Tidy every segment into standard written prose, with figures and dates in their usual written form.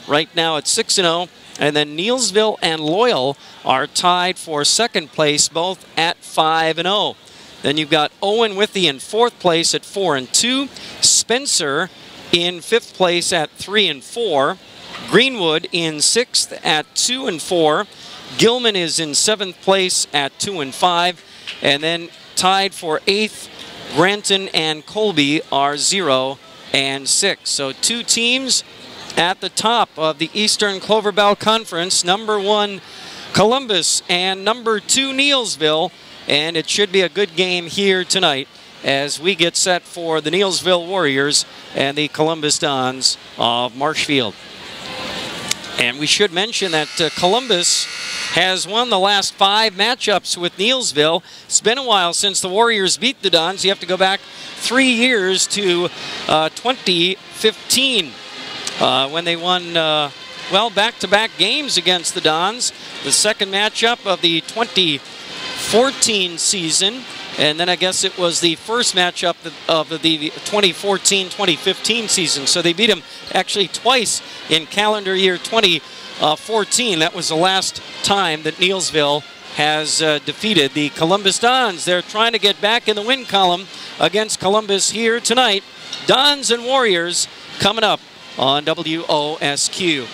right now at 6-0. And then Neillsville and Loyal are tied for second place, both at 5-0. Then you've got Owen Withy in fourth place at 4-2. Spencer in fifth place at 3-4. Greenwood in sixth at 2-4. Gilman is in seventh place at 2-5. And then tied for eighth, Granton and Colby are 0-6. So two teams at the top of the Eastern Clover Bell Conference, number 1 Columbus and number 2 Neillsville, and it should be a good game here tonight as we get set for the Neillsville Warriors and the Columbus Dons of Marshfield. And we should mention that Columbus has won the last 5 matchups with Neillsville. It's been a while since the Warriors beat the Dons. You have to go back 3 years to 2015. When they won, well, back-to-back games against the Dons. The second matchup of the 2014 season. And then I guess it was the first matchup of the 2014-2015 season. So they beat them actually twice in calendar year 2014. That was the last time that Neillsville has defeated the Columbus Dons. They're trying to get back in the win column against Columbus here tonight. Dons and Warriors coming up on WOSQ.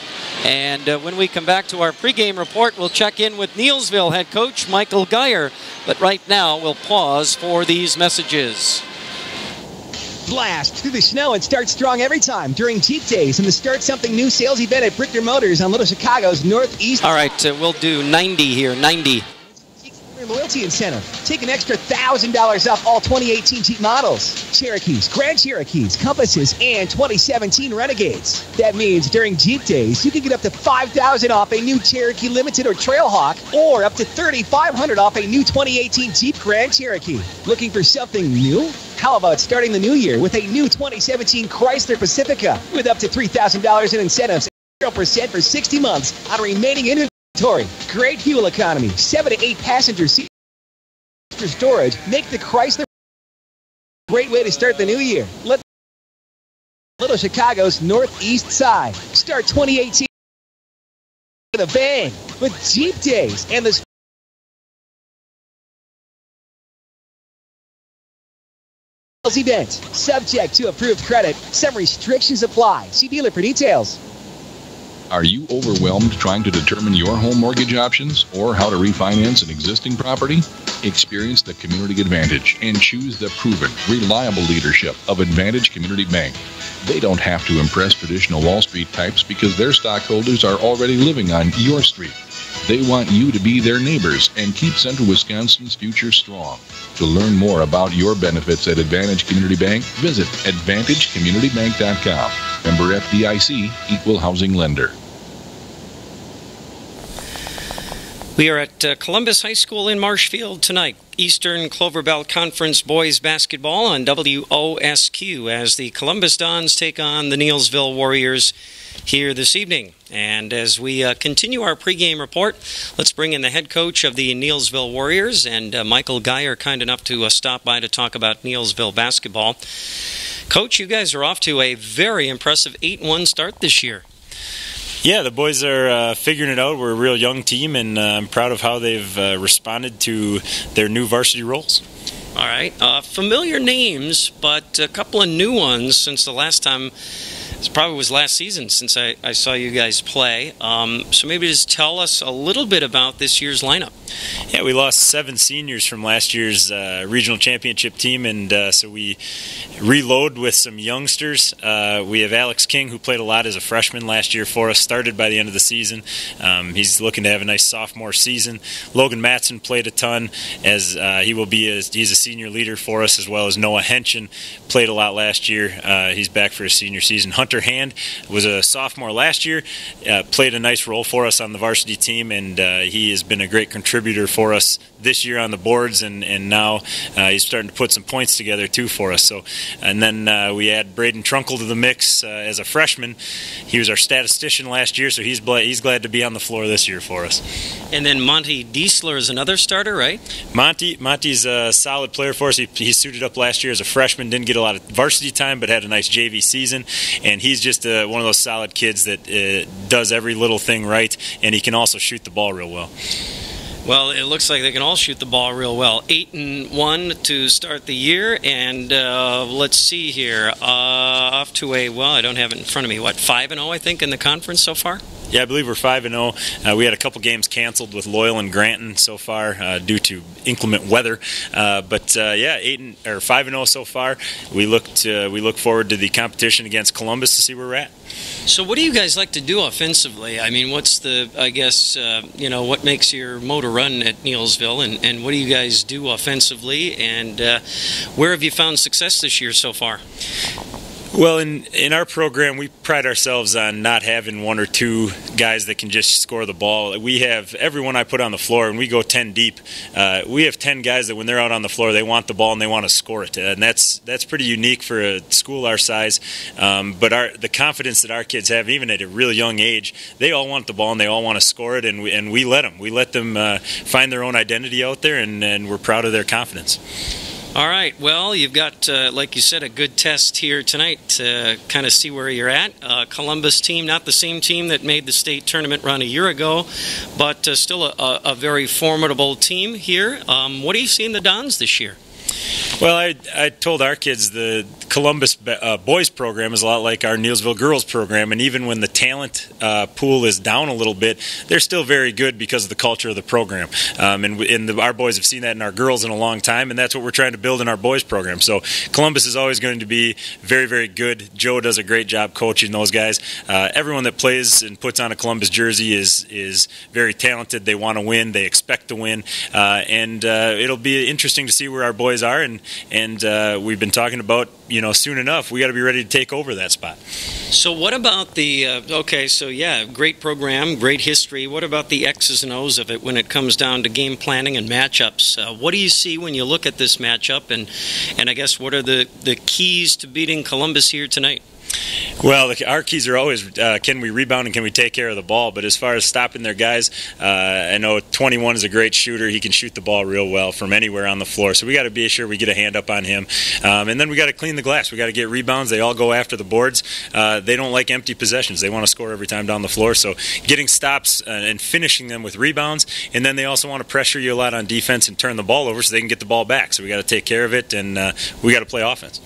And when we come back to our pregame report, we'll check in with Neillsville head coach Michael Geyer. But right now, we'll pause for these messages. Blast through the snow and start strong every time during Jeep Days and the Start Something New sales event at Brickner Motors on Little Chicago's Northeast. All right, we'll do 90 here, 90. Loyalty incentive. Take an extra $1,000 off all 2018 Jeep models. Cherokees, Grand Cherokees, Compasses, and 2017 Renegades. That means during Jeep Days, you can get up to $5,000 off a new Cherokee Limited or Trailhawk, or up to $3,500 off a new 2018 Jeep Grand Cherokee. Looking for something new? How about starting the new year with a new 2017 Chrysler Pacifica with up to $3,000 in incentives, 0% for 60 months on remaining inventory. Great fuel economy, 7 to 8 passenger seats for storage. Make the Chrysler a great way to start the new year. Let Little Chicago's Northeast Side start 2018 with a bang with Jeep Days and the event. Subject to approved credit. Some restrictions apply. See dealer for details. Are you overwhelmed trying to determine your home mortgage options or how to refinance an existing property? Experience the Community Advantage and choose the proven, reliable leadership of Advantage Community Bank. They don't have to impress traditional Wall Street types because their stockholders are already living on your street. They want you to be their neighbors and keep Central Wisconsin's future strong. To learn more about your benefits at Advantage Community Bank, visit AdvantageCommunityBank.com. Member FDIC, Equal Housing Lender. We are at Columbus High School in Marshfield tonight. Eastern Clover Bell Conference boys basketball on WOSQ as the Columbus Dons take on the Neillsville Warriors here this evening. And as we continue our pregame report, let's bring in the head coach of the Neillsville Warriors, and Michael Geyer, kind enough to stop by to talk about Neillsville basketball. Coach, you guys are off to a very impressive 8-1 start this year. Yeah, the boys are figuring it out. We're a real young team, and I'm proud of how they've responded to their new varsity roles. All right. Familiar names, but a couple of new ones since the last time. It probably was last season since I saw you guys play. So maybe just tell us a little bit about this year's lineup. Yeah, we lost 7 seniors from last year's regional championship team, and so we reload with some youngsters. We have Alex King, who played a lot as a freshman last year for us, started by the end of the season. He's looking to have a nice sophomore season. Logan Matson played a ton, as he's a senior leader for us, as well as Noah Henshin played a lot last year. He's back for his senior season. Hunter Hand was a sophomore last year, played a nice role for us on the varsity team, and he has been a great contributor contributor for us this year on the boards, and now he's starting to put some points together too for us. So, and then we add Braden Trunkle to the mix as a freshman. He was our statistician last year, so he's glad to be on the floor this year for us. And then Monty Diesler is another starter, right? Monty's a solid player for us. He suited up last year as a freshman, didn't get a lot of varsity time, but had a nice JV season, and he's just one of those solid kids that does every little thing right, and he can also shoot the ball real well. Well, it looks like they can all shoot the ball real well. 8-1 to start the year, and let's see here. Off to I don't have it in front of me. 5-0, I think, in the conference so far? Yeah, I believe we're 5-0. We had a couple games canceled with Loyal and Granton so far due to inclement weather. But 5-0 so far. We look forward to the competition against Columbus to see where we're at. So, what do you guys like to do offensively? I mean, what's what makes your motor run at Neillsville, and what do you guys do offensively, and where have you found success this year so far? Well, in our program, we pride ourselves on not having one or two guys that can just score the ball. We have everyone I put on the floor, and we go 10 deep. We have 10 guys that when they're out on the floor, they want the ball and they want to score it, and that's pretty unique for a school our size. But the confidence that our kids have, even at a really young age, they all want the ball and they all want to score it, and we let them. We let them find their own identity out there, and we're proud of their confidence. All right. Well, you've got, like you said, a good test here tonight to kind of see where you're at. Columbus team, not the same team that made the state tournament run a year ago, but still a very formidable team here. What do you see in the Dons this year? Well, I told our kids the Columbus boys program is a lot like our Neillsville girls program, and even when the talent pool is down a little bit, they're still very good because of the culture of the program. Our boys have seen that in our girls in a long time, and that's what we're trying to build in our boys program. So Columbus is always going to be very, very good. Joe does a great job coaching those guys. Everyone that plays and puts on a Columbus jersey is very talented. They want to win. They expect to win, and it'll be interesting to see where our boys are, and we've been talking about, soon enough, we got to be ready to take over that spot. So what about the, great program, great history. What about the X's and O's of it when it comes down to game planning and matchups? What do you see when you look at this matchup, and I guess what are the keys to beating Columbus here tonight? Well, our keys are always can we rebound and can we take care of the ball. But as far as stopping their guys, I know 21 is a great shooter. He can shoot the ball real well from anywhere on the floor. So we got to be sure we get a hand up on him. And then we got to clean the glass. We got to get rebounds. They all go after the boards. They don't like empty possessions. They want to score every time down the floor. So getting stops and finishing them with rebounds. And then they also want to pressure you a lot on defense and turn the ball over so they can get the ball back. So we got to take care of it, and we got to play offense.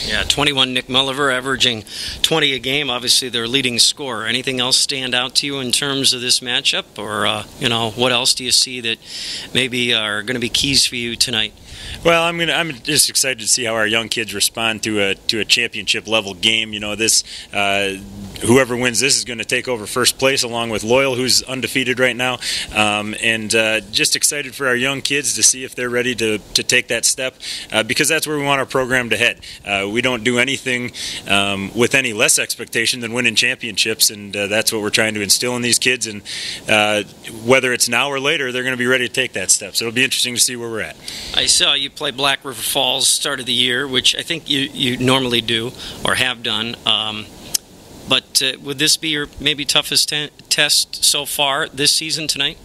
Yeah, 21 Nick Mulliver averaging 20 a game, obviously their leading scorer. Anything else stand out to you in terms of this matchup, or what else do you see that maybe are going to be keys for you tonight? Well, I'm just excited to see how our young kids respond to a championship level game. Whoever wins this is going to take over first place, along with Loyal, who's undefeated right now. And just excited for our young kids to see if they're ready to take that step, because that's where we want our program to head. We don't do anything with any less expectation than winning championships, and that's what we're trying to instill in these kids. And whether it's now or later, they're going to be ready to take that step. So it'll be interesting to see where we're at. I saw you play Black River Falls start of the year, which I think you normally do or have done. But would this be your maybe toughest test so far this season tonight?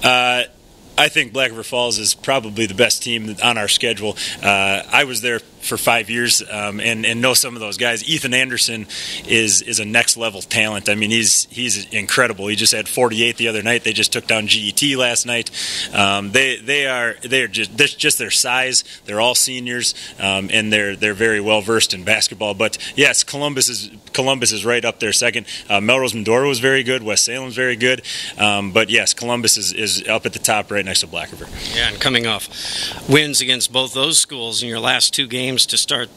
I think Black River Falls is probably the best team on our schedule. I was there for 5 years and know some of those guys. Ethan Anderson is a next level talent. I mean, he's incredible. He just had 48 the other night. They just took down GET last night. They are just their size. They're all seniors, and they're very well versed in basketball. But yes, Columbus is right up there second. Melrose Mindoro was very good. West Salem's very good. But yes, Columbus is up at the top right next to Black River. Yeah, and coming off wins against both those schools in your last two games to start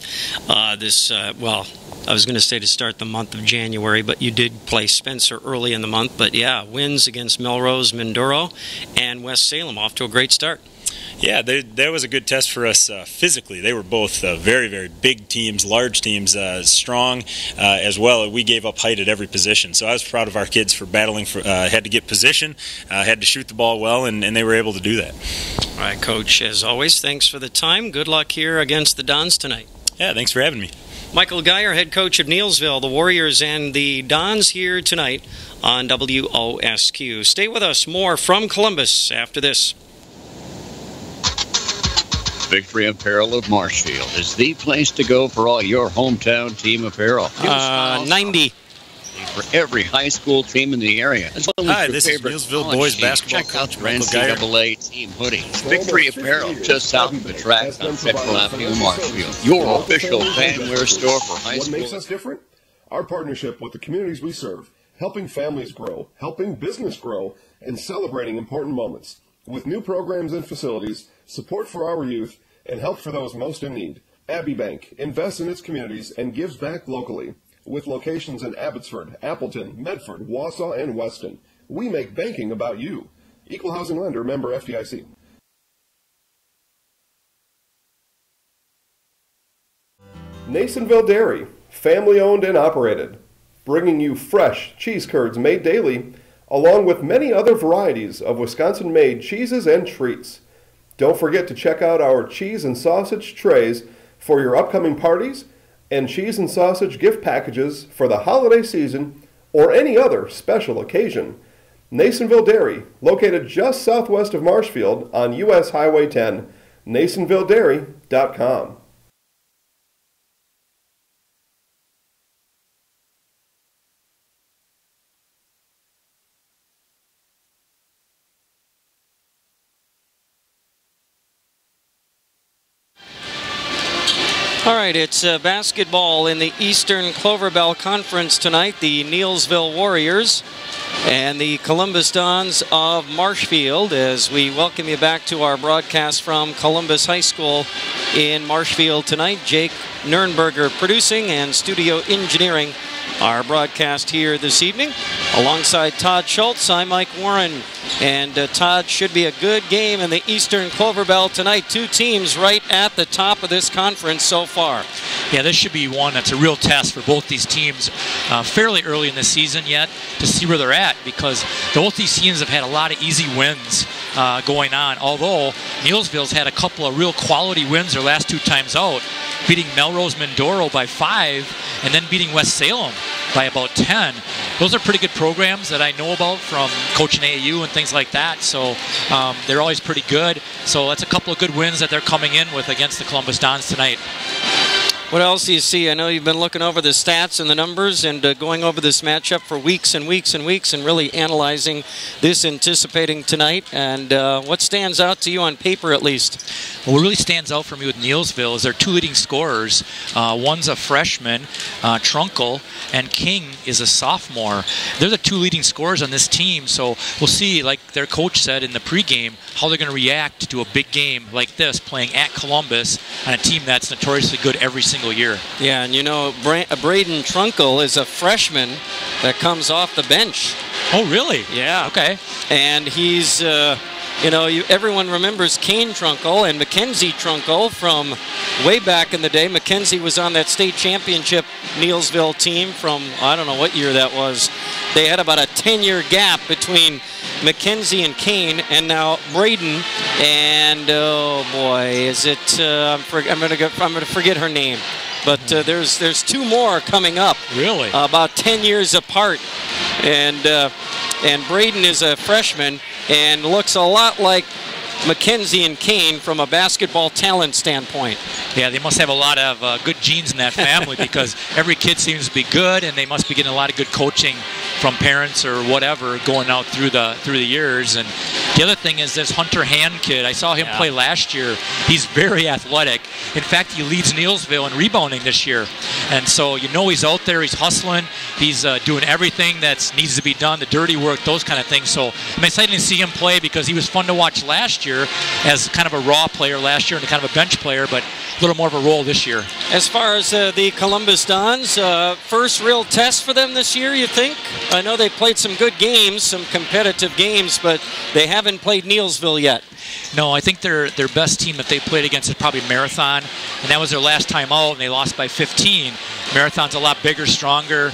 I was going to say to start the month of January, but you did play Spencer early in the month. But yeah, wins against Melrose, Mindoro, and West Salem, off to a great start. Yeah, that was a good test for us physically. They were both very, very big teams, large teams, strong as well. We gave up height at every position. So I was proud of our kids for battling, had to get position, had to shoot the ball well, and they were able to do that. All right, Coach, as always, thanks for the time. Good luck here against the Dons tonight. Yeah, thanks for having me. Michael Geyer, head coach of Neillsville, the Warriors and the Dons here tonight on WOSQ. Stay with us. More from Columbus after this. Victory Apparel of Marshfield is the place to go for all your hometown team apparel. 90. For every high school team in the area. Hi, this is Neillsville boys basketball coach Michael Geyer. NCAA team hoodies. Victory Apparel, just south of the tracks on Central Avenue in Marshfield. Your official fanwear store for high school. What makes us different? Our partnership with the communities we serve, helping families grow, helping business grow, and celebrating important moments. With new programs and facilities, support for our youth, and help for those most in need. Abbey Bank invests in its communities and gives back locally. With locations in Abbotsford, Appleton, Medford, Wausau, and Weston, we make banking about you. Equal housing lender, member FDIC. Neillsville Dairy, family owned and operated, bringing you fresh cheese curds made daily, along with many other varieties of Wisconsin-made cheeses and treats. Don't forget to check out our cheese and sausage trays for your upcoming parties and cheese and sausage gift packages for the holiday season or any other special occasion. Neillsville Dairy, located just southwest of Marshfield on US Highway 10, neillsvilledairy.com. All right, it's basketball in the Eastern Clover Bell Conference tonight. The Neillsville Warriors and the Columbus Dons of Marshfield, as we welcome you back to our broadcast from Columbus High School in Marshfield tonight. Jake Nurnberger producing and studio engineering our broadcast here this evening. Alongside Todd Schultz, I'm Mike Warren. And Todd, should be a good game in the Eastern Clover Bell tonight. Two teams right at the top of this conference so far. Yeah, this should be one that's a real test for both these teams fairly early in the season yet to see where they're at, because both these teams have had a lot of easy wins going on, although Neillsville's had a couple of real quality wins their last two times out, beating Melrose Mindoro by 5 and then beating West Salem by about 10. Those are pretty good programs that I know about from coaching AAU and things like that, so they're always pretty good. So that's a couple of good wins that they're coming in with against the Columbus Dons tonight. What else do you see? I know you've been looking over the stats and the numbers and going over this matchup for weeks and weeks and weeks and really analyzing this, anticipating tonight. And what stands out to you on paper at least? Well, what really stands out for me with Neillsville is their two leading scorers. One's a freshman, Trunkle, and King is a sophomore. They're the two leading scorers on this team, so we'll see, like their coach said in the pregame, how they're going to react to a big game like this, playing at Columbus on a team that's notoriously good every single year. Yeah, and you know, Braden Trunkle is a freshman that comes off the bench. Oh, really? Yeah. Okay. And he's, you know, everyone remembers Kane Trunkle and Mackenzie Trunkle from way back in the day. Mackenzie was on that state championship Neillsville team from, I don't know what year that was. They had about a 10-year gap between Mackenzie and Kane, and now Braden, and oh boy, is it? I'm gonna forget her name, but there's two more coming up. Really? About 10 years apart, and Braden is a freshman and looks a lot like Mackenzie and Kane from a basketball talent standpoint. Yeah, they must have a lot of good genes in that family because every kid seems to be good, and they must be getting a lot of good coaching from parents or whatever going out through the years. And the other thing is this Hunter Hand kid. I saw him play last year. He's very athletic. In fact, he leads Neillsville in rebounding this year. And so you know he's out there, he's hustling, he's doing everything that needs to be done, the dirty work, those kind of things. So I'm excited to see him play because he was fun to watch last year as kind of a raw player last year and kind of a bench player, but a little more of a role this year. As far as the Columbus Dons, first real test for them this year, you think? I know they played some good games, some competitive games, but they haven't played Neillsville yet. No, I think their best team that they played against is probably Marathon, and that was their last time out, and they lost by 15. Marathon's a lot bigger, stronger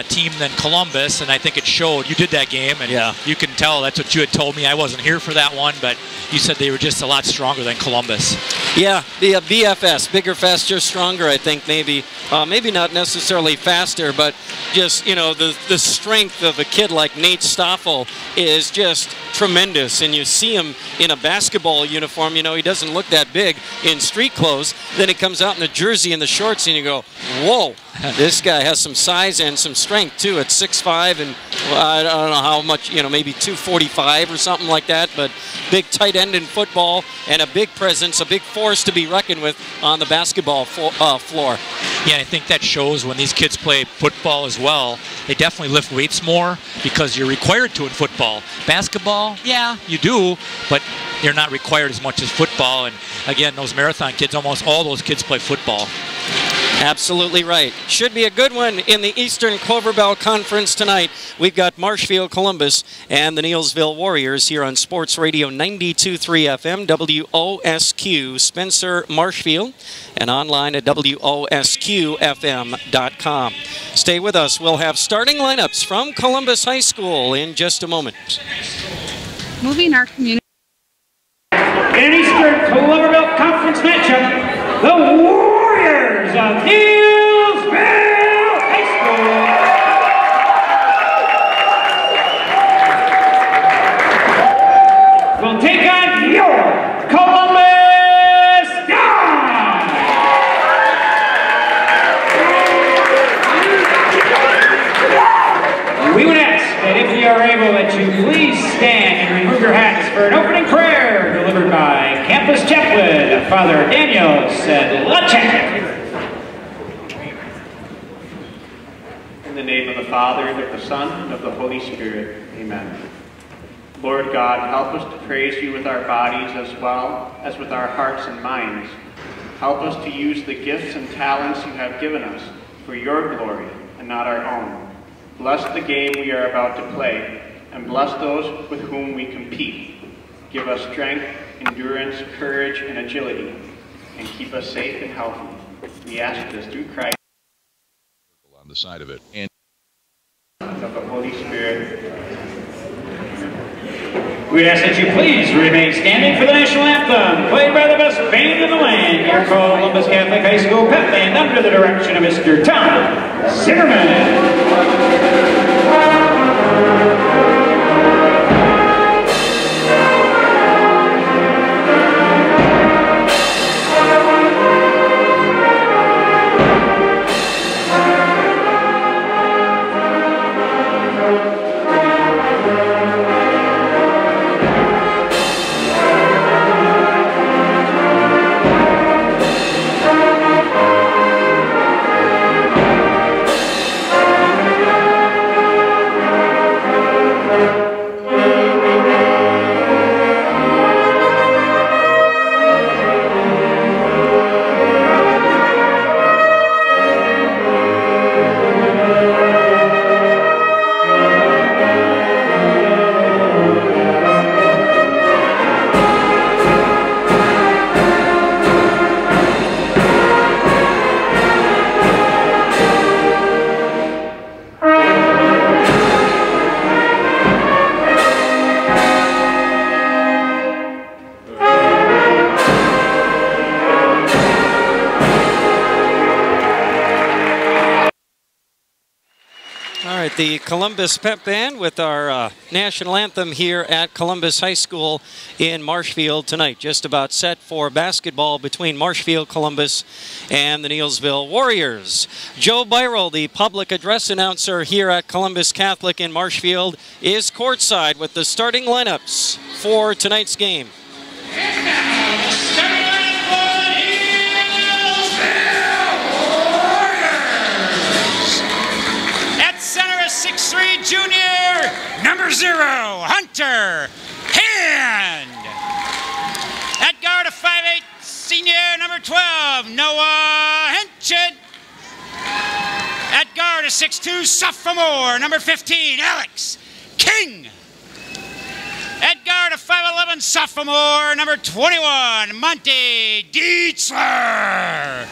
team than Columbus, and I think it showed. You did that game, and you can tell that's what you had told me. I wasn't here for that one, but you said they were just a lot stronger than Columbus. Yeah, the BFS, bigger, faster, stronger, I think maybe. Maybe not necessarily faster, but just, you know, the strength of a kid like Nate Stoffel is just tremendous, and you see him in a basketball uniform. You know, he doesn't look that big in street clothes. Then he comes out in the jersey and the shorts, and you go, whoa, this guy has some size and some strength too at 6'5", and I don't know how much, you know, maybe 245 or something like that, but big tight end in football and a big presence, a big force to be reckoned with on the basketball floor. Yeah, I think that shows when these kids play football as well. They definitely lift weights more because you're required to in football. Basketball, yeah, you do, but you're not required as much as football. And again, those Marathon kids, almost all those kids play football. Absolutely right. Should be a good one in the Eastern Clover Bell Conference tonight. We've got Marshfield Columbus and the Neillsville Warriors here on Sports Radio 92.3 FM, WOSQ, Spencer Marshfield, and online at WOSQFM.com. Stay with us. We'll have starting lineups from Columbus High School in just a moment. Moving our community. In Eastern Clover Bell Conference matchup, the Warriors of Neillsville High School will take on your Columbus Dons. We would ask that if you are able that you please stand and remove your hats for an opening prayer delivered by Campus Chaplain, Father Daniel Sedlacek. In the name of the Father, and of the Son, and of the Holy Spirit. Amen. Lord God, help us to praise you with our bodies as well as with our hearts and minds. Help us to use the gifts and talents you have given us for your glory and not our own. Bless the game we are about to play, and bless those with whom we compete. Give us strength, endurance, courage, and agility, and keep us safe and healthy. We ask this through Christ. On the side of it. And of the Holy Spirit. We ask that you please remain standing for the national anthem, played by the best band in the land, your Columbus Catholic High School pep band under the direction of Mr. Tom Zimmerman. The Columbus Pep Band with our national anthem here at Columbus High School in Marshfield tonight. Just about set for basketball between Marshfield Columbus and the Neillsville Warriors. Joe Byrell, the public address announcer here at Columbus Catholic in Marshfield, is courtside with the starting lineups for tonight's game. And now, starting lineup for Neillsville Warriors. At center, a 6'3" junior, number 0, Hunter Hand. At guard, a 5'8" senior, number 12, Noah Henchett. At guard, a 6'2", sophomore, number 15, Alex King. At guard, a 5'11", sophomore, number 21, Monty Dietzler.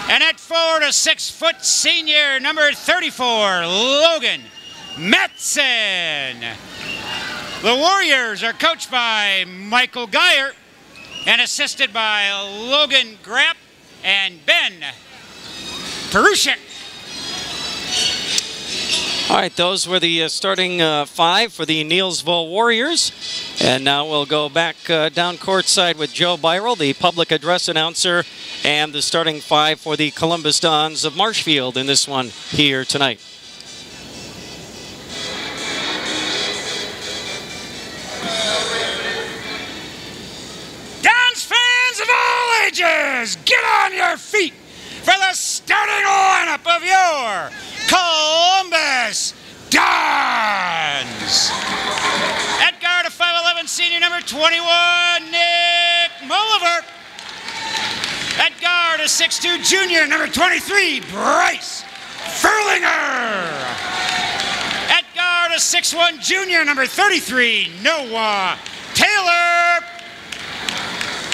And at forward, a 6-foot senior, number 34, Logan Matson. The Warriors are coached by Michael Geyer and assisted by Logan Grapp and Ben Perushik. All right, those were the starting 5 for the Neillsville Warriors. And now we'll go back down courtside with Joe Byrell, the public address announcer, and the starting 5 for the Columbus Dons of Marshfield in this one here tonight. Dons fans of all ages, get on your feet for the starting lineup of your Columbus Dons. At guard, a 5'11", senior, number 21, Nick Mulliver. At guard, a 6'2", junior, number 23, Bryce Furlinger. At guard, a 6'1", junior, number 33, Noah Taylor.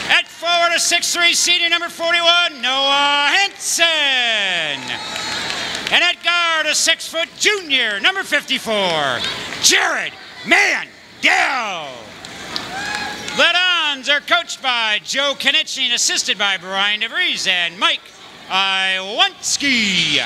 At forward, a 6'3", senior, number 41, Noah Henson. And at guard, a 6-foot junior, number 54, Jared Mandel. The Dons are coached by Joe Konechny and assisted by Brian DeVries and Mike Iwanski.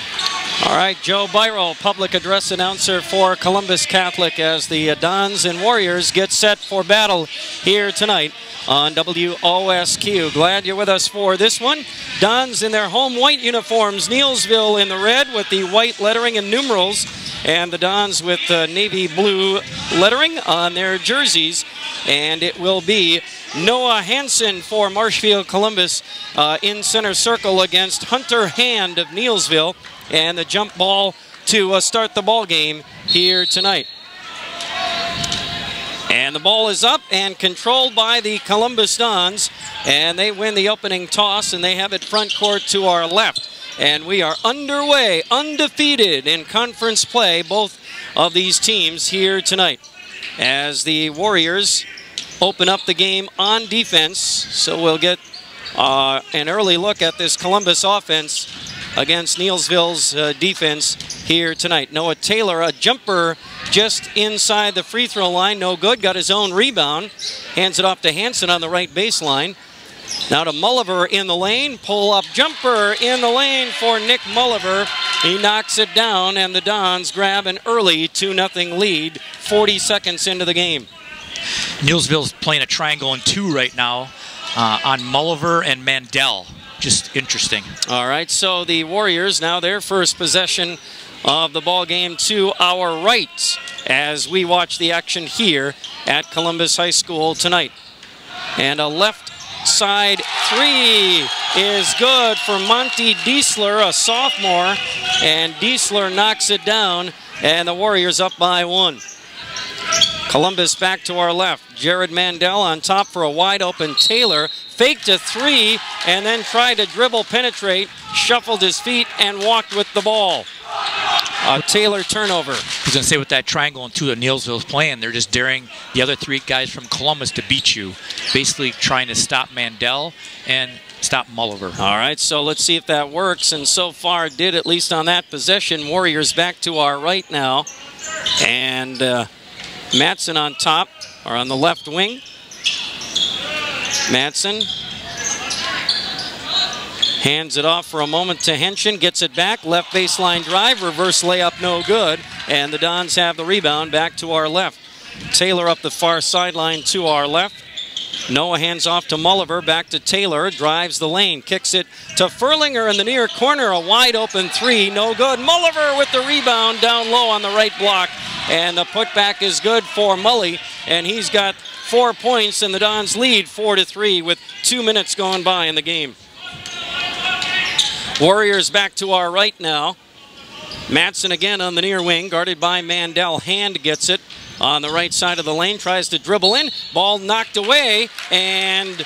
All right, Joe Byrell, public address announcer for Columbus Catholic, as the Dons and Warriors get set for battle here tonight on WOSQ. Glad you're with us for this one. Dons in their home white uniforms, Neillsville in the red with the white lettering and numerals, and the Dons with navy blue lettering on their jerseys. And it will be Noah Hansen for Marshfield Columbus in center circle against Hunter Hand of Neillsville, and the jump ball to start the ball game here tonight. And the ball is up and controlled by the Columbus Dons, and they win the opening toss, and they have it front court to our left. And we are underway, undefeated in conference play, both of these teams here tonight, as the Warriors open up the game on defense. So we'll get an early look at this Columbus offense against Neillsville's defense here tonight. Noah Taylor, a jumper just inside the free throw line, no good, got his own rebound, hands it off to Hansen on the right baseline. Now to Mulliver in the lane, pull-up jumper in the lane for Nick Mulliver. He knocks it down, and the Dons grab an early 2-0 lead 40 seconds into the game. Neillsville's playing a triangle in 2 right now on Mulliver and Mandel. Just interesting. All right, so the Warriors now their first possession of the ball game to our right as we watch the action here at Columbus High School tonight. And a left side 3 is good for Monty Dietzler, a sophomore, and Dietzler knocks it down, and the Warriors up by 1. Columbus back to our left. Jared Mandel on top for a wide open Taylor. Faked a 3 and then tried to dribble penetrate, shuffled his feet and walked with the ball. A Taylor turnover. I was going to say, with that triangle and 2 that Neillsville's playing, they're just daring the other 3 guys from Columbus to beat you. Basically trying to stop Mandel and stop Mulliver. All right, so let's see if that works. And so far it did, at least on that possession. Warriors back to our right now. And Matson on top, or on the left wing. Matson hands it off for a moment to Henson, gets it back, left baseline drive, reverse layup, no good, and the Dons have the rebound back to our left. Taylor up the far sideline to our left. Noah hands off to Mulliver, back to Taylor, drives the lane, kicks it to Furlinger in the near corner, a wide open 3, no good. Mulliver with the rebound down low on the right block, and the putback is good for Mully, and he's got 4 points, and the Dons lead 4-3 with 2 minutes gone by in the game. Warriors back to our right now. Matson again on the near wing, guarded by Mandel. Hand gets it on the right side of the lane, tries to dribble in. Ball knocked away, and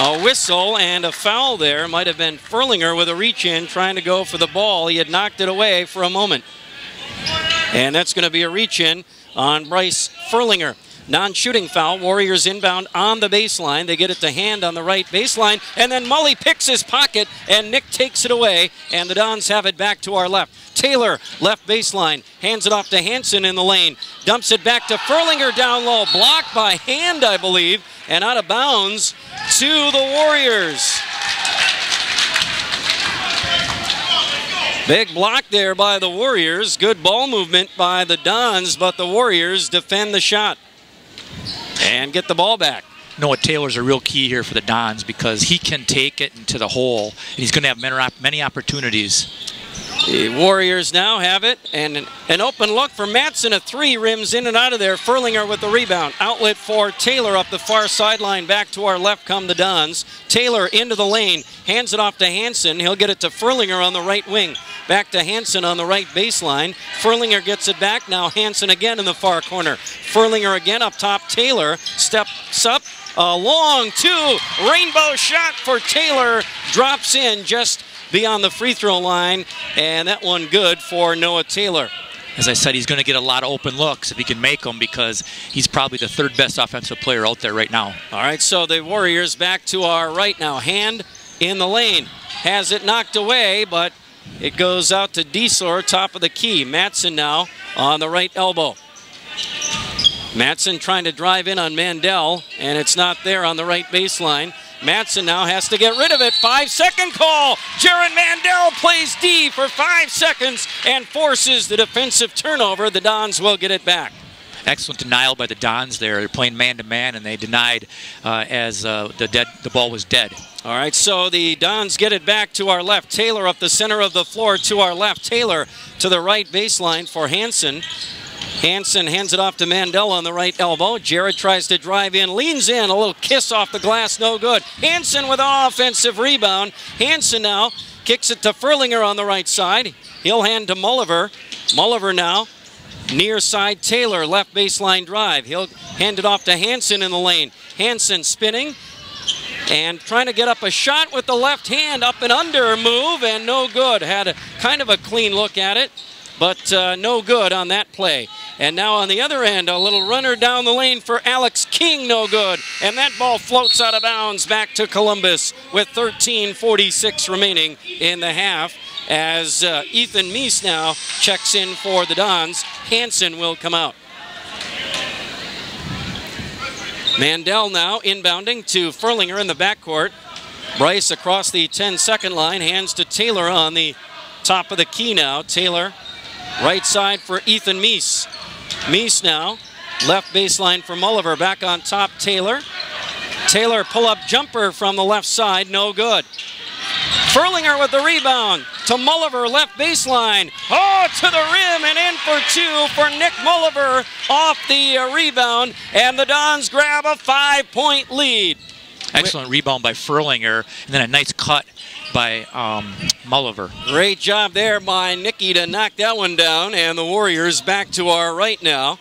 A whistle and a foul there. Might have been Furlinger with a reach in trying to go for the ball. He had knocked it away for a moment. And that's going to be a reach in on Bryce Furlinger. Non-shooting foul. Warriors inbound on the baseline. They get it to Hand on the right baseline. And then Mully picks his pocket and Nick takes it away. And the Dons have it back to our left. Taylor, left baseline, hands it off to Hansen in the lane. Dumps it back to Furlinger down low. Blocked by Hand, I believe. And out of bounds to the Warriors. Big block there by the Warriors. Good ball movement by the Dons, but the Warriors defend the shot and get the ball back. Noah Taylor's a real key here for the Dons because he can take it into the hole, and he's going to have many opportunities. The Warriors now have it, and an open look for Matson. A three, rims in and out of there. Furlinger with the rebound. Outlet for Taylor up the far sideline. Back to our left come the Dons. Taylor into the lane, hands it off to Hansen. He'll get it to Furlinger on the right wing. Back to Hansen on the right baseline. Furlinger gets it back. Now Hansen again in the far corner. Furlinger again up top. Taylor steps up. A long two. Rainbow shot for Taylor. Drops in just beyond the free throw line, and that one good for Noah Taylor. As I said, he's going to get a lot of open looks if he can make them because he's probably the third best offensive player out there right now. All right, so the Warriors back to our right now. Hand in the lane. Has it knocked away, but it goes out to Diesler, top of the key. Matson now on the right elbow. Matson trying to drive in on Mandel, and it's not there on the right baseline. Matson now has to get rid of it. 5-second call. Jaron Mandel plays D for 5 seconds and forces the defensive turnover. The Dons will get it back. Excellent denial by the Dons there. They're playing man-to-man, and they denied as the ball was dead. All right, so the Dons get it back to our left. Taylor up the center of the floor to our left. Taylor to the right baseline for Hansen. Hansen hands it off to Mandel on the right elbow. Jarrett tries to drive in, leans in, a little kiss off the glass, no good. Hansen with an offensive rebound. Hansen now kicks it to Furlinger on the right side. He'll hand to Mulliver. Mulliver now, near side Taylor, left baseline drive. He'll hand it off to Hansen in the lane. Hansen spinning and trying to get up a shot with the left hand, up and under move, and no good. Had a kind of a clean look at it, but no good on that play. And now on the other end, a little runner down the lane for Alex King, no good. And that ball floats out of bounds back to Columbus with 13:46 remaining in the half as Ethan Meese now checks in for the Dons. Hansen will come out. Mandel now inbounding to Furlinger in the backcourt. Bryce across the 10-second line, hands to Taylor on the top of the key now. Taylor, right side for Ethan Meese. Meese now, left baseline for Mulliver. Back on top, Taylor. Taylor pull-up jumper from the left side, no good. Furlinger with the rebound to Mulliver, left baseline. Oh, to the rim and in for two for Nick Mulliver off the rebound. And the Dons grab a 5-point lead. Excellent rebound by Furlinger, and then a nice cut by Mulliver. Great job there by Nicky to knock that one down, and the Warriors back to our right now.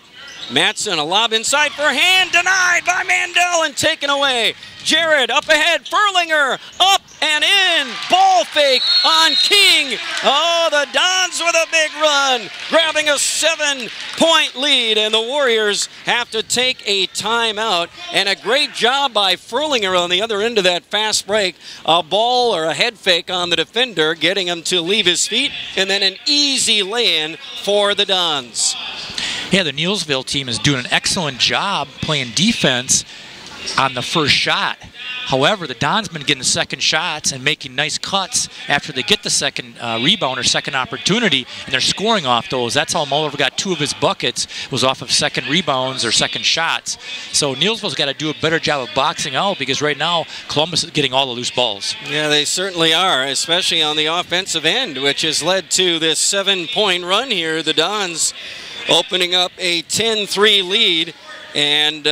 Matson, a lob inside for Hand, denied by Mandel and taken away. Jared up ahead, Furlinger up and in, ball fake on King. Oh, the Dons with a big run, grabbing a 7-point lead, and the Warriors have to take a timeout. And a great job by Furlinger on the other end of that fast break. A ball or a head fake on the defender, getting him to leave his feet, and then an easy lay-in for the Dons. Yeah, the Neillsville team is doing an excellent job playing defense on the first shot. However, the Dons been getting second shots and making nice cuts after they get the second rebound or second opportunity, and they're scoring off those. That's how Mulliver got 2 of his buckets, was off of second rebounds or second shots. So Neillsville's got to do a better job of boxing out, because right now Columbus is getting all the loose balls. Yeah, they certainly are, especially on the offensive end, which has led to this 7-point run here. The Dons opening up a 10-3 lead. And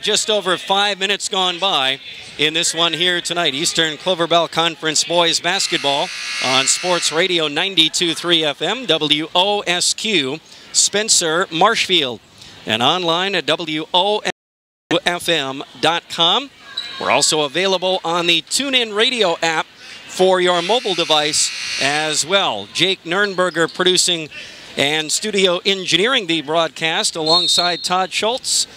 just over 5 minutes gone by in this one here tonight. Eastern Clover Bell Conference Boys Basketball on Sports Radio 92.3 FM, WOSQ, Spencer, Marshfield, and online at WOSQFM.com. We're also available on the TuneIn Radio app for your mobile device as well. Jake Nurnberger producing and studio engineering the broadcast alongside Todd Schultz.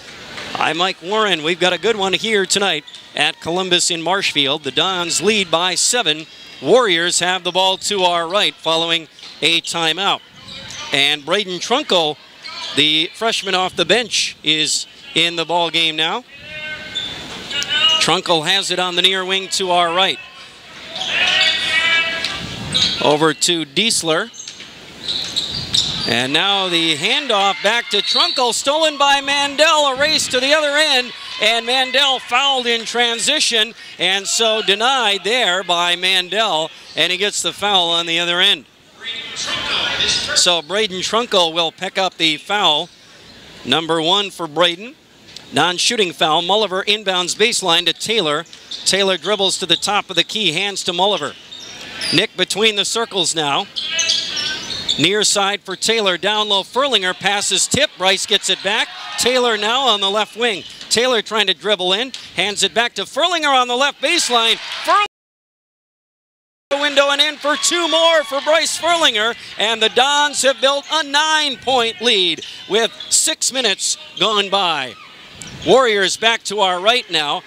I'm Mike Warren. We've got a good one here tonight at Columbus in Marshfield. The Dons lead by 7. Warriors have the ball to our right following a timeout. And Braden Trunkel, the freshman off the bench, is in the ball game now. Trunkel has it on the near wing to our right. Over to Diesler. And now the handoff back to Trunkel, stolen by Mandel, a race to the other end, and Mandel fouled in transition, and so denied there by Mandel, and he gets the foul on the other end. So Braden Trunkel will pick up the foul, number 1 for Braden. Non-shooting foul. Mulliver inbounds baseline to Taylor. Taylor dribbles to the top of the key, hands to Mulliver. Nick between the circles now. Near side for Taylor, down low. Furlinger passes tip. Bryce gets it back. Taylor now on the left wing. Taylor trying to dribble in, hands it back to Furlinger on the left baseline. Furlinger window and in for 2 more for Bryce Furlinger, and the Dons have built a 9-point lead with 6 minutes gone by. Warriors back to our right now.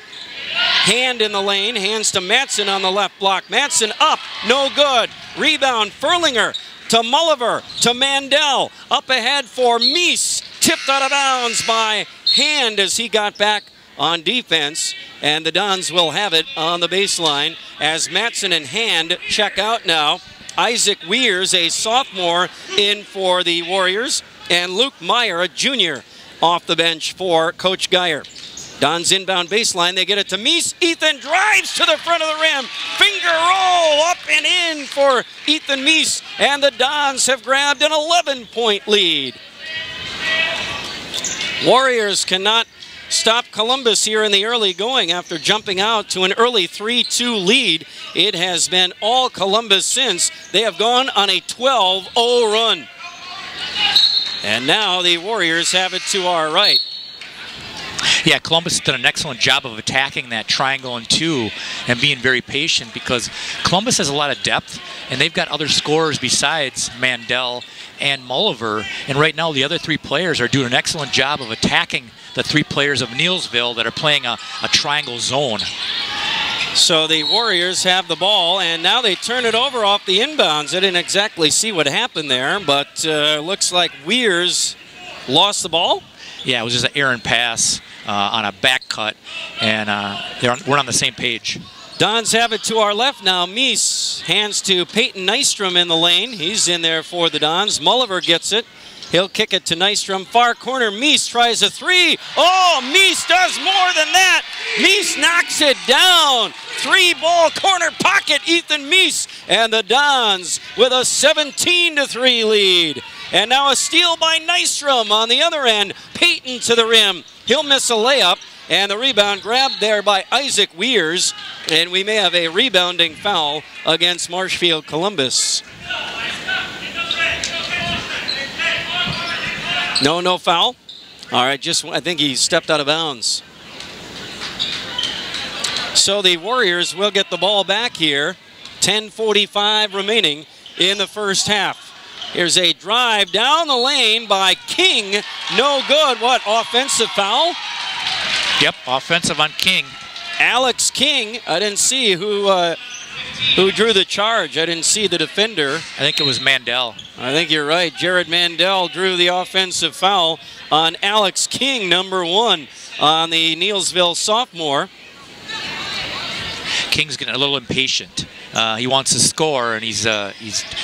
Hand in the lane, hands to Matson on the left block. Matson up, no good. Rebound, Furlinger to Mulliver, to Mandel. Up ahead for Meese. Tipped out of bounds by Hand as he got back on defense. And the Dons will have it on the baseline as Matson and Hand check out now. Isaac Weirs, a sophomore, in for the Warriors. And Luke Meyer, a junior, off the bench for Coach Geyer. Dons inbound baseline, they get it to Meese. Ethan drives to the front of the rim. Finger roll up and in for Ethan Meese. And the Dons have grabbed an 11-point lead. Warriors cannot stop Columbus here in the early going after jumping out to an early 3-2 lead. It has been all Columbus since. They have gone on a 12-0 run. And now the Warriors have it to our right. Yeah, Columbus has done an excellent job of attacking that triangle and 2 and being very patient because Columbus has a lot of depth and they've got other scorers besides Mandel and Mulliver. And right now the other 3 players are doing an excellent job of attacking the 3 players of Neillsville that are playing a triangle zone. So the Warriors have the ball, and now they turn it over off the inbounds. I didn't exactly see what happened there, but looks like Weirs lost the ball. Yeah, it was just an errant pass on a back cut, and we're on the same page. Dons have it to our left now. Meese hands to Peyton Nystrom in the lane. He's in there for the Dons. Mulliver gets it. He'll kick it to Nystrom. Far corner, Meese tries a 3. Oh, Meese does more than that. Meese knocks it down. 3-ball corner pocket, Ethan Meese. And the Dons with a 17-3 lead. And now a steal by Nystrom on the other end. Peyton to the rim. He'll miss a layup. And the rebound grabbed there by Isaac Weirs. And we may have a rebounding foul against Marshfield Columbus. No foul. All right, I think he stepped out of bounds. So the Warriors will get the ball back here. 10:45 remaining in the first half. Here's a drive down the lane by King. No good. What, offensive foul? Yep, offensive on King. Alex King. I didn't see who drew the charge. I didn't see the defender. I think it was Mandel. I think you're right. Jared Mandel drew the offensive foul on Alex King, number 1, on the Neillsville sophomore. King's getting a little impatient. He wants to score, and he's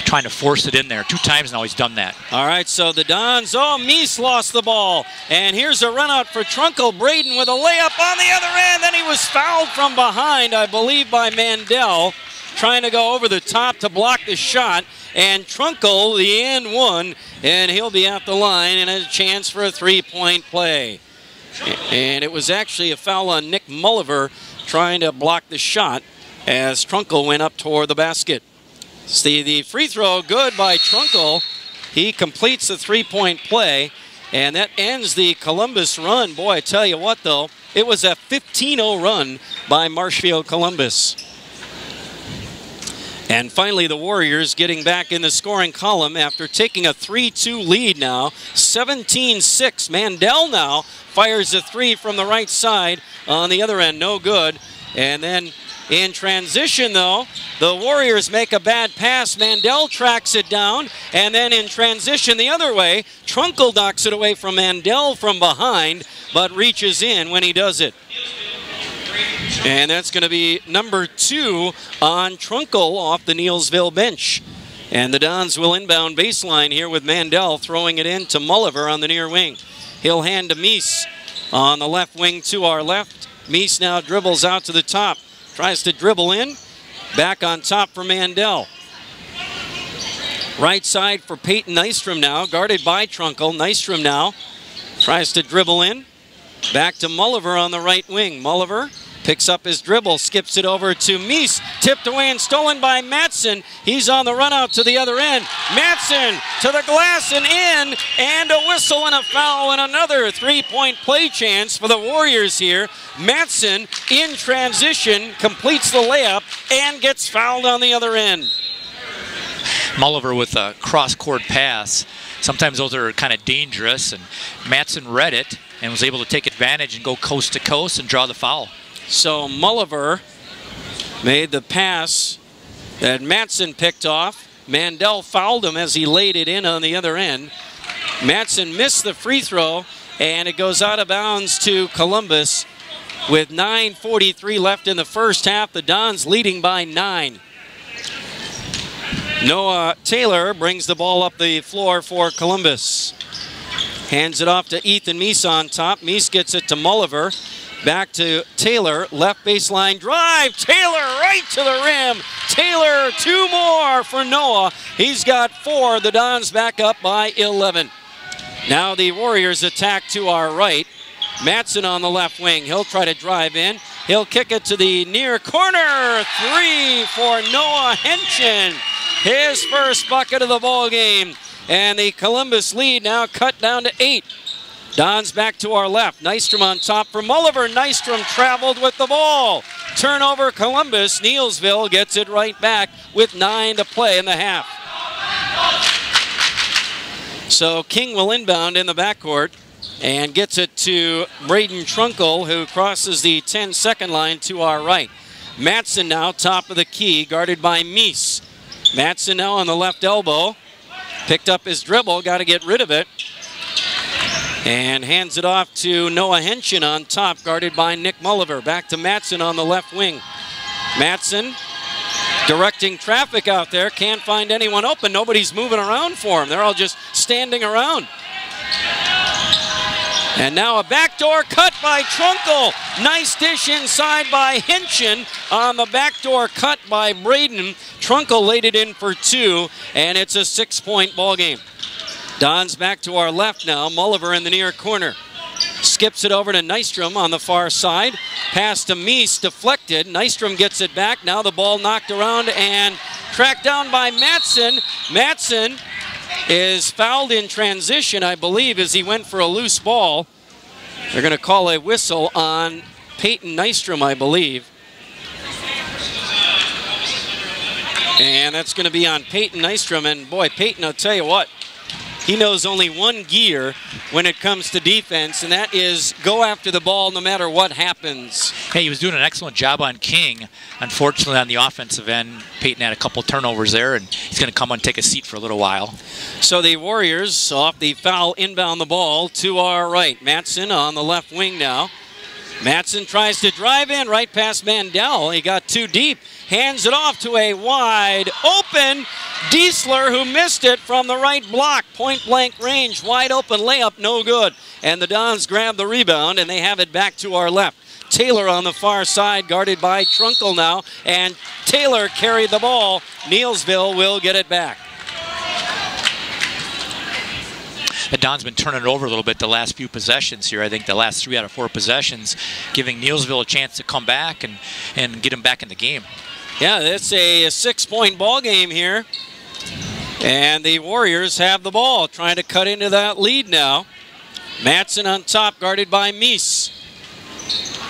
trying to force it in there. 2 times now he's done that. All right, so the Dons, Meese lost the ball. And here's a run out for Trunkel. Braden with a layup on the other end. Then he was fouled from behind, I believe, by Mandel, trying to go over the top to block the shot. And Trunkel, the and 1, and he'll be at the line and a chance for a 3-point play. And it was actually a foul on Nick Mulliver trying to block the shot as Trunkel went up toward the basket. See the free throw, good by Trunkel. He completes the 3-point play, and that ends the Columbus run. Boy, I tell you what, though, It was a 15-0 run by Marshfield Columbus. And finally, the Warriors getting back in the scoring column after taking a 3-2 lead now. 17-6. Mandel now fires a three from the right side on the other end. No good. And then in transition, though, the Warriors make a bad pass. Mandel tracks it down. And then in transition the other way, Trunkle knocks it away from Mandel from behind, but reaches in when he does it. And that's going to be number 2 on Trunkle off the Neillsville bench. And the Dons will inbound baseline here with Mandel throwing it in to Mulliver on the near wing. He'll hand to Meese on the left wing to our left. Meese now dribbles out to the top. Tries to dribble in. Back on top for Mandel. Right side for Peyton Nystrom now, guarded by Trunkle. Nystrom now tries to dribble in. Back to Mulliver on the right wing. Mulliver picks up his dribble, skips it over to Meese. Tipped away and stolen by Matson. He's on the run out to the other end. Matson to the glass and in, and a whistle and a foul and another three-point play chance for the Warriors here. Matson in transition completes the layup and gets fouled on the other end. Mulliver with a cross-court pass. Sometimes those are kind of dangerous, and Matson read it and was able to take advantage and go coast to coast and draw the foul. So Mulliver made the pass that Matson picked off. Mandel fouled him as he laid it in on the other end. Matson missed the free throw, and it goes out of bounds to Columbus with 9:43 left in the first half. The Dons leading by 9. Noah Taylor brings the ball up the floor for Columbus. Hands it off to Ethan Meese on top. Meese gets it to Mulliver. Back to Taylor, left baseline drive. Taylor right to the rim. Taylor, 2 more for Noah. He's got 4. The Dons back up by 11. Now the Warriors attack to our right. Matson on the left wing. He'll try to drive in. He'll kick it to the near corner. 3 for Noah Henshin. His first bucket of the ball game. And the Columbus lead now cut down to 8. Dons back to our left. Nystrom on top for Mulliver. Nystrom traveled with the ball. Turnover Columbus. Neillsville gets it right back with 9 to play in the half. So King will inbound in the backcourt and gets it to Braden Trunkle, who crosses the 10-second line to our right. Matson now top of the key, guarded by Meese. Matson now on the left elbow. Picked up his dribble, got to get rid of it. And hands it off to Noah Henshin on top, guarded by Nick Mulliver. Back to Matson on the left wing. Matson directing traffic out there. Can't find anyone open. Nobody's moving around for him. They're all just standing around. And now a backdoor cut by Trunkle. Nice dish inside by Henshin on the backdoor cut by Braden. Trunkle laid it in for 2, and it's a 6-point ball game. Dons back to our left now. Mulliver in the near corner. Skips it over to Nystrom on the far side. Pass to Meese, deflected. Nystrom gets it back. Now the ball knocked around and tracked down by Matson. Matson is fouled in transition, I believe, as he went for a loose ball. They're going to call a whistle on Peyton Nystrom, I believe. And that's going to be on Peyton Nystrom. And boy, Peyton, I'll tell you what, he knows only one gear when it comes to defense, and that is go after the ball no matter what happens. Hey, he was doing an excellent job on King. Unfortunately, on the offensive end, Peyton had a couple turnovers there, and he's going to come and take a seat for a little while. So the Warriors, off the foul, inbound the ball to our right. Matson on the left wing now. Matson tries to drive in right past Mandel. He got too deep. Hands it off to a wide open Diesler, who missed it from the right block. Point blank range, wide open layup, no good. And the Dons grab the rebound, and they have it back to our left. Taylor on the far side, guarded by Trunkle now. And Taylor carried the ball. Neillsville will get it back. The Don's been turning it over a little bit the last few possessions here. I think the last 3 out of 4 possessions, giving Neillsville a chance to come back and get him back in the game. Yeah, it's a 6-point ball game here. And the Warriors have the ball, trying to cut into that lead now. Matson on top, guarded by Meese.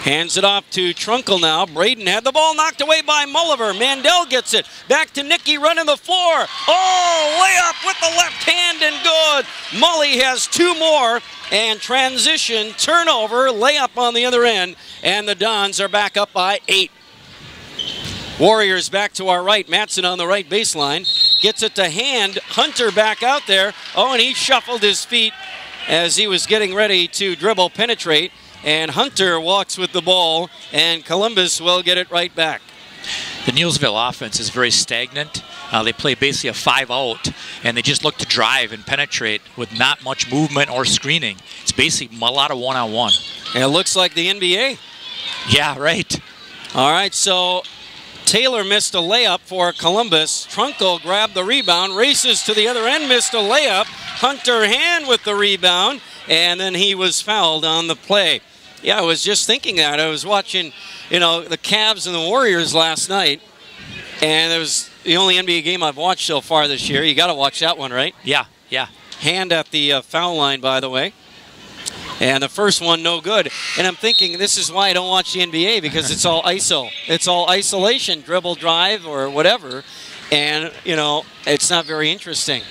Hands it off to Trunkle now. Braden had the ball knocked away by Mulliver. Mandel gets it. Back to Nicky running the floor. Oh, layup with the left hand and good. Mully has 2 more. And transition, turnover, layup on the other end. And the Dons are back up by 8. Warriors back to our right. Matson on the right baseline. Gets it to Hand. Hunter back out there. Oh, and he shuffled his feet as he was getting ready to dribble penetrate. And Hunter walks with the ball, and Columbus will get it right back. The Neillsville offense is very stagnant. They play basically a 5-out, and they just look to drive and penetrate with not much movement or screening. It's basically a lot of one-on-one. And it looks like the NBA. Yeah, right. All right, so Taylor missed a layup for Columbus. Trunkle grabbed the rebound, races to the other end, missed a layup. Hunter Hand with the rebound, and then he was fouled on the play. Yeah, I was just thinking that. I was watching, the Cavs and the Warriors last night, and it was the only NBA game I've watched so far this year. You got to watch that one, right? Yeah. Hand at the foul line, by the way. And the first one, no good. And I'm thinking this is why I don't watch the NBA, because it's all ISO. It's all isolation, dribble, drive, or whatever. And, it's not very interesting.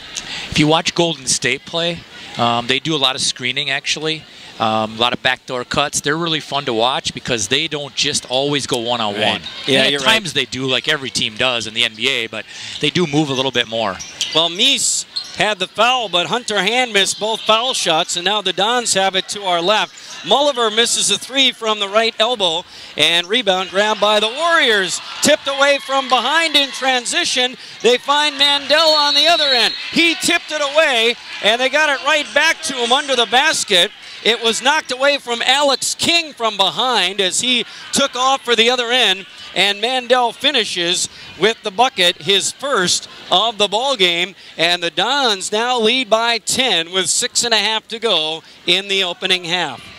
If you watch Golden State play, they do a lot of screening, actually. A lot of backdoor cuts. They're really fun to watch because they don't just always go one-on-one. Right. Yeah, at times they do, like every team does in the NBA, but they do move a little bit more. Well, Meese had the foul, but Hunter Hand missed both foul shots, and now the Dons have it to our left. Mulliver misses a 3 from the right elbow, and rebound grabbed by the Warriors. Tipped away from behind in transition. They find Mandel on the other end. He tipped it away, and they got it right back to him under the basket. It was knocked away from Alex King from behind as he took off for the other end, and Mandel finishes with the bucket, his first of the ball game, and the Dons now lead by 10 with 6.5 to go in the opening half.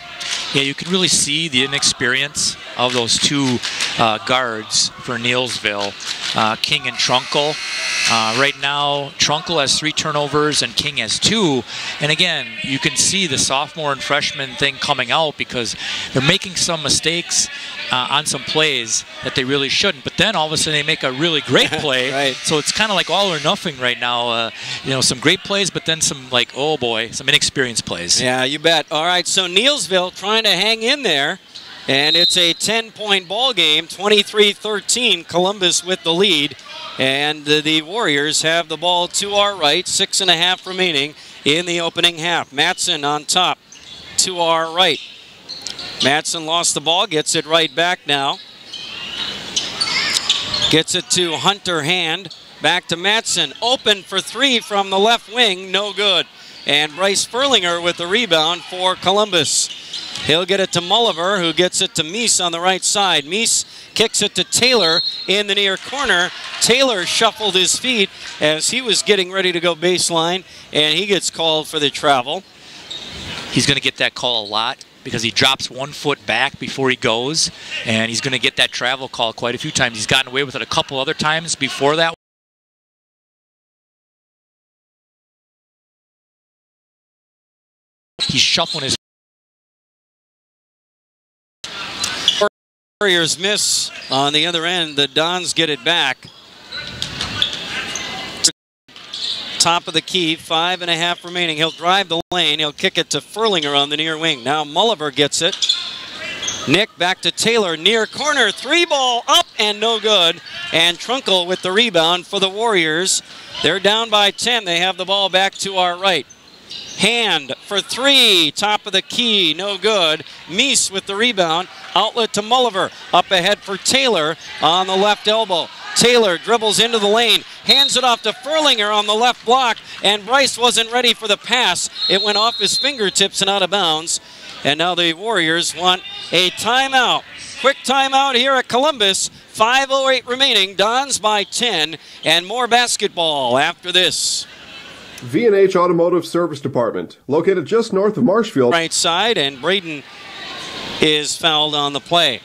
Yeah, you can really see the inexperience of those 2 guards for Neillsville, King and Trunkle. Right now, Trunkle has 3 turnovers and King has 2. And again, you can see the sophomore and freshman thing coming out because they're making some mistakes on some plays that they really shouldn't. But then all of a sudden they make a really great play. Right. So it's kind of like all or nothing right now. Some great plays, but then some some inexperienced plays. Yeah, you bet. All right, so Neillsville trying to hang in there. And it's a 10-point ball game, 23-13, Columbus with the lead. And the Warriors have the ball to our right, 6.5 remaining in the opening half. Matson on top to our right. Matson lost the ball, gets it right back now. Gets it to Hunter Hand, back to Matson. Open for 3 from the left wing, no good. And Bryce Furlinger with the rebound for Columbus. He'll get it to Mulliver, who gets it to Meese on the right side. Meese kicks it to Taylor in the near corner. Taylor shuffled his feet as he was getting ready to go baseline, and he gets called for the travel. He's going to get that call a lot because he drops 1 foot back before he goes, and he's going to get that travel call quite a few times. He's gotten away with it a couple other times before that. He's shuffling his Warriors miss on the other end. The Dons get it back. Top of the key, 5.5 remaining. He'll drive the lane. He'll kick it to Furlinger on the near wing. Now Mulliver gets it. Nick back to Taylor, near corner. 3-ball up and no good. And Trunkle with the rebound for the Warriors. They're down by 10. They have the ball back to our right. Hand for 3, top of the key, no good. Meese with the rebound, outlet to Mulliver, up ahead for Taylor on the left elbow. Taylor dribbles into the lane, hands it off to Furlinger on the left block, and Bryce wasn't ready for the pass. It went off his fingertips and out of bounds. And now the Warriors want a timeout. Quick timeout here at Columbus. 5:08 remaining, Dons by 10, and more basketball after this. V&H Automotive Service Department, located just north of Marshfield. Right side, and Braden is fouled on the play.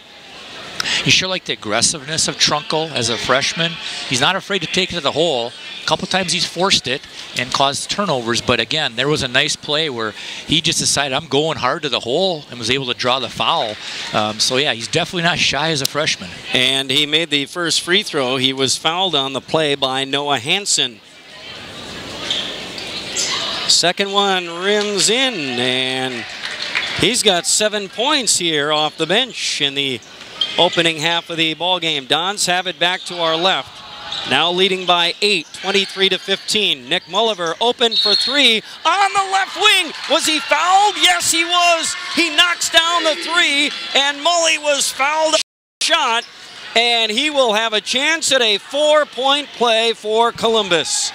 You sure like the aggressiveness of Trunkle as a freshman. He's not afraid to take it to the hole. A couple times he's forced it and caused turnovers, but again, there was a nice play where he just decided, I'm going hard to the hole, and was able to draw the foul. So yeah, he's definitely not shy as a freshman. And he made the first free throw. He was fouled on the play by Noah Hansen. Second one rims in, and he's got 7 points here off the bench in the opening half of the ball game. Dons have it back to our left. Now leading by 8, 23-15. Nick Mulliver open for three on the left wing. Was he fouled? Yes, he was. He knocks down the three, and Mully was fouled on the shot, and he will have a chance at a 4-point play for Columbus.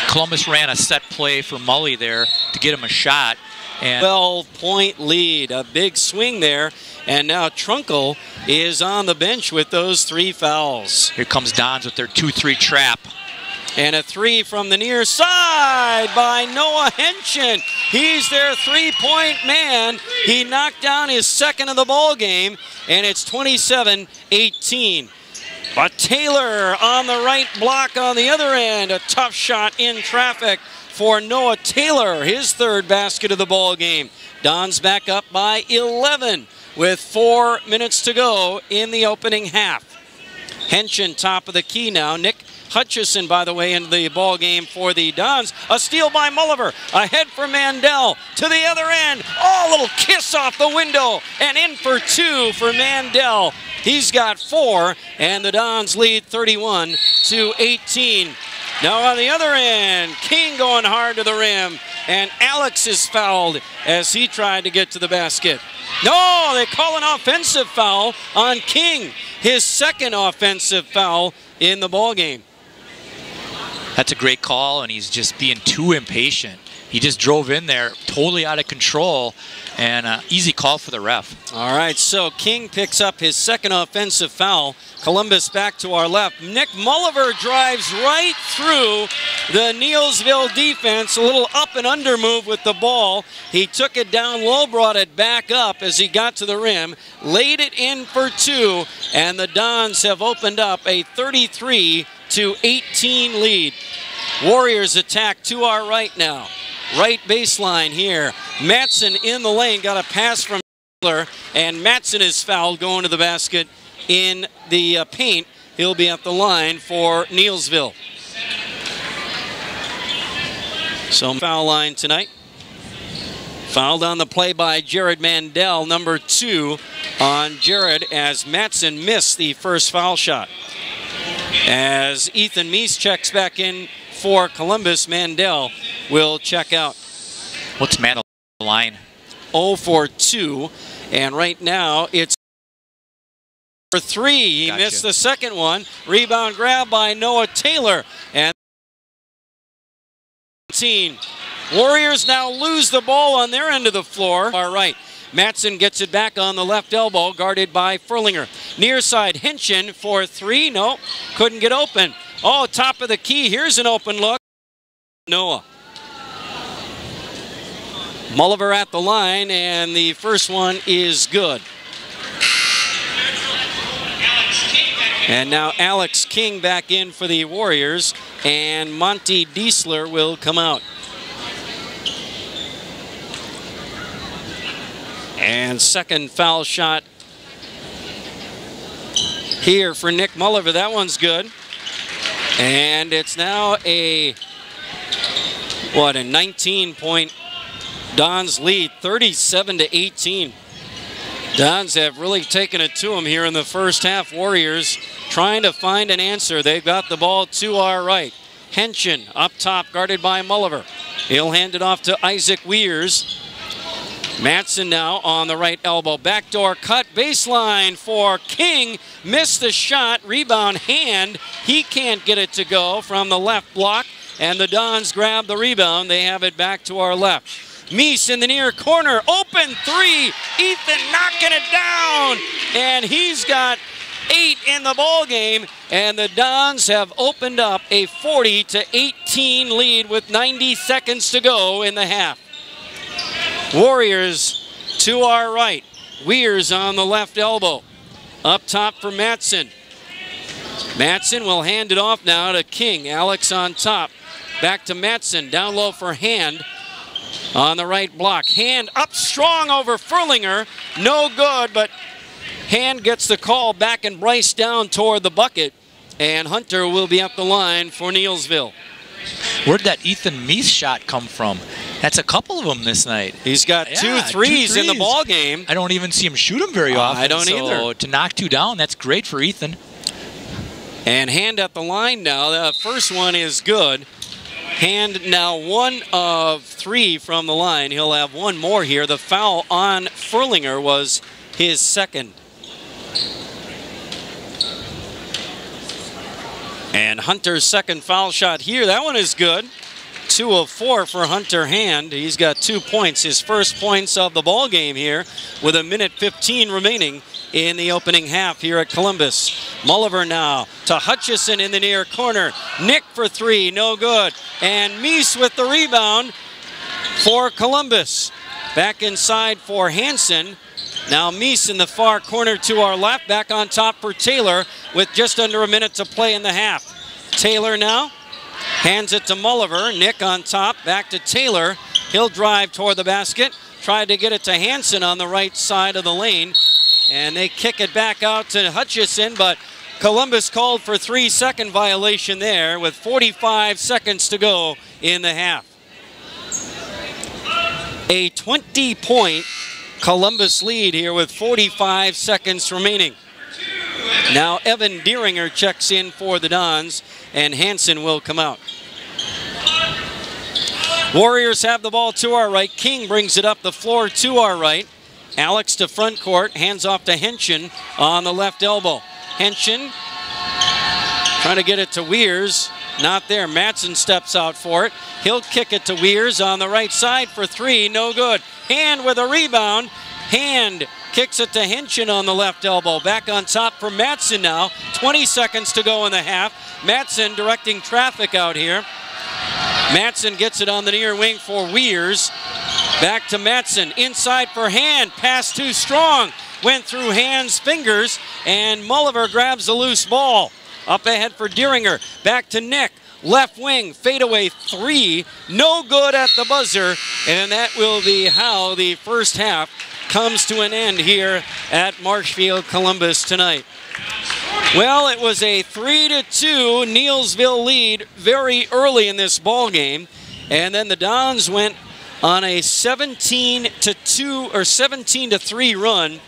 Columbus ran a set play for Mully there to get him a shot. And 12-point lead, a big swing there. And now Trunkle is on the bench with those 3 fouls. Here comes Dons with their 2-3 trap. And a three from the near side by Noah Henshin. He's their 3-point man. He knocked down his second of the ball game, and it's 27-18. But Taylor on the right block on the other end. A tough shot in traffic for Noah Taylor, his 3rd basket of the ball game. Dons back up by 11 with 4 minutes to go in the opening half. Henshin top of the key now. Nick Hutchison, by the way, in the ball game for the Dons. A steal by Mulliver. Ahead for Mandel to the other end. Oh, a little kiss off the window. And in for 2 for Mandel. He's got 4, and the Dons lead 31-18. Now on the other end, King going hard to the rim, and Alex is fouled as he tried to get to the basket. No, they call an offensive foul on King, his 2nd offensive foul in the ball game. That's a great call, and he's just being too impatient. He just drove in there totally out of control, and easy call for the ref. All right, so King picks up his 2nd offensive foul. Columbus back to our left. Nick Mulliver drives right through the Neillsville defense. A little up and under move with the ball. He took it down low, brought it back up as he got to the rim, laid it in for 2, and the Dons have opened up a 33-18 lead. Warriors attack to our right now. Right baseline here. Matson in the lane, got a pass from Taylor, and Matson is fouled going to the basket in the paint. He'll be at the line for Neillsville. So foul line tonight. Fouled on the play by Jared Mandel, number 2 on Jared, as Matson missed the first foul shot. As Ethan Meese checks back in for Columbus, Mandel will check out. What's Mandel's line? 0 for 2, and right now it's for 3. He missed the second one. Rebound grab by Noah Taylor, and Warriors now lose the ball on their end of the floor. All right. Matson gets it back on the left elbow, guarded by Furlinger. Near side, Henshin for 3. Nope, couldn't get open. Oh, top of the key. Here's an open look. Noah. Mulliver at the line, and the first one is good. And now Alex King back in for the Warriors, and Monty Diesler will come out. And second foul shot here for Nick Mulliver. That one's good. And it's now a 19-point Dons lead, 37-18. Dons have really taken it to them here in the first half. Warriors trying to find an answer. They've got the ball to our right. Henshin up top, guarded by Mulliver. He'll hand it off to Isaac Weirs. Matson now on the right elbow. Backdoor cut, baseline for King. Missed the shot, rebound hand. He can't get it to go from the left block, and the Dons grab the rebound. They have it back to our left. Meese in the near corner, open 3. Ethan knocking it down, and he's got 8 in the ball game, and the Dons have opened up a 40-18 lead with 90 seconds to go in the half. Warriors to our right. Weirs on the left elbow. Up top for Matson. Matson will hand it off now to King. Alex on top. Back to Matson. Down low for Hand on the right block. Hand up strong over Furlinger. No good, but Hand gets the call back and Bryce down toward the bucket. And Hunter will be up the line for Neillsville. Where'd that Ethan Meese shot come from? That's a couple of them this night. He's got two threes in the ball game. I don't even see him shoot them very often. I don't either. To knock two down, that's great for Ethan. And Hand at the line now. The first one is good. Hand now 1 of 3 from the line. He'll have one more here. The foul on Furlinger was his second. And Hunter's second foul shot here. That one is good. 2 of 4 for Hunter Hand. He's got 2 points. His first points of the ball game here with 1:15 remaining in the opening half here at Columbus. Mulliver now to Hutchison in the near corner. Nick for 3, no good. And Meese with the rebound for Columbus. Back inside for Hansen. Now Meese in the far corner to our left. Back on top for Taylor with just under a minute to play in the half. Taylor now hands it to Mulliver. Nick on top. Back to Taylor. He'll drive toward the basket. Tried to get it to Hansen on the right side of the lane. And they kick it back out to Hutchison, but Columbus called for 3-second violation there with 45 seconds to go in the half. A 20-point Columbus lead here with 45 seconds remaining. Now Evan Deeringer checks in for the Dons, and Hansen will come out. Warriors have the ball to our right. King brings it up the floor to our right. Alex to front court, hands off to Henshin on the left elbow. Henshin trying to get it to Weirs. Not there. Matson steps out for it. He'll kick it to Weirs on the right side for 3. No good. Hand with a rebound. Hand kicks it to Henshin on the left elbow. Back on top for Matson now. 20 seconds to go in the half. Matson directing traffic out here. Matson gets it on the near wing for Weirs. Back to Matson. Inside for Hand. Pass too strong. Went through Hand's fingers, and Mulliver grabs the loose ball. Up ahead for Deeringer. Back to Nick. Left wing. Fadeaway 3. No good at the buzzer. And that will be how the first half comes to an end here at Marshfield Columbus tonight. Well, it was a 3-2 Neillsville lead very early in this ball game, and then the Dons went on a 17-2 or 17-3 run,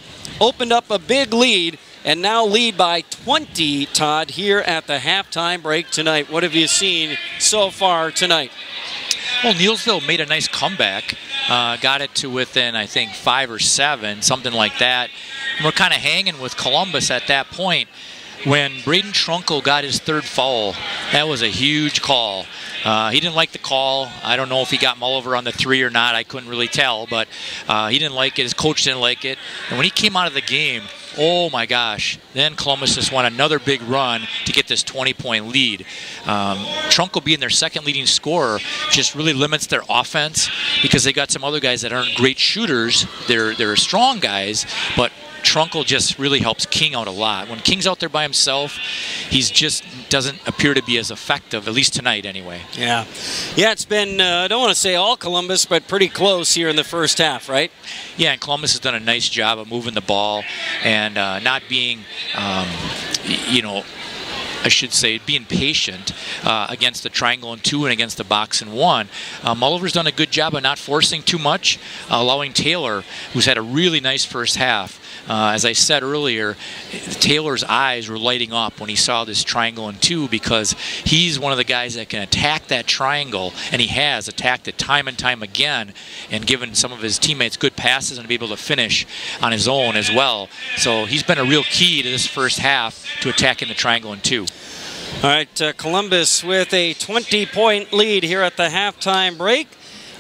opened up a big lead, and now lead by 20, Todd, here at the halftime break tonight. What have you seen so far tonight? Well, Neillsville made a nice comeback. Got it to within, I think, 5 or 7, something like that. And we're kind of hanging with Columbus at that point. When Braden Trunkle got his 3rd foul, that was a huge call. He didn't like the call. I don't know if he got Mulliver on the 3 or not. I couldn't really tell, but he didn't like it. His coach didn't like it. And when he came out of the game, oh my gosh, then Columbus just won another big run to get this 20-point lead. Trunkle being their second leading scorer just really limits their offense because they got some other guys that aren't great shooters. They're strong guys, but Trunkle just really helps King out a lot. When King's out there by himself, he's just doesn't appear to be as effective, at least tonight anyway. Yeah, it's been, I don't want to say all Columbus, but pretty close here in the first half, right? Yeah, and Columbus has done a nice job of moving the ball and not being, I should say, being patient against the triangle and 2 and against the box and 1. Mulliver's done a good job of not forcing too much, allowing Taylor, who's had a really nice first half. As I said earlier, Taylor's eyes were lighting up when he saw this triangle and 2 because he's one of the guys that can attack that triangle, and he has attacked it time and time again and given some of his teammates good passes and be able to finish on his own as well. So he's been a real key to this first half to attacking the triangle and 2. All right, Columbus with a 20-point lead here at the halftime break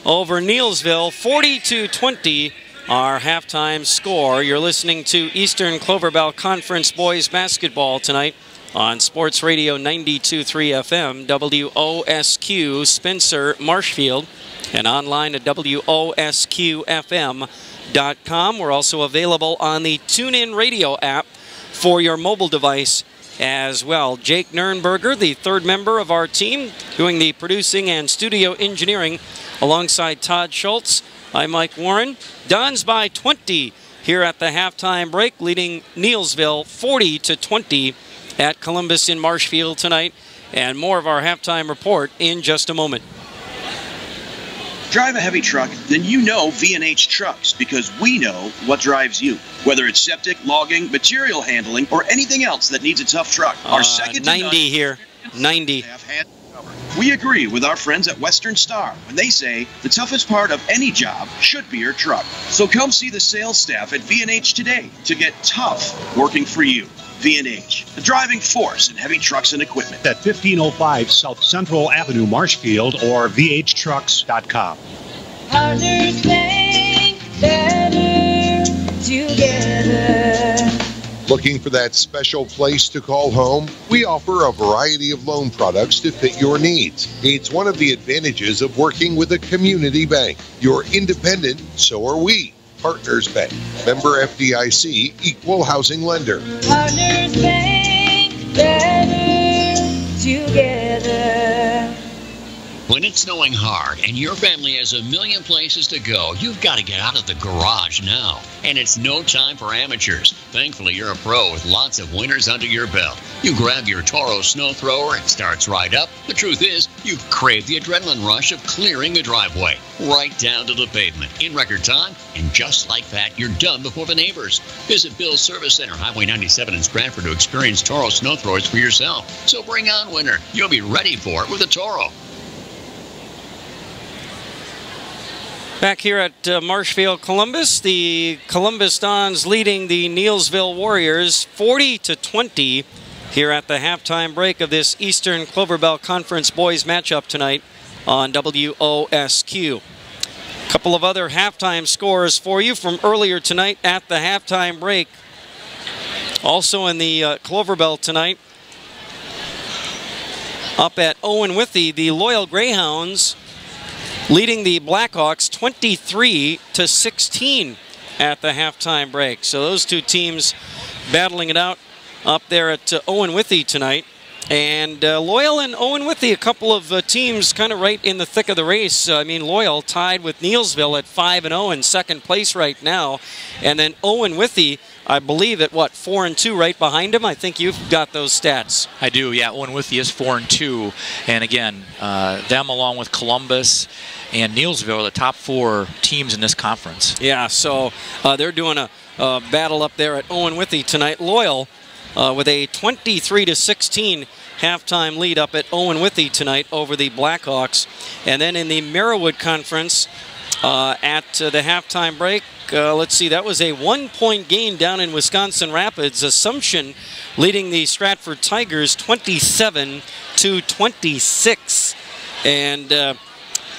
over Neillsville, 40-20. Our halftime score. You're listening to Eastern Clover Bell Conference Boys Basketball tonight on Sports Radio 92.3 FM, WOSQ, Spencer, Marshfield, and online at WOSQFM.com. We're also available on the TuneIn Radio app for your mobile device as well. Jake Nernberger, the third member of our team, doing the producing and studio engineering alongside Todd Schultz. I'm Mike Warren. Dons by 20 here at the halftime break, leading Neillsville 40-20 at Columbus in Marshfield tonight. And more of our halftime report in just a moment. Drive a heavy truck, then you know V&H Trucks, because we know what drives you. Whether it's septic, logging, material handling, or anything else that needs a tough truck. Our second 90 here. 90. We agree with our friends at Western Star when they say the toughest part of any job should be your truck. So come see the sales staff at V&H today to get tough working for you. V&H, the driving force in heavy trucks and equipment. At 1505 South Central Avenue, Marshfield, or vhtrucks.com. Harder things, better together. Looking for that special place to call home? We offer a variety of loan products to fit your needs. It's one of the advantages of working with a community bank. You're independent, so are we. Partners Bank, member FDIC, equal housing lender. Partners Bank, better together. When it's snowing hard and your family has a million places to go, you've got to get out of the garage now. And it's no time for amateurs. Thankfully, you're a pro with lots of winters under your belt. You grab your Toro snow thrower, it starts right up. The truth is, you've craved the adrenaline rush of clearing the driveway, right down to the pavement, in record time. And just like that, you're done before the neighbors. Visit Bill's Service Center, Highway 97 in Stratford, to experience Toro snow throwers for yourself. So bring on winter. You'll be ready for it with a Toro. Back here at Marshfield, Columbus, the Columbus Dons leading the Neillsville Warriors 40-20 here at the halftime break of this Eastern Clover Belt Conference boys matchup tonight on WOSQ. A couple of other halftime scores for you from earlier tonight at the halftime break. Also in the Clover Belt tonight, up at Owen Withee, the Loyal Greyhounds leading the Blackhawks 23-16 at the halftime break. So those two teams battling it out up there at Owen Withee tonight. And Loyal and Owen Withee, a couple of teams kind of right in the thick of the race. I mean, Loyal tied with Neillsville at 5-0 in second place right now. And then Owen Withee, I believe, at what, 4-2 right behind him? I think you've got those stats. I do, yeah. Owen Withee is 4-2. And again, them along with Columbus and Neillsville are the top four teams in this conference. Yeah, so they're doing a battle up there at Owen Withee tonight. Loyal with a 23-16 halftime lead up at Owen Withee tonight over the Blackhawks. And then in the Merriwood Conference at the halftime break, let's see, that was a 1-point gain down in Wisconsin Rapids. Assumption leading the Stratford Tigers 27-26. And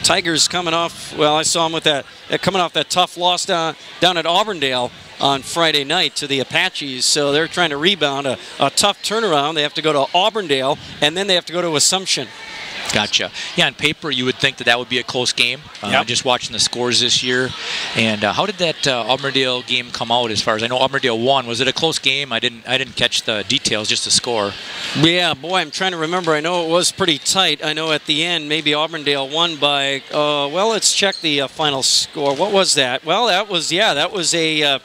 Tigers coming off, well, I saw them with that, coming off that tough loss down at Auburndale on Friday night to the Apaches. So they're trying to rebound a tough turnaround. They have to go to Auburndale, and then they have to go to Assumption. Gotcha. Yeah, on paper, you would think that that would be a close game. Just watching the scores this year. And how did that Auburndale game come out? As far as I know, Auburndale won. Was it a close game? I didn't catch the details, just the score. Yeah, boy, I'm trying to remember. I know it was pretty tight. I know at the end, maybe Auburndale won by. Well, let's check the final score. What was that? Well, that was a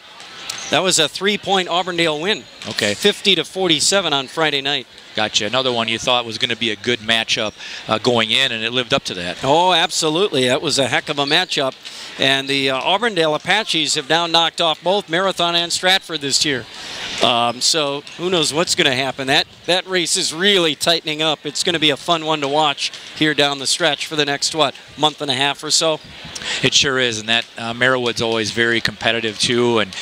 3-point Auburndale win. Okay. 50-47 on Friday night. Gotcha. Another one you thought was going to be a good matchup going in, and it lived up to that. Oh, absolutely. That was a heck of a matchup. And the Auburndale Apaches have now knocked off both Marathon and Stratford this year. So who knows what's going to happen. That race is really tightening up. It's going to be a fun one to watch here down the stretch for the next, month and a half or so. It sure is, and that Merriwood's always very competitive too, and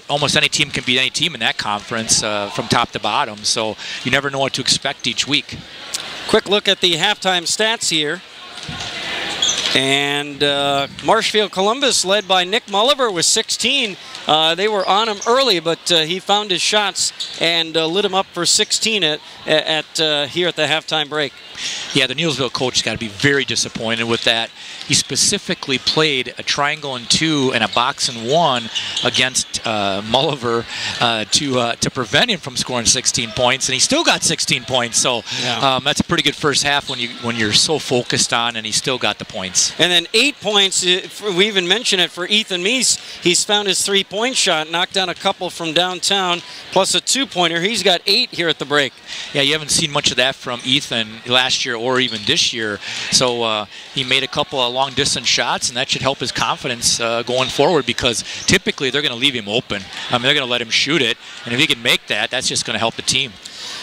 almost any team can beat any team in that conference from top to bottom, so you never know what to expect each week. Quick look at the halftime stats here. And Marshfield Columbus, led by Nick Mulliver with 16. They were on him early, but he found his shots and lit him up for 16 here at the halftime break. Yeah, the Neillsville coach has got to be very disappointed with that. He specifically played a triangle and 2 and a box and 1 against Mulliver to prevent him from scoring 16 points, and he still got 16 points. So that's a pretty good first half when you're so focused on, and he still got the points. And then 8 points, we even mentioned it for Ethan Meese. He's found his three-point shot, knocked down a couple from downtown, plus a two-pointer. He's got 8 here at the break. Yeah, you haven't seen much of that from Ethan last year or even this year. So he made a couple of long-distance shots, and that should help his confidence going forward, because typically they're going to leave him open. I mean, they're going to let him shoot it, and if he can make that, that's just going to help the team.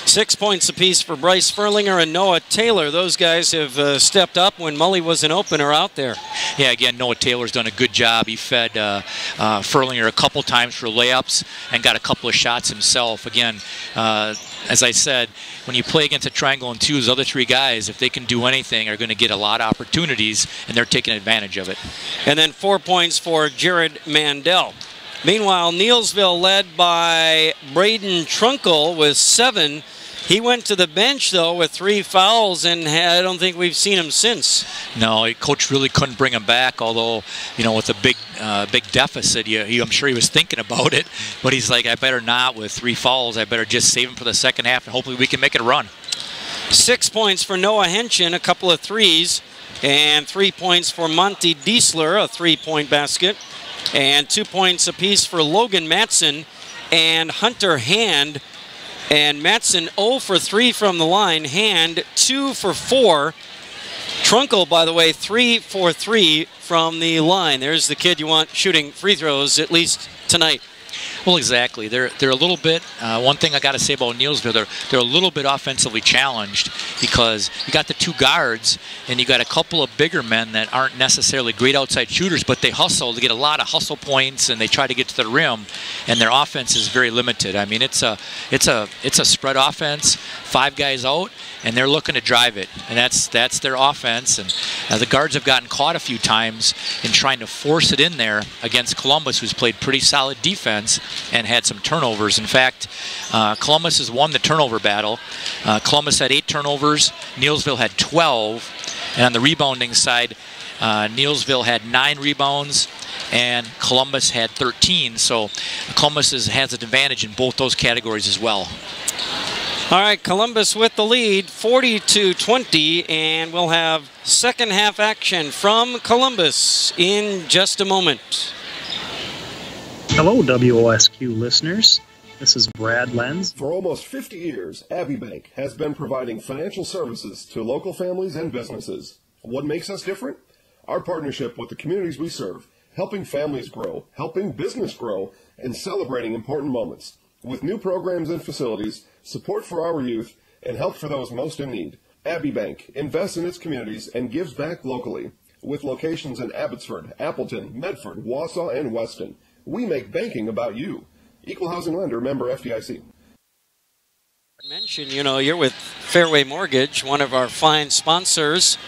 6 points apiece for Bryce Furlinger and Noah Taylor. Those guys have stepped up when Mully wasn't open or out there. Yeah, again, Noah Taylor's done a good job. He fed Furlinger a couple times for layups and got a couple of shots himself. Again, as I said, when you play against a triangle and twos, the other three guys, if they can do anything, are going to get a lot of opportunities, and they're taking advantage of it. And then 4 points for Jared Mandel. Meanwhile, Neillsville led by Braden Trunkle with 7. He went to the bench, though, with 3 fouls, and I don't think we've seen him since. No, coach really couldn't bring him back, although, you know, with a big deficit, I'm sure he was thinking about it. But he's like, I better not with 3 fouls. I better just save him for the second half, and hopefully we can make it a run. 6 points for Noah Henshin, a couple of threes, and 3 points for Monty Diesler, a 3-point basket. And 2 points apiece for Logan Matson and Hunter Hand. And Matson 0 for 3 from the line. Hand 2 for 4. Trunkle, by the way, 3 for 3 from the line. There's the kid you want shooting free throws, at least tonight. Well, exactly. They're a little bit, one thing I got to say about Neillsville, they're a little bit offensively challenged, because you got the 2 guards and you got a couple of bigger men that aren't necessarily great outside shooters, but they hustle to get a lot of hustle points, and they try to get to the rim, and their offense is very limited. I mean, it's a spread offense, 5 guys out, and they're looking to drive it, and that's their offense. And the guards have gotten caught a few times in trying to force it in there against Columbus, who's played pretty solid defense and had some turnovers. In fact, Columbus has won the turnover battle. Columbus had 8 turnovers. Neillsville had 12. And on the rebounding side, Neillsville had 9 rebounds and Columbus had 13. So Columbus has an advantage in both those categories as well. All right, Columbus with the lead, 40-20, and we'll have second half action from Columbus in just a moment. Hello, WOSQ listeners. This is Brad Lenz. For almost 50 years, Abbey Bank has been providing financial services to local families and businesses. What makes us different? Our partnership with the communities we serve, helping families grow, helping business grow, and celebrating important moments. With new programs and facilities, support for our youth, and help for those most in need. Abbey Bank invests in its communities and gives back locally. With locations in Abbotsford, Appleton, Medford, Wausau, and Weston, we make banking about you. Equal housing lender, member FDIC. Mention, you know, you're with Fairway Mortgage, one of our fine sponsors,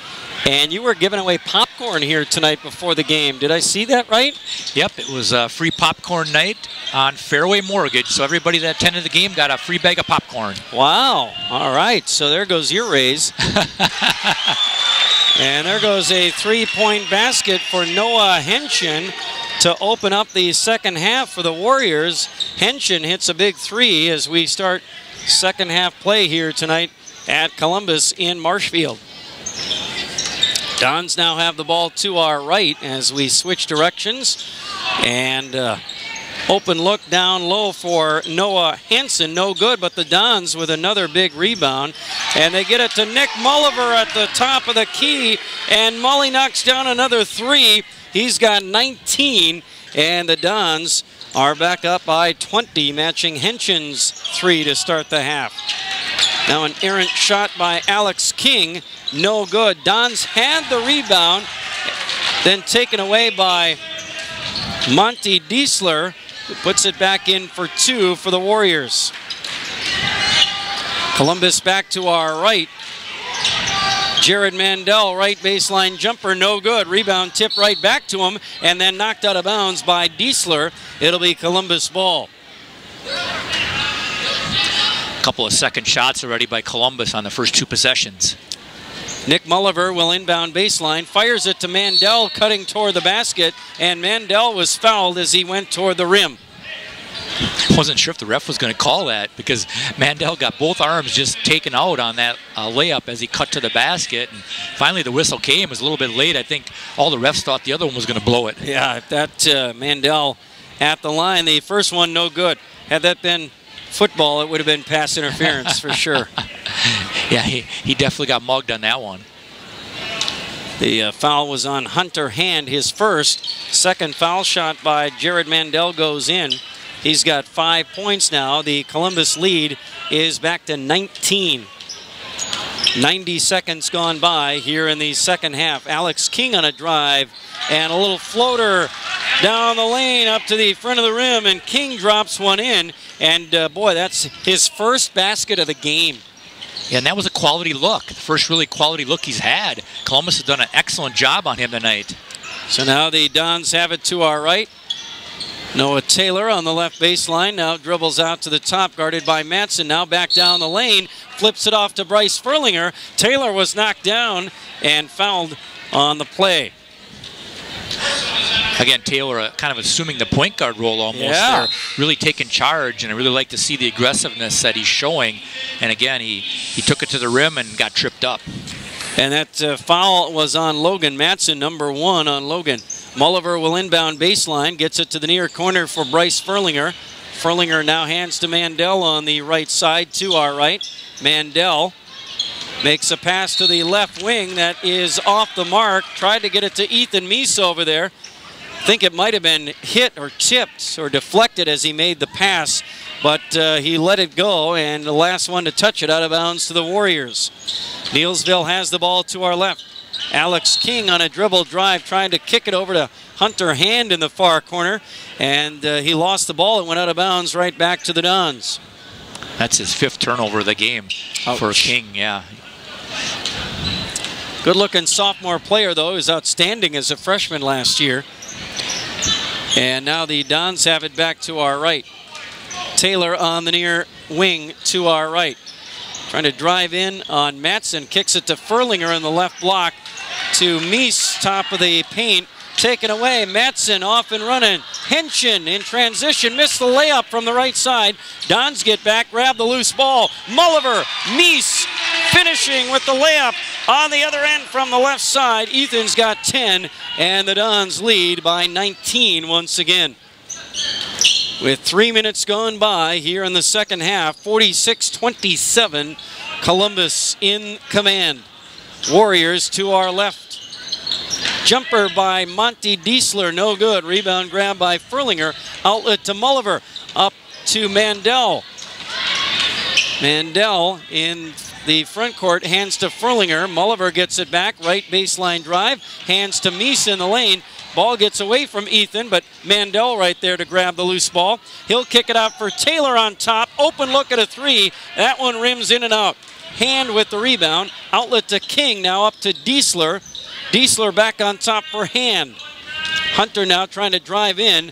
and you were giving away popcorn here tonight before the game. Did I see that right? Yep, it was a free popcorn night on Fairway Mortgage, so everybody that attended the game got a free bag of popcorn. Wow. All right, so there goes your raise. And there goes a three-point basket for Noah Henshin to open up the second half for the Warriors. Henshin hits a big 3 as we start second half play here tonight at Columbus in Marshfield. Dons now have the ball to our right as we switch directions. And open look down low for Noah Hansen. No good, but the Dons with another big rebound. And they get it to Nick Mulliver at the top of the key. And Mully knocks down another 3. He's got 19. And the Dons are back up by 20, matching Henshin's 3 to start the half. Now an errant shot by Alex King. No good. Dons had the rebound, then taken away by Monty Diesler, who puts it back in for 2 for the Warriors. Columbus back to our right. Jared Mandel, right baseline jumper, no good. Rebound tipped right back to him and then knocked out of bounds by Diesler. It'll be Columbus ball. A couple of second shots already by Columbus on the first 2 possessions. Nick Mulliver will inbound baseline, fires it to Mandel, cutting toward the basket, and Mandel was fouled as he went toward the rim. Wasn't sure if the ref was going to call that because Mandel got both arms just taken out on that layup as he cut to the basket. And finally, the whistle came. It was a little bit late. I think all the refs thought the other one was going to blow it. Yeah, that Mandel at the line, the first one no good. Had that been football, it would have been pass interference for sure. Yeah, he definitely got mugged on that one. The foul was on Hunter Hand, his first. Second foul shot by Jared Mandel goes in. He's got 5 points now. The Columbus lead is back to 19. 90 seconds gone by here in the second half. Alex King on a drive and a little floater down the lane up to the front of the rim, and King drops one in. And boy, that's his first basket of the game. Yeah, and that was a quality look. The first really quality look he's had. Columbus has done an excellent job on him tonight. So now the Dons have it to our right. Noah Taylor on the left baseline now dribbles out to the top, guarded by Matson. Now back down the lane, flips it off to Bryce Furlinger. Taylor was knocked down and fouled on the play. Again, Taylor kind of assuming the point guard role almost there, really taking charge, and I really like to see the aggressiveness that he's showing. And again, he took it to the rim and got tripped up. And that foul was on Logan Matson, number 1 on Logan. Mulliver will inbound baseline, gets it to the near corner for Bryce Furlinger. Furlinger now hands to Mandel on the right side to our right. Mandel makes a pass to the left wing that is off the mark. Tried to get it to Ethan Meese over there. I think it might have been hit or tipped or deflected as he made the pass, but he let it go, and the last one to touch it out of bounds to the Warriors. Neillsville has the ball to our left. Alex King on a dribble drive trying to kick it over to Hunter Hand in the far corner, and he lost the ball. It went out of bounds right back to the Dons. That's his 5th turnover of the game for King, yeah. Good-looking sophomore player, though. He was outstanding as a freshman last year. And now the Dons have it back to our right. Taylor on the near wing to our right. Trying to drive in on Matson, kicks it to Furlinger in the left block to Meese, top of the paint. Taken away, Matson off and running. Henshin in transition, missed the layup from the right side. Dons get back, grab the loose ball. Mulliver, Meese finishing with the layup on the other end from the left side. Ethan's got 10, and the Dons lead by 19 once again. With 3 minutes gone by here in the second half, 46-27, Columbus in command. Warriors to our left. Jumper by Monty Diesler, no good. Rebound grab by Furlinger. Outlet to Mulliver, up to Mandel. Mandel in the front court, hands to Furlinger. Mulliver gets it back, right baseline drive, hands to Meese in the lane. Ball gets away from Ethan, but Mandel right there to grab the loose ball. He'll kick it out for Taylor on top. Open look at a 3. That one rims in and out. Hand with the rebound. Outlet to King, now up to Diesler. Diesler back on top for Hand. Hunter now trying to drive in.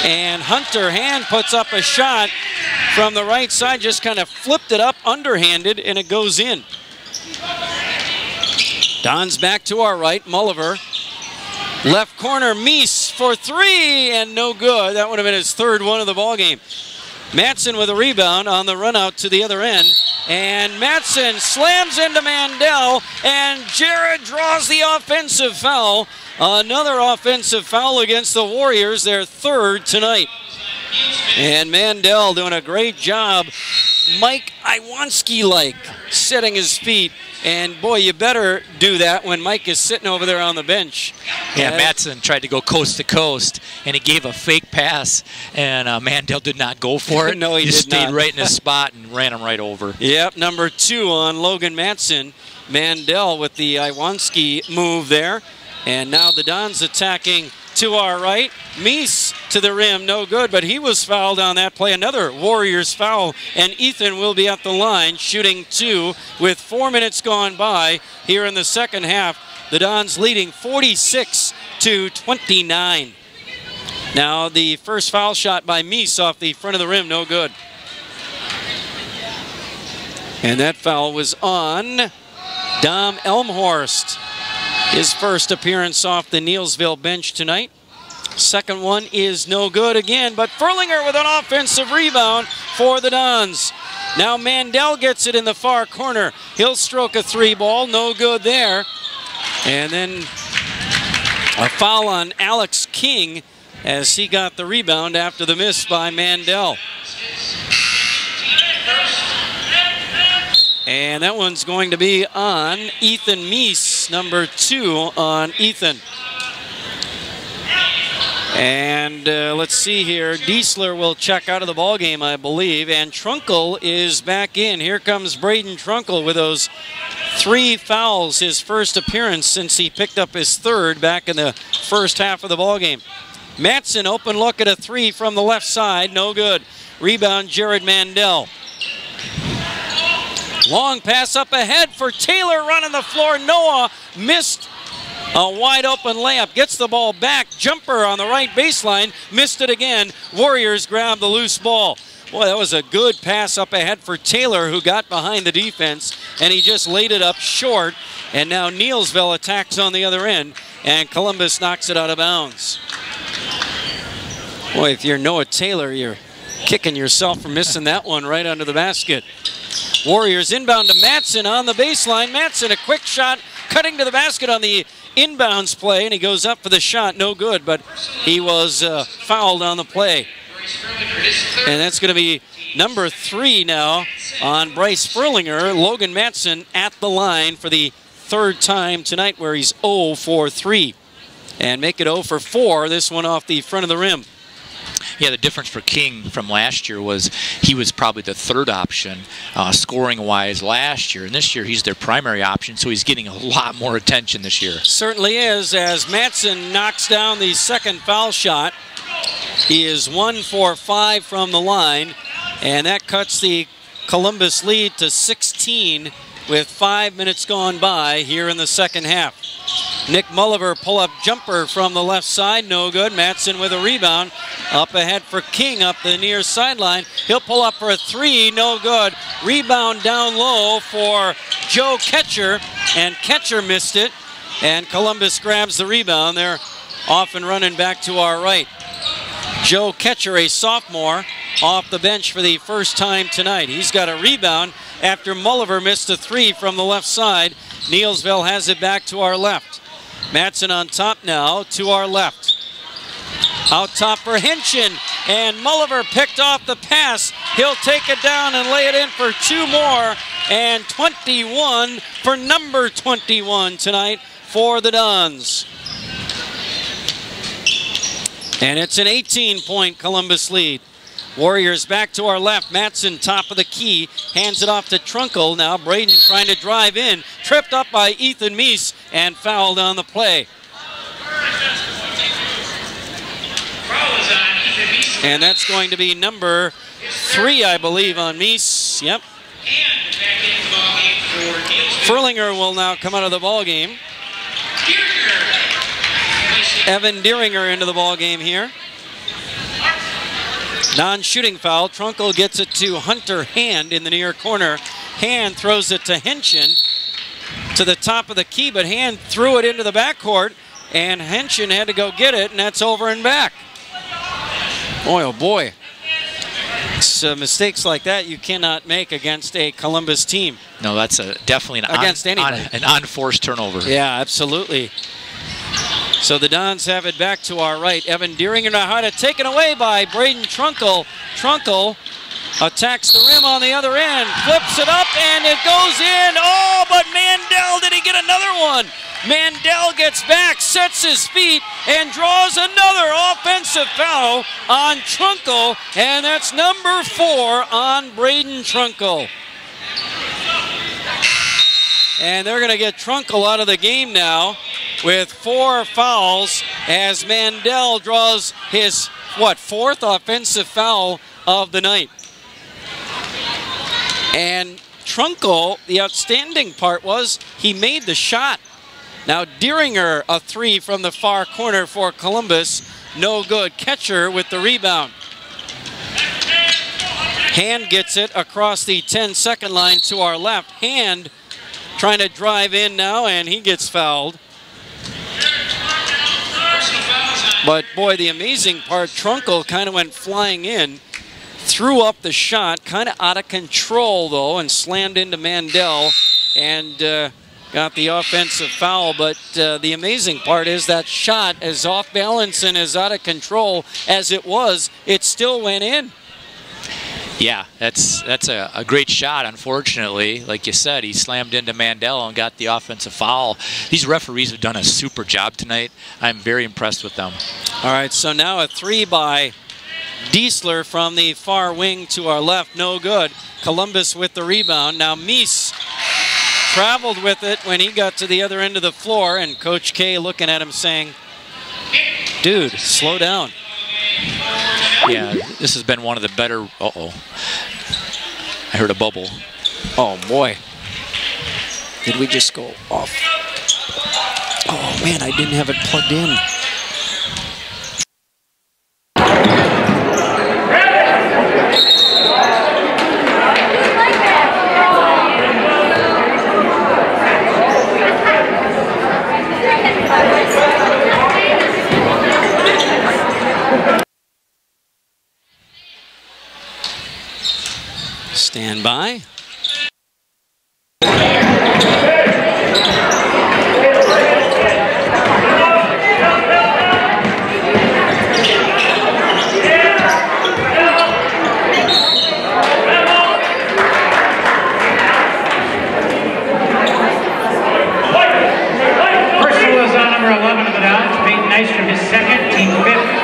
And Hunter, Hand puts up a shot from the right side. Just kind of flipped it up underhanded, and it goes in. Don's back to our right. Mulliver. Left corner, Meese for 3, and no good. That would have been his 3rd one of the ball game. Matson with a rebound on the run out to the other end. And Matson slams into Mandel, and Jared draws the offensive foul. Another offensive foul against the Warriors, their 3rd tonight. And Mandel doing a great job, Mike Iwanski-like, setting his feet. And boy, you better do that when Mike is sitting over there on the bench. Yeah, Matson tried to go coast to coast, and he gave a fake pass, and Mandel did not go for it. No, he just did stayed not. right in his spot and ran him right over. Yep, number 2 on Logan Matson. Mandel with the Iwanski move there. And now the Dons attacking to our right. Meese to the rim, no good, but he was fouled on that play. Another Warriors foul, and Ethan will be at the line shooting 2 with 4 minutes gone by here in the second half. The Dons leading 46-29. Now the first foul shot by Meese off the front of the rim, no good. And that foul was on Dom Elmhorst. His first appearance off the Neillsville bench tonight. Second one is no good again, but Furlinger with an offensive rebound for the Dons. Now Mandel gets it in the far corner. He'll stroke a 3 ball, no good there. And then a foul on Alex King as he got the rebound after the miss by Mandel. And that one's going to be on Ethan Meese, number 2 on Ethan. And let's see here. Diesler will check out of the ballgame, I believe. And Trunkle is back in. Here comes Braden Trunkle with those 3 fouls, his first appearance since he picked up his 3rd back in the first half of the ballgame. Matson, open look at a 3 from the left side. No good. Rebound, Jared Mandel. Long pass up ahead for Taylor running the floor. Noah missed a wide open layup. Gets the ball back. Jumper on the right baseline. Missed it again. Warriors grab the loose ball. Boy, that was a good pass up ahead for Taylor, who got behind the defense, and he just laid it up short. And now Neillsville attacks on the other end, and Columbus knocks it out of bounds. Boy, if you're Noah Taylor, you're kicking yourself for missing that one right under the basket. Warriors inbound to Matson on the baseline. Matson, a quick shot, cutting to the basket on the inbounds play, and he goes up for the shot. No good, but he was fouled on the play. And that's going to be number 3 now on Bryce Furlinger. Logan Matson at the line for the 3rd time tonight, where he's 0 for 3. And make it 0 for 4, this one off the front of the rim. Yeah, the difference for King from last year was he was probably the 3rd option scoring-wise last year. And this year he's their primary option, so he's getting a lot more attention this year. Certainly is, as Matson knocks down the 2nd foul shot. He is 1 for 5 from the line, and that cuts the Columbus lead to 16 with 5 minutes gone by here in the second half. Nick Mulliver pull-up jumper from the left side, no good. Matson with a rebound. Up ahead for King up the near sideline. He'll pull up for a 3, no good. Rebound down low for Joe Ketcher, and Ketcher missed it. And Columbus grabs the rebound. They're off and running back to our right. Joe Ketcher, a sophomore, off the bench for the first time tonight. He's got a rebound after Mulliver missed a 3 from the left side. Neillsville has it back to our left. Matson on top now to our left. Out top for Henshin, and Mulliver picked off the pass. He'll take it down and lay it in for 2 more, and 21 for number 21 tonight for the Dons. And it's an 18-point Columbus lead. Warriors back to our left. Matson, top of the key, hands it off to Trunkle. Now Braden trying to drive in. Tripped up by Ethan Meese and fouled on the play. And that's going to be number 3, I believe, on Meese. Yep. Furlinger will now come out of the ball game. Evan Deeringer into the ball game here. Non-shooting foul. Trunkle gets it to Hunter Hand in the near corner. Hand throws it to Henshin to the top of the key, but Hand threw it into the backcourt, and Henshin had to go get it, and that's over and back. Boy, oh boy. It's mistakes like that you cannot make against a Columbus team. No, that's definitely an unforced turnover. Yeah, absolutely. So the Dons have it back to our right. Evan Deeringer now had it taken away by Braden Trunkle. Trunkle attacks the rim on the other end, flips it up, and it goes in. Oh, but Mandel, did he get another one? Mandel gets back, sets his feet, and draws another offensive foul on Trunkle, and that's number 4 on Braden Trunkle. And they're going to get Trunkle out of the game now with 4 fouls as Mandel draws his, 4th offensive foul of the night. And Trunkle, the outstanding part was he made the shot. Now Deeringer, a 3 from the far corner for Columbus. No good. Ketcher with the rebound. Hand gets it across the 10-second line to our left. Hand trying to drive in now, and he gets fouled. Personal fouls on But boy, the amazing part, Trunkle kind of went flying in, threw up the shot, kind of out of control though, and slammed into Mandel and got the offensive foul. But the amazing part is that shot, as off balance and as out of control as it was, it still went in. Yeah, that's a great shot. Unfortunately, like you said, he slammed into Mandel and got the offensive foul. These referees have done a super job tonight. I'm very impressed with them. All right, so now a three by Diesler from the far wing to our left, no good. Columbus with the rebound. Now Meese traveled with it when he got to the other end of the floor, and Coach K looking at him saying, dude, slow down. Yeah, this has been one of the better, uh-oh. I heard a bubble. Oh boy. Did we just go off? Oh man, I didn't have it plugged in. Stand by. Personal is on number 11 of the Downs. Peyton Nystrom his second, team fifth.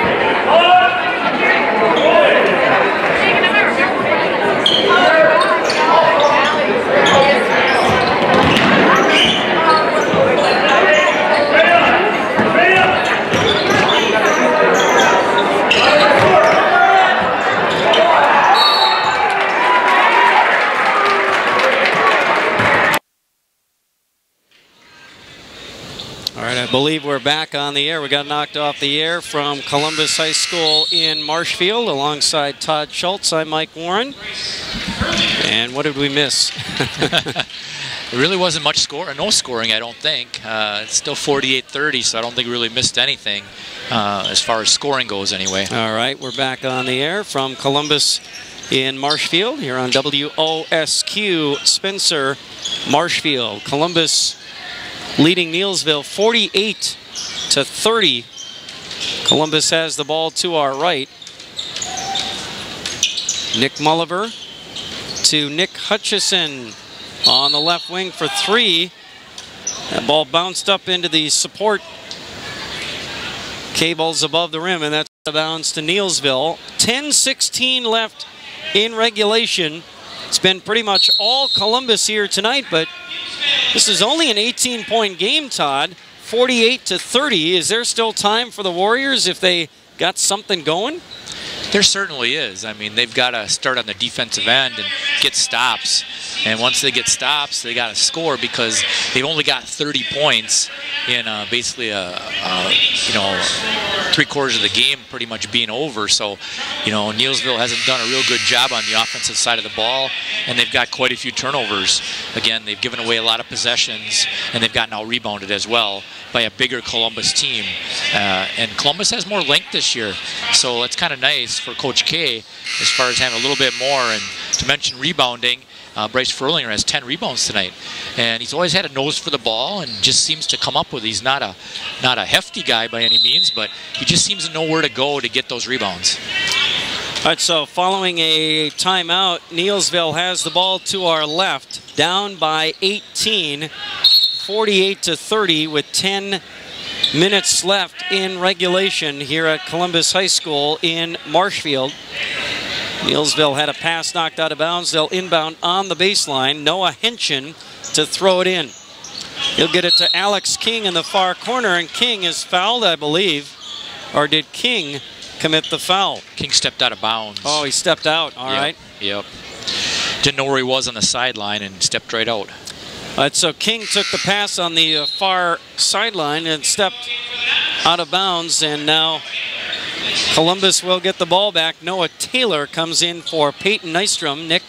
I believe we're back on the air. We got knocked off the air from Columbus High School in Marshfield alongside Todd Schultz. I'm Mike Warren. And what did we miss? There really wasn't much no scoring, I don't think. It's still 48-30, so I don't think we really missed anything as far as scoring goes anyway. All right, we're back on the air from Columbus in Marshfield here on WOSQ Spencer, Marshfield. Columbus leading Neillsville 48-30. Columbus has the ball to our right. Nick Mulliver to Nick Hutchison on the left wing for three. That ball bounced up into the support cables above the rim, and that's a bounce to Neillsville. 10-16 left in regulation. It's been pretty much all Columbus here tonight, but this is only an 18-point game, Todd. 48-30. Is there still time for the Warriors if they got something going? There certainly is. I mean, they've got to start on the defensive end and get stops. And once they get stops, they got to score because they've only got 30 points in basically three-quarters of the game pretty much being over. So, Neillsville hasn't done a real good job on the offensive side of the ball, and they've got quite a few turnovers. Again, they've given away a lot of possessions, and they've gotten out-rebounded as well by a bigger Columbus team. And Columbus has more length this year, so it's kind of nice for Coach K as far as having a little bit more. And to mention rebounding, Bryce Furlinger has 10 rebounds tonight, and he's always had a nose for the ball and just seems to come up with. He's not a hefty guy by any means, but he just seems to know where to go to get those rebounds. All right, so following a timeout, Neillsville has the ball to our left, down by 18, 48-30 with 10 minutes left in regulation here at Columbus High School in Marshfield. Neillsville had a pass knocked out of bounds. They'll inbound on the baseline. Noah Henshin to throw it in. He'll get it to Alex King in the far corner, and King is fouled, I believe. Or did King commit the foul? King stepped out of bounds. Oh, he stepped out. All right. Yep. Didn't know where he was on the sideline and stepped right out. All right, so King took the pass on the far sideline and stepped out of bounds, and now Columbus will get the ball back. Noah Taylor comes in for Peyton Nystrom. Nick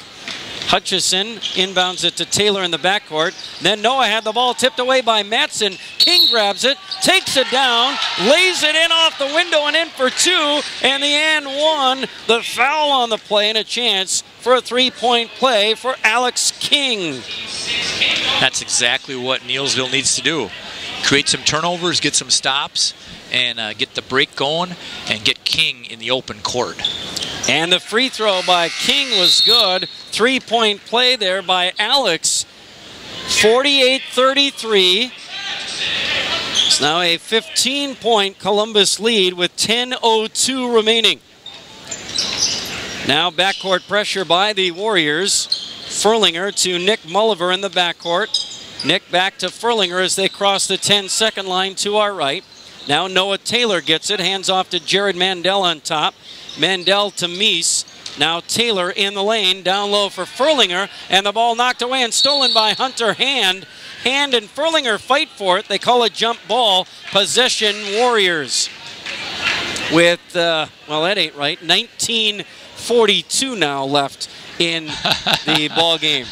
Hutchison inbounds it to Taylor in the backcourt. Then Noah had the ball tipped away by Matson. King grabs it, takes it down, lays it in off the window and in for two. And the and one, the foul on the play and a chance for a three-point play for Alex King. That's exactly what Neillsville needs to do. Create some turnovers, get some stops, and get the break going and get King in the open court. And the free throw by King was good. Three-point play there by Alex. 48-33. It's now a 15-point Columbus lead with 10:02 remaining. Now backcourt pressure by the Warriors. Furlinger to Nick Mulliver in the backcourt. Nick back to Furlinger as they cross the 10-second line to our right. Now Noah Taylor gets it, hands off to Jared Mandel on top. Mandel to Meese. Now Taylor in the lane, down low for Furlinger, and the ball knocked away and stolen by Hunter Hand. Hand and Furlinger fight for it. They call it jump ball. Possession Warriors. With, well, that ain't right, 19:42 now left in the ball game.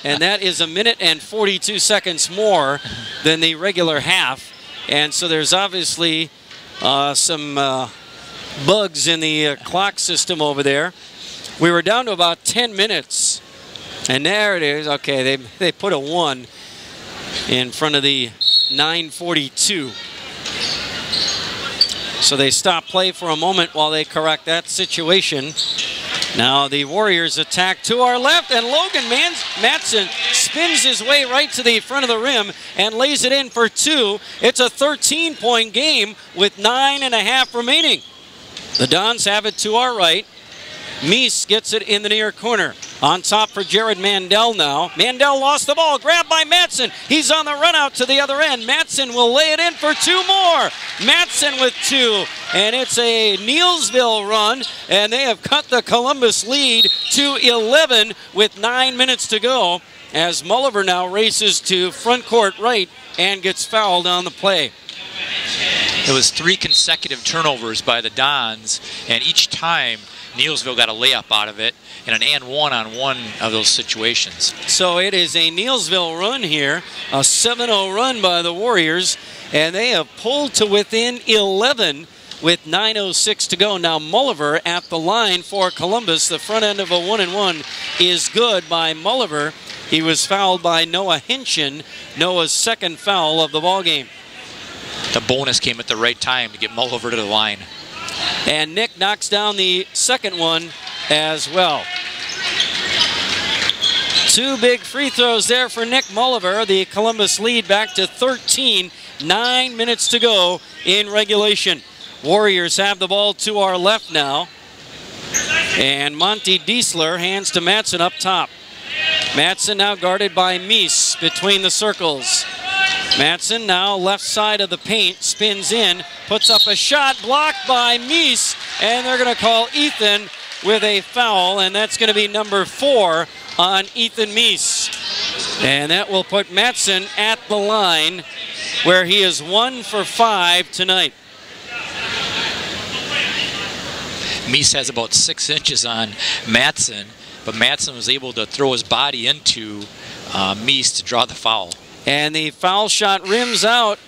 And that is a minute and 42 seconds more than the regular half. And so there's obviously some bugs in the clock system over there. We were down to about 10 minutes. And there it is. Okay, they put a 1 in front of the 9:42. So they stop play for a moment while they correct that situation. Now the Warriors attack to our left, and Logan Matson spins his way right to the front of the rim and lays it in for two. It's a 13-point game with 9.5 remaining. The Dons have it to our right. Meese gets it in the near corner. On top for Jared Mandel now. Mandel lost the ball, grabbed by Matson. He's on the run out to the other end. Matson will lay it in for two more. Matson with two. And it's a Neillsville run, and they have cut the Columbus lead to 11 with 9 minutes to go as Mulliver now races to front court right and gets fouled on the play. It was 3 consecutive turnovers by the Dons, and each time Neillsville got a layup out of it and an and one on one of those situations. So it is a Neillsville run here, a 7-0 run by the Warriors, and they have pulled to within 11 with 9:06 to go. Now Mulliver at the line for Columbus. The front end of a 1-and-1 is good by Mulliver. He was fouled by Noah Hinchin, Noah's second foul of the ball game. The bonus came at the right time to get Mulliver to the line. And Nick knocks down the second one as well. 2 big free throws there for Nick Mulliver. The Columbus lead back to 13. 9 minutes to go in regulation. Warriors have the ball to our left now. And Monty Diesler hands to Matson up top. Matson now guarded by Meese between the circles. Matson now left side of the paint, spins in, puts up a shot, blocked by Meese, and they're going to call Ethan with a foul, and that's going to be number 4 on Ethan Meese. And that will put Matson at the line where he is 1 for 5 tonight. Meese has about 6 inches on Matson, but Matson was able to throw his body into Meese to draw the foul. And the foul shot rims out.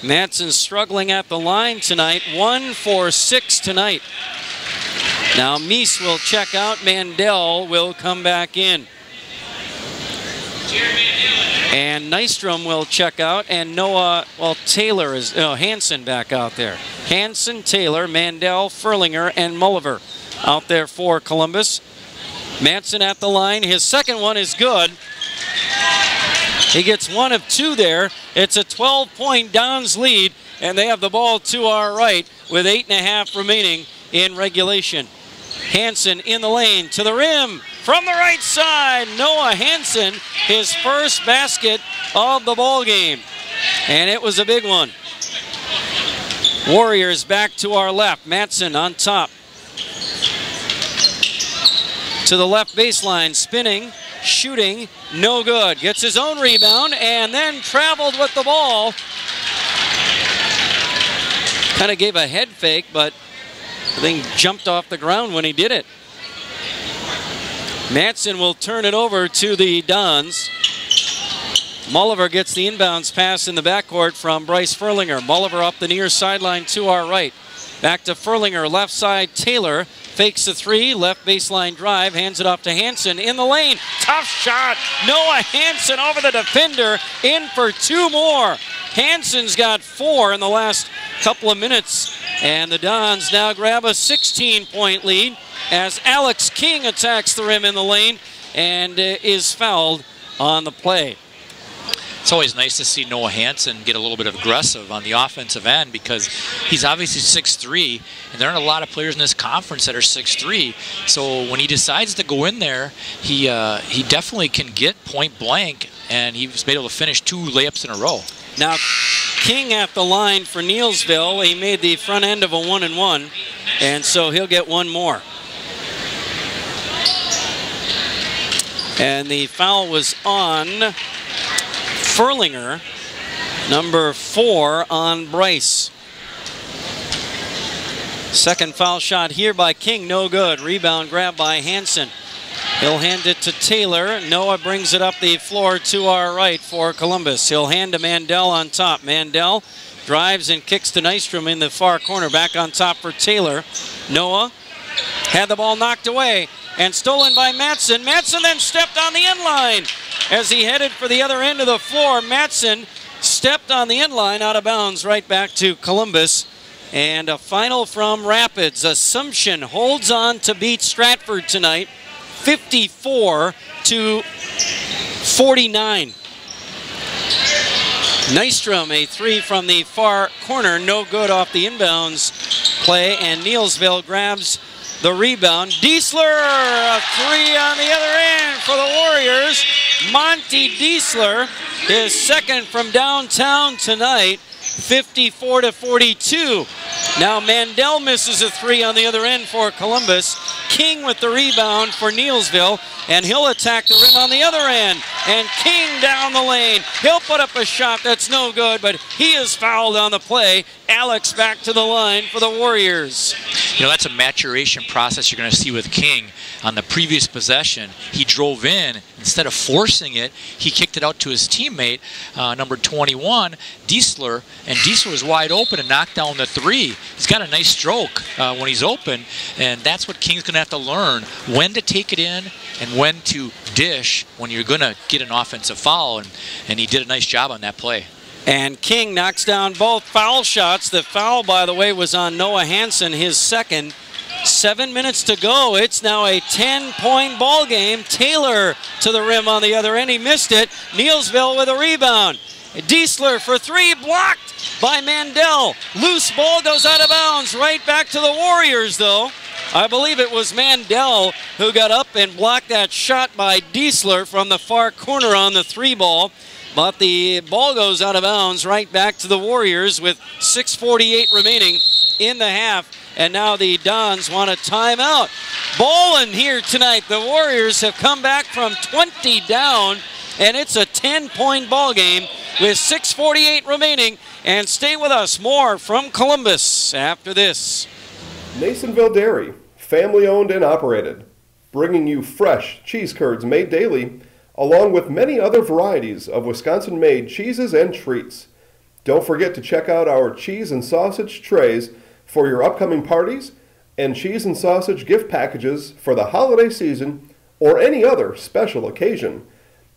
Matson struggling at the line tonight. 1 for 6 tonight. Now Meese will check out. Mandel will come back in. And Nystrom will check out. And Noah, well, Taylor is, Hansen back out there. Hansen, Taylor, Mandel, Furlinger, and Mulliver out there for Columbus. Matson at the line. His second one is good. He gets 1 of 2 there. It's a 12-point Dons lead, and they have the ball to our right with 8.5 remaining in regulation. Hansen in the lane to the rim from the right side. Noah Hansen, his first basket of the ball game, and it was a big one. Warriors back to our left. Matson on top. To the left baseline, spinning. Shooting, no good. Gets his own rebound and then traveled with the ball. Kind of gave a head fake, but the thing jumped off the ground when he did it. Matson will turn it over to the Dons. Mulliver gets the inbounds pass in the backcourt from Bryce Furlinger. Mulliver up the near sideline to our right. Back to Furlinger, left side Taylor. Fakes the three, left baseline drive, hands it off to Hansen in the lane. Tough shot. Noah Hansen over the defender, in for two more. Hansen's got 4 in the last couple of minutes. And the Dons now grab a 16-point lead as Alex King attacks the rim in the lane and is fouled on the play. It's always nice to see Noah Hansen get a little bit aggressive on the offensive end because he's obviously 6'3", and there aren't a lot of players in this conference that are 6'3". So when he decides to go in there, he definitely can get point blank, and he was able to finish 2 layups in a row. Now King at the line for Neillsville. He made the front end of a 1-and-1, and so he'll get one more. And the foul was on Furlinger, number 4 on Bryce. Second foul shot here by King, no good. Rebound grab by Hansen. He'll hand it to Taylor. Noah brings it up the floor to our right for Columbus. He'll hand to Mandel on top. Mandel drives and kicks to Nystrom in the far corner. Back on top for Taylor. Noah had the ball knocked away and stolen by Matson. Matson then stepped on the inline. As he headed for the other end of the floor, Matson stepped on the inline, out of bounds, right back to Columbus. And a final from Rapids. Assumption holds on to beat Stratford tonight, 54-49. Nystrom, a 3 from the far corner, no good off the inbounds play, and Neillsville grabs the rebound. Diesler, a 3 on the other end for the Warriors. Monty Diesler, his second from downtown tonight, 54-42. Now Mandel misses a 3 on the other end for Columbus. King with the rebound for Neillsville, and he'll attack the rim on the other end. And King down the lane. He'll put up a shot that's no good, but he is fouled on the play. Alex back to the line for the Warriors. You know, that's a maturation process you're going to see with King. On the previous possession, he drove in. Instead of forcing it, he kicked it out to his teammate, number 21, Diesler, and Diesler was wide open and knocked down the 3. He's got a nice stroke when he's open, and that's what King's going to have to learn, when to take it in and when to dish when you're going to get an offensive foul, and he did a nice job on that play. And King knocks down both foul shots. The foul, by the way, was on Noah Hansen, his second. 7 minutes to go. It's now a 10-point ball game. Taylor to the rim on the other end. He missed it. Neillsville with a rebound. Diesler for 3, blocked by Mandel. Loose ball goes out of bounds. Right back to the Warriors, though. I believe it was Mandel who got up and blocked that shot by Diesler from the far corner on the 3 ball. But the ball goes out of bounds right back to the Warriors with 6:48 remaining in the half. And now the Dons want a timeout. Bowling here tonight. The Warriors have come back from 20 down, and it's a 10-point ball game with 6:48 remaining. And stay with us. More from Columbus after this. Neillsville Dairy, family owned and operated, bringing you fresh cheese curds made daily, along with many other varieties of Wisconsin-made cheeses and treats. Don't forget to check out our cheese and sausage trays for your upcoming parties and cheese and sausage gift packages for the holiday season or any other special occasion.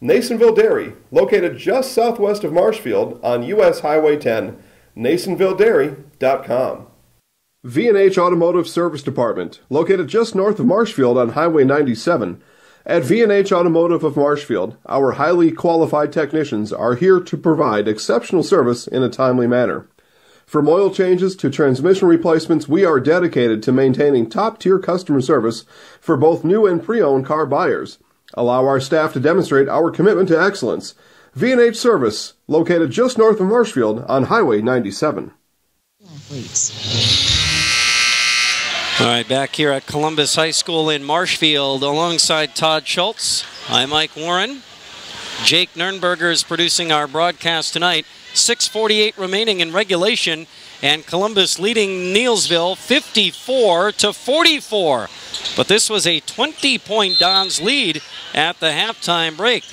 Neillsville Dairy, located just southwest of Marshfield on U.S. Highway 10, neillsvilledairy.com. V&H Automotive Service Department, located just north of Marshfield on Highway 97. At V&H Automotive of Marshfield, our highly qualified technicians are here to provide exceptional service in a timely manner. From oil changes to transmission replacements, we are dedicated to maintaining top-tier customer service for both new and pre-owned car buyers. Allow our staff to demonstrate our commitment to excellence. V&H Service, located just north of Marshfield on Highway 97. All right, back here at Columbus High School in Marshfield alongside Todd Schultz. I'm Mike Warren. Jake Nurnberger is producing our broadcast tonight. 6:48 remaining in regulation, and Columbus leading Neillsville 54-44. But this was a 20-point Dons lead at the halftime break.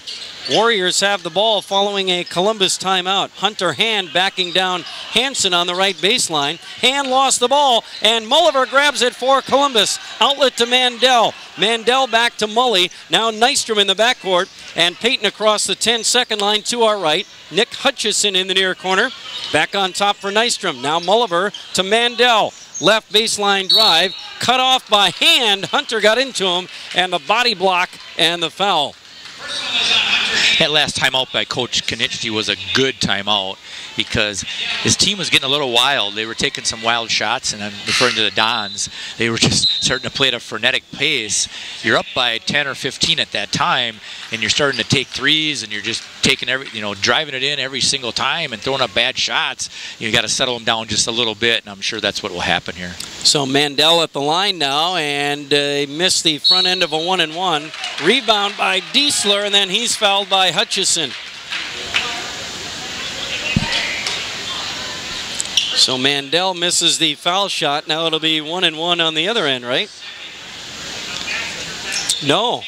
Warriors have the ball following a Columbus timeout. Hunter Hand backing down Hansen on the right baseline. Hand lost the ball, and Mulliver grabs it for Columbus. Outlet to Mandel. Mandel back to Mully. Now Nystrom in the backcourt, and Payton across the 10-second line to our right. Nick Hutchison in the near corner. Back on top for Nystrom. Now Mulliver to Mandel. Left baseline drive. Cut off by Hand. Hunter got into him, and the body block and the foul. That last timeout by Coach Konieczny was a good timeout because his team was getting a little wild. They were taking some wild shots, and I'm referring to the Dons. They were just starting to play at a frenetic pace. You're up by 10 or 15 at that time, and you're starting to take threes, and you're just taking driving it in every single time and throwing up bad shots. You got to settle them down just a little bit, and I'm sure that's what will happen here. So Mandel at the line now, and missed the front end of a 1-and-1. Rebound by Diesler, and then he's fouled by Hutchison. So Mandel misses the foul shot. Now it'll be 1-and-1 on the other end, right? No.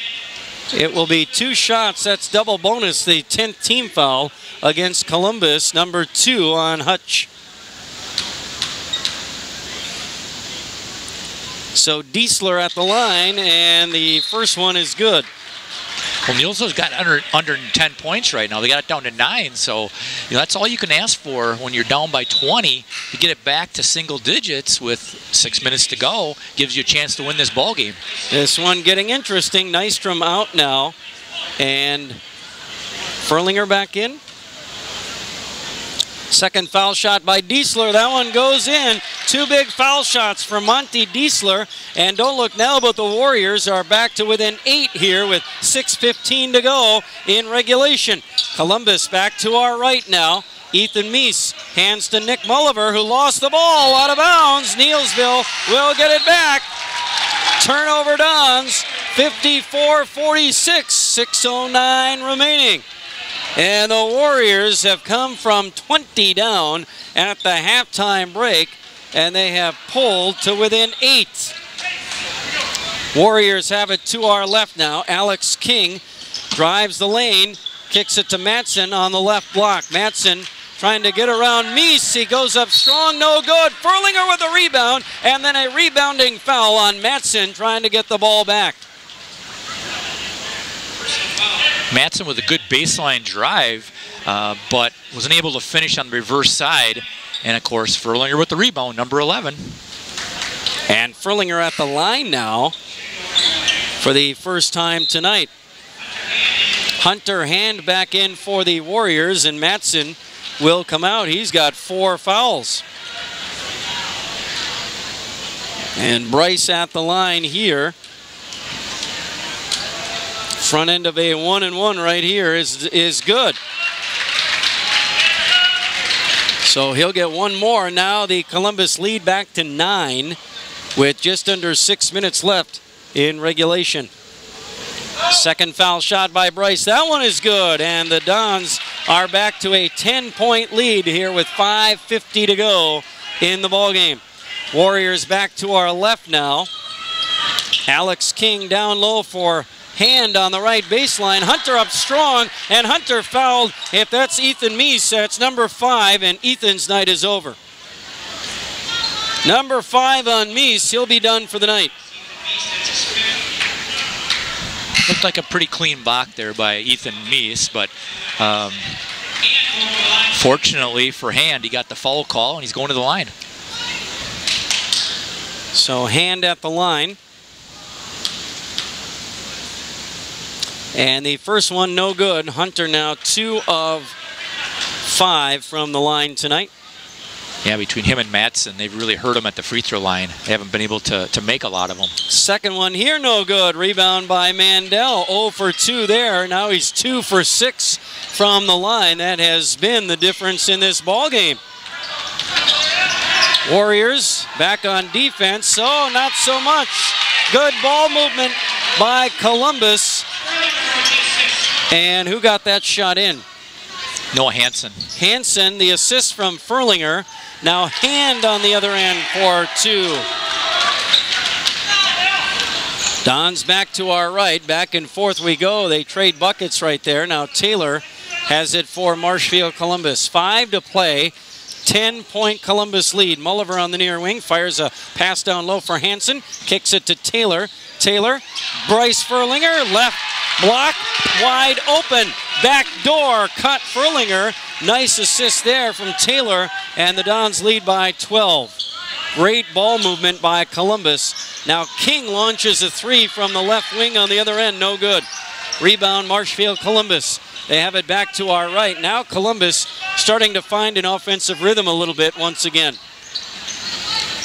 It will be 2 shots. That's double bonus. The 10th team foul against Columbus, number 2 on Hutch. So Diesler at the line, and the first one is good. Well, Neillsville's got under 10 points right now. They got it down to 9, so that's all you can ask for when you're down by 20. To get it back to single digits with 6 minutes to go gives you a chance to win this ball game. This one getting interesting. Nystrom out now, and Furlinger back in. Second foul shot by Diesler. That one goes in. 2 big foul shots from Monty Diesler. And don't look now, but the Warriors are back to within 8 here with 6:15 to go in regulation. Columbus back to our right now. Ethan Meese hands to Nick Mulliver, who lost the ball out of bounds. Neillsville will get it back. Turnover Dons, 54-46, 6:09 remaining. And the Warriors have come from 20 down at the halftime break, and they have pulled to within 8. Warriors have it to our left now. Alex King drives the lane, kicks it to Matson on the left block. Matson trying to get around Meese. He goes up strong, no good. Furlinger with a rebound, and then a rebounding foul on Matson trying to get the ball back. Matson with a good baseline drive, but wasn't able to finish on the reverse side. And, of course, Furlinger with the rebound, number 11. And Furlinger at the line now for the first time tonight. Hunter Hand back in for the Warriors, and Matson will come out. He's got 4 fouls. And Bryce at the line here. Front end of a 1-and-1 right here is good. So he'll get one more. Now the Columbus lead back to 9 with just under 6 minutes left in regulation. Second foul shot by Bryce. That one is good, and the Dons are back to a 10-point lead here with 5:50 to go in the ballgame. Warriors back to our left now. Alex King down low for Hand on the right baseline. Hunter up strong, and Hunter fouled. If that's Ethan Meese, that's number 5, and Ethan's night is over. Number 5 on Meese. He'll be done for the night. Looked like a pretty clean block there by Ethan Meese, but fortunately for Hand, he got the foul call, and he's going to the line. So Hand at the line. And the first one, no good. Hunter now 2 of 5 from the line tonight. Yeah, between him and Matson, they've really hurt him at the free throw line. They haven't been able to make a lot of them. Second one here, no good. Rebound by Mandel. 0 for 2 there. Now he's 2 for 6 from the line. That has been the difference in this ball game. Warriors back on defense. So not so much. Good ball movement by Columbus. And who got that shot in? Noah Hansen. Hansen, the assist from Furlinger. Now Hand on the other end for 2. Don's back to our right. Back and forth we go. They trade buckets right there. Now Taylor has it for Marshfield Columbus. 5 to play. 10-point Columbus lead. Mulliver on the near wing fires a pass down low for Hansen. Kicks it to Taylor. Taylor, Bryce Furlinger, left block, wide open. Back door, cut Furlinger. Nice assist there from Taylor, and the Dons lead by 12. Great ball movement by Columbus. Now King launches a 3 from the left wing on the other end. No good. Rebound Marshfield Columbus. They have it back to our right. Now Columbus starting to find an offensive rhythm a little bit once again.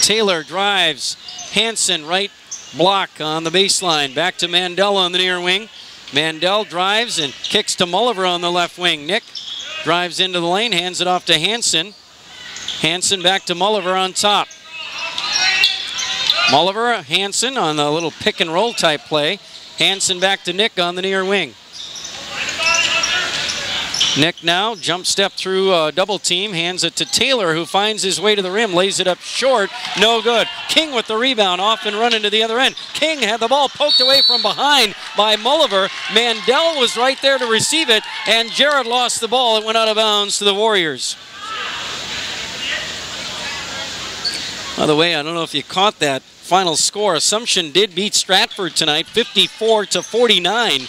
Taylor drives. Hansen right block on the baseline. Back to Mandel on the near wing. Mandel drives and kicks to Mulliver on the left wing. Nick drives into the lane, hands it off to Hansen. Hansen back to Mulliver on top. Mulliver, Hansen on the little pick and roll type play. Hansen back to Nick on the near wing. Nick now jump step through a double team, hands it to Taylor, who finds his way to the rim, lays it up short, no good. King with the rebound, off and running to the other end. King had the ball poked away from behind by Mulliver. Mandel was right there to receive it, and Jared lost the ball. It went out of bounds to the Warriors. By the way, I don't know if you caught that final score. Assumption did beat Stratford tonight, 54-49.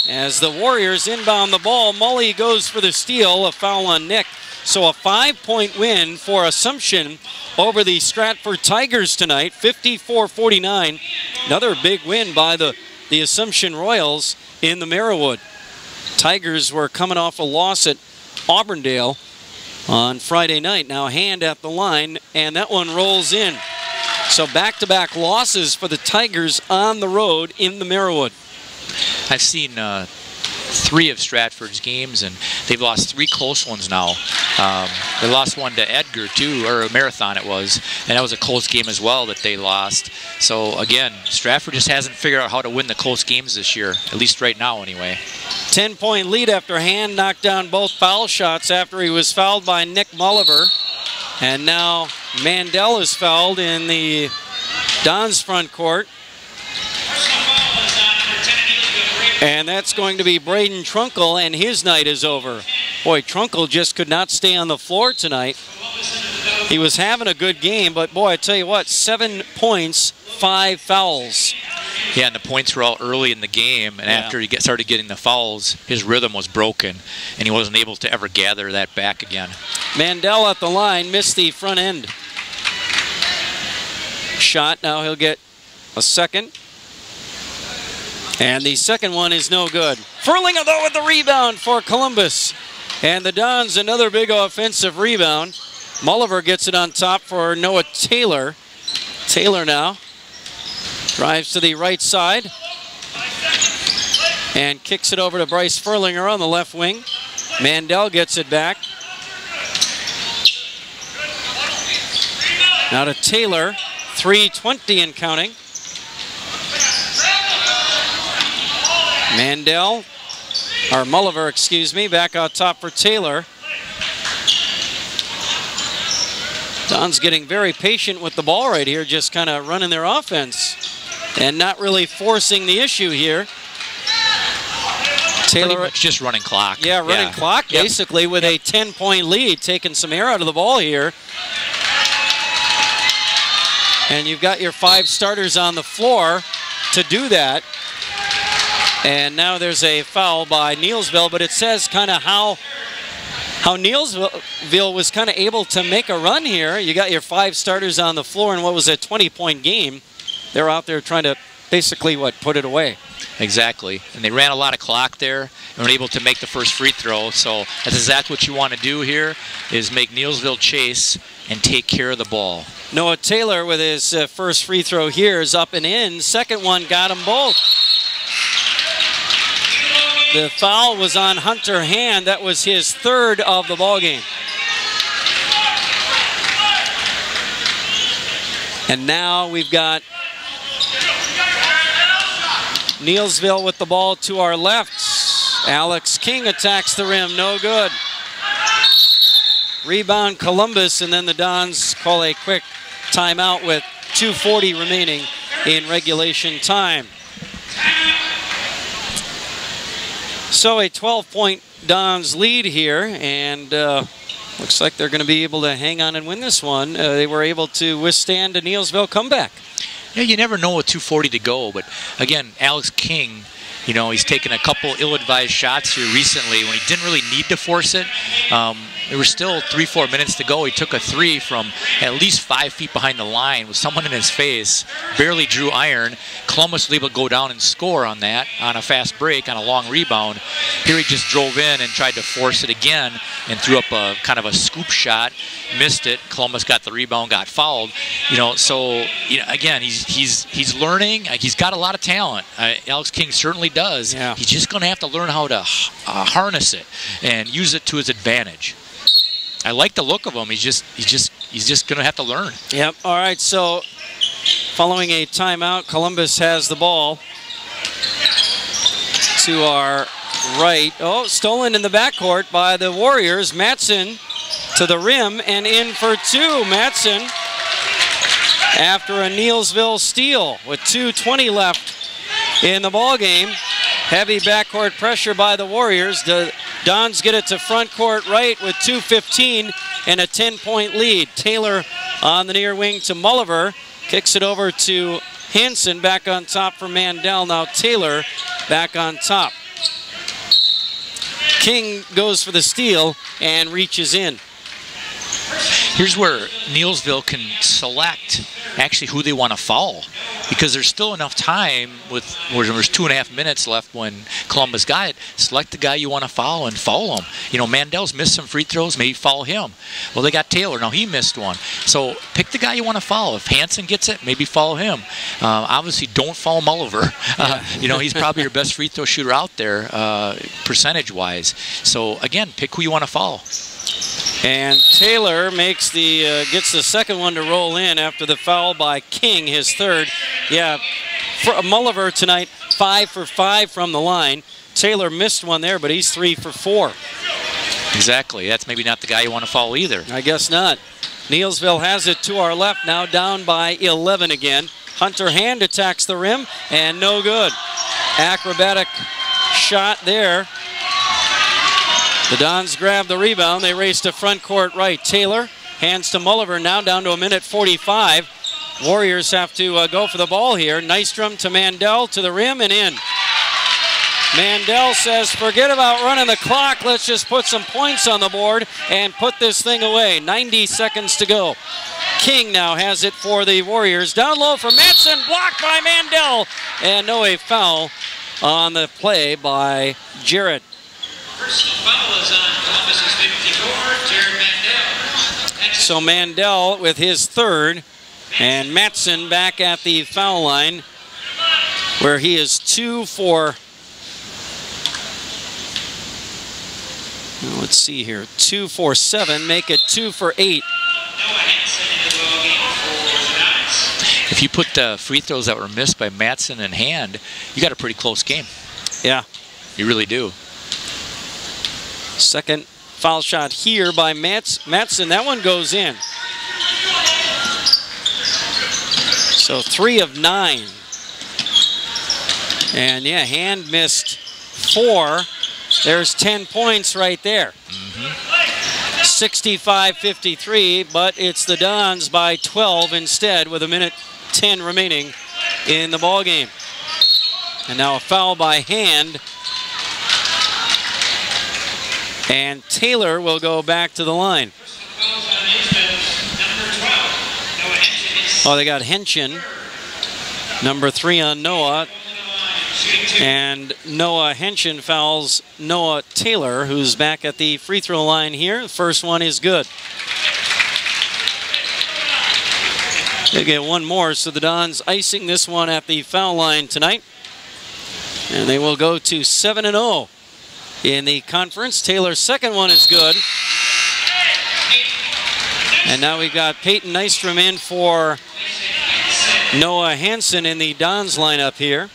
As the Warriors inbound the ball, Mully goes for the steal, a foul on Nick. So a 5-point win for Assumption over the Stratford Tigers tonight, 54-49. Another big win by the Assumption Royals in the Merriwood. Tigers were coming off a loss at Auburndale on Friday night. Now Hand at the line, and that one rolls in. So back-to-back losses for the Tigers on the road in the Merriwood. I've seen 3 of Stratford's games, and they've lost 3 close ones now. They lost one to Edgar, too, or a Marathon it was, and that was a close game as well that they lost. So, again, Stratford just hasn't figured out how to win the close games this year, at least right now anyway. 10-point lead after Hand knocked down both foul shots after he was fouled by Nick Mulliver. And now Mandel is fouled in the Dons front court. And that's going to be Braden Trunkle, and his night is over. Boy, Trunkle just could not stay on the floor tonight. He was having a good game, but boy, I tell you what, 7 points, 5 fouls. Yeah, and the points were out early in the game, and after he started getting the fouls, his rhythm was broken, and he wasn't able to ever gather that back again. Mandel at the line, missed the front end shot. Now he'll get a second. And the second one is no good. Furlinger, though, with the rebound for Columbus. And the Dons, another big offensive rebound. Mulliver gets it on top for Noah Taylor. Taylor now drives to the right side and kicks it over to Bryce Furlinger on the left wing. Mandel gets it back. Now to Taylor, 3:20 and counting. Mandel, or Mulliver, excuse me, back out top for Taylor. Don's getting very patient with the ball right here, just kind of running their offense and not really forcing the issue here. Taylor, pretty much just running clock. Yeah, running clock, basically, with a 10-point lead, taking some air out of the ball here. And you've got your 5 starters on the floor to do that. And now there's a foul by Neillsville, but it says kind of how Neillsville was kind of able to make a run here. You got your 5 starters on the floor in what was a 20-point game. They're out there trying to basically, put it away. Exactly. And they ran a lot of clock there and were able to make the first free throw. So that's exactly what you want to do here, is make Neillsville chase and take care of the ball. Noah Taylor with his first free throw here is up and in. Second one got them both. The foul was on Hunter Hand. That was his 3rd of the ball game. And now we've got Neillsville with the ball to our left. Alex King attacks the rim, no good. Rebound Columbus, and then the Dons call a quick timeout with 2:40 remaining in regulation time. So a 12-point Dons lead here, and looks like they're going to be able to hang on and win this one. They were able to withstand a Neillsville comeback. Yeah, you never know with 2:40 to go, but again, Alex King, you know, he's taken a couple ill-advised shots here recently when he didn't really need to force it. There were still 3-4 minutes to go. He took a three from at least 5 feet behind the line with someone in his face, barely drew iron. Columbus was able to go down and score on that on a fast break, on a long rebound. Here he just drove in and tried to force it again and threw up a kind of a scoop shot, missed it. Columbus got the rebound, got fouled. You know, so you know, again, he's learning. He's got a lot of talent. Alex King certainly does. Yeah. He's just going to have to learn how to harness it and use it to his advantage. I like the look of him. He's just going to have to learn. Yep. All right. So, following a timeout, Columbus has the ball to our right. Oh, stolen in the backcourt by the Warriors. Matson to the rim and in for two. Matson after a Neillsville steal with 2:20 left in the ball game. Heavy backcourt pressure by the Warriors. The Dons get it to front court right with 2:15 and a 10-point lead. Taylor on the near wing to Mulliver. Kicks it over to Hansen, back on top for Mandel. Now Taylor back on top. King goes for the steal and reaches in. Here's where Neillsville can select actually who they want to foul, because there's still enough time with where there's 2.5 minutes left when Columbus got it. Select the guy you want to foul and foul him. You know, Mandel's missed some free throws, maybe foul him. Well, they got Taylor. Now he missed one. So pick the guy you want to foul. If Hansen gets it, maybe foul him. Obviously, don't foul Mulliver. You know, he's probably your best free throw shooter out there, percentage-wise. So again, pick who you want to foul. And Taylor makes gets the second one to roll in after the foul by King, his third. Yeah, for Mulliver tonight, 5 for 5 from the line. Taylor missed one there, but he's 3 for 4. Exactly. That's maybe not the guy you want to foul either. I guess not. Neillsville has it to our left, now down by 11 again. Hunter Hand attacks the rim, and no good. Acrobatic shot there. The Dons grab the rebound. They race to front court right. Taylor hands to Mulliver, now down to a minute 45. Warriors have to go for the ball here. Nystrom to Mandel to the rim and in. Mandel says, forget about running the clock. Let's just put some points on the board and put this thing away. 90 seconds to go. King now has it for the Warriors. Down low for Matson, blocked by Mandel. And no, a foul on the play by Jarrett. Foul is on Columbus's 54, Jared Mandel. So Mandel with his third, and Matson back at the foul line, where he is 2 for, let's see here, 2 for 7, make it 2 for 8. If you put the free throws that were missed by Matson and Hand, you got a pretty close game. Yeah. You really do. Second foul shot here by Matson. That one goes in. So 3 of 9. And yeah, Hand missed 4. There's 10 points right there. 65-53, but it's the Dons by 12 instead with a minute 10 remaining in the ball game. And now a foul by Hand. And Taylor will go back to the line. Oh, they got Henshin, number 3 on Noah. And Noah Henshin fouls Noah Taylor, who's back at the free throw line here. The first one is good. They get one more, so the Dons icing this one at the foul line tonight. And they will go to 7-0 in the conference. Taylor's second one is good. And now we've got Peyton Nystrom in for Noah Hansen in the Dons lineup here.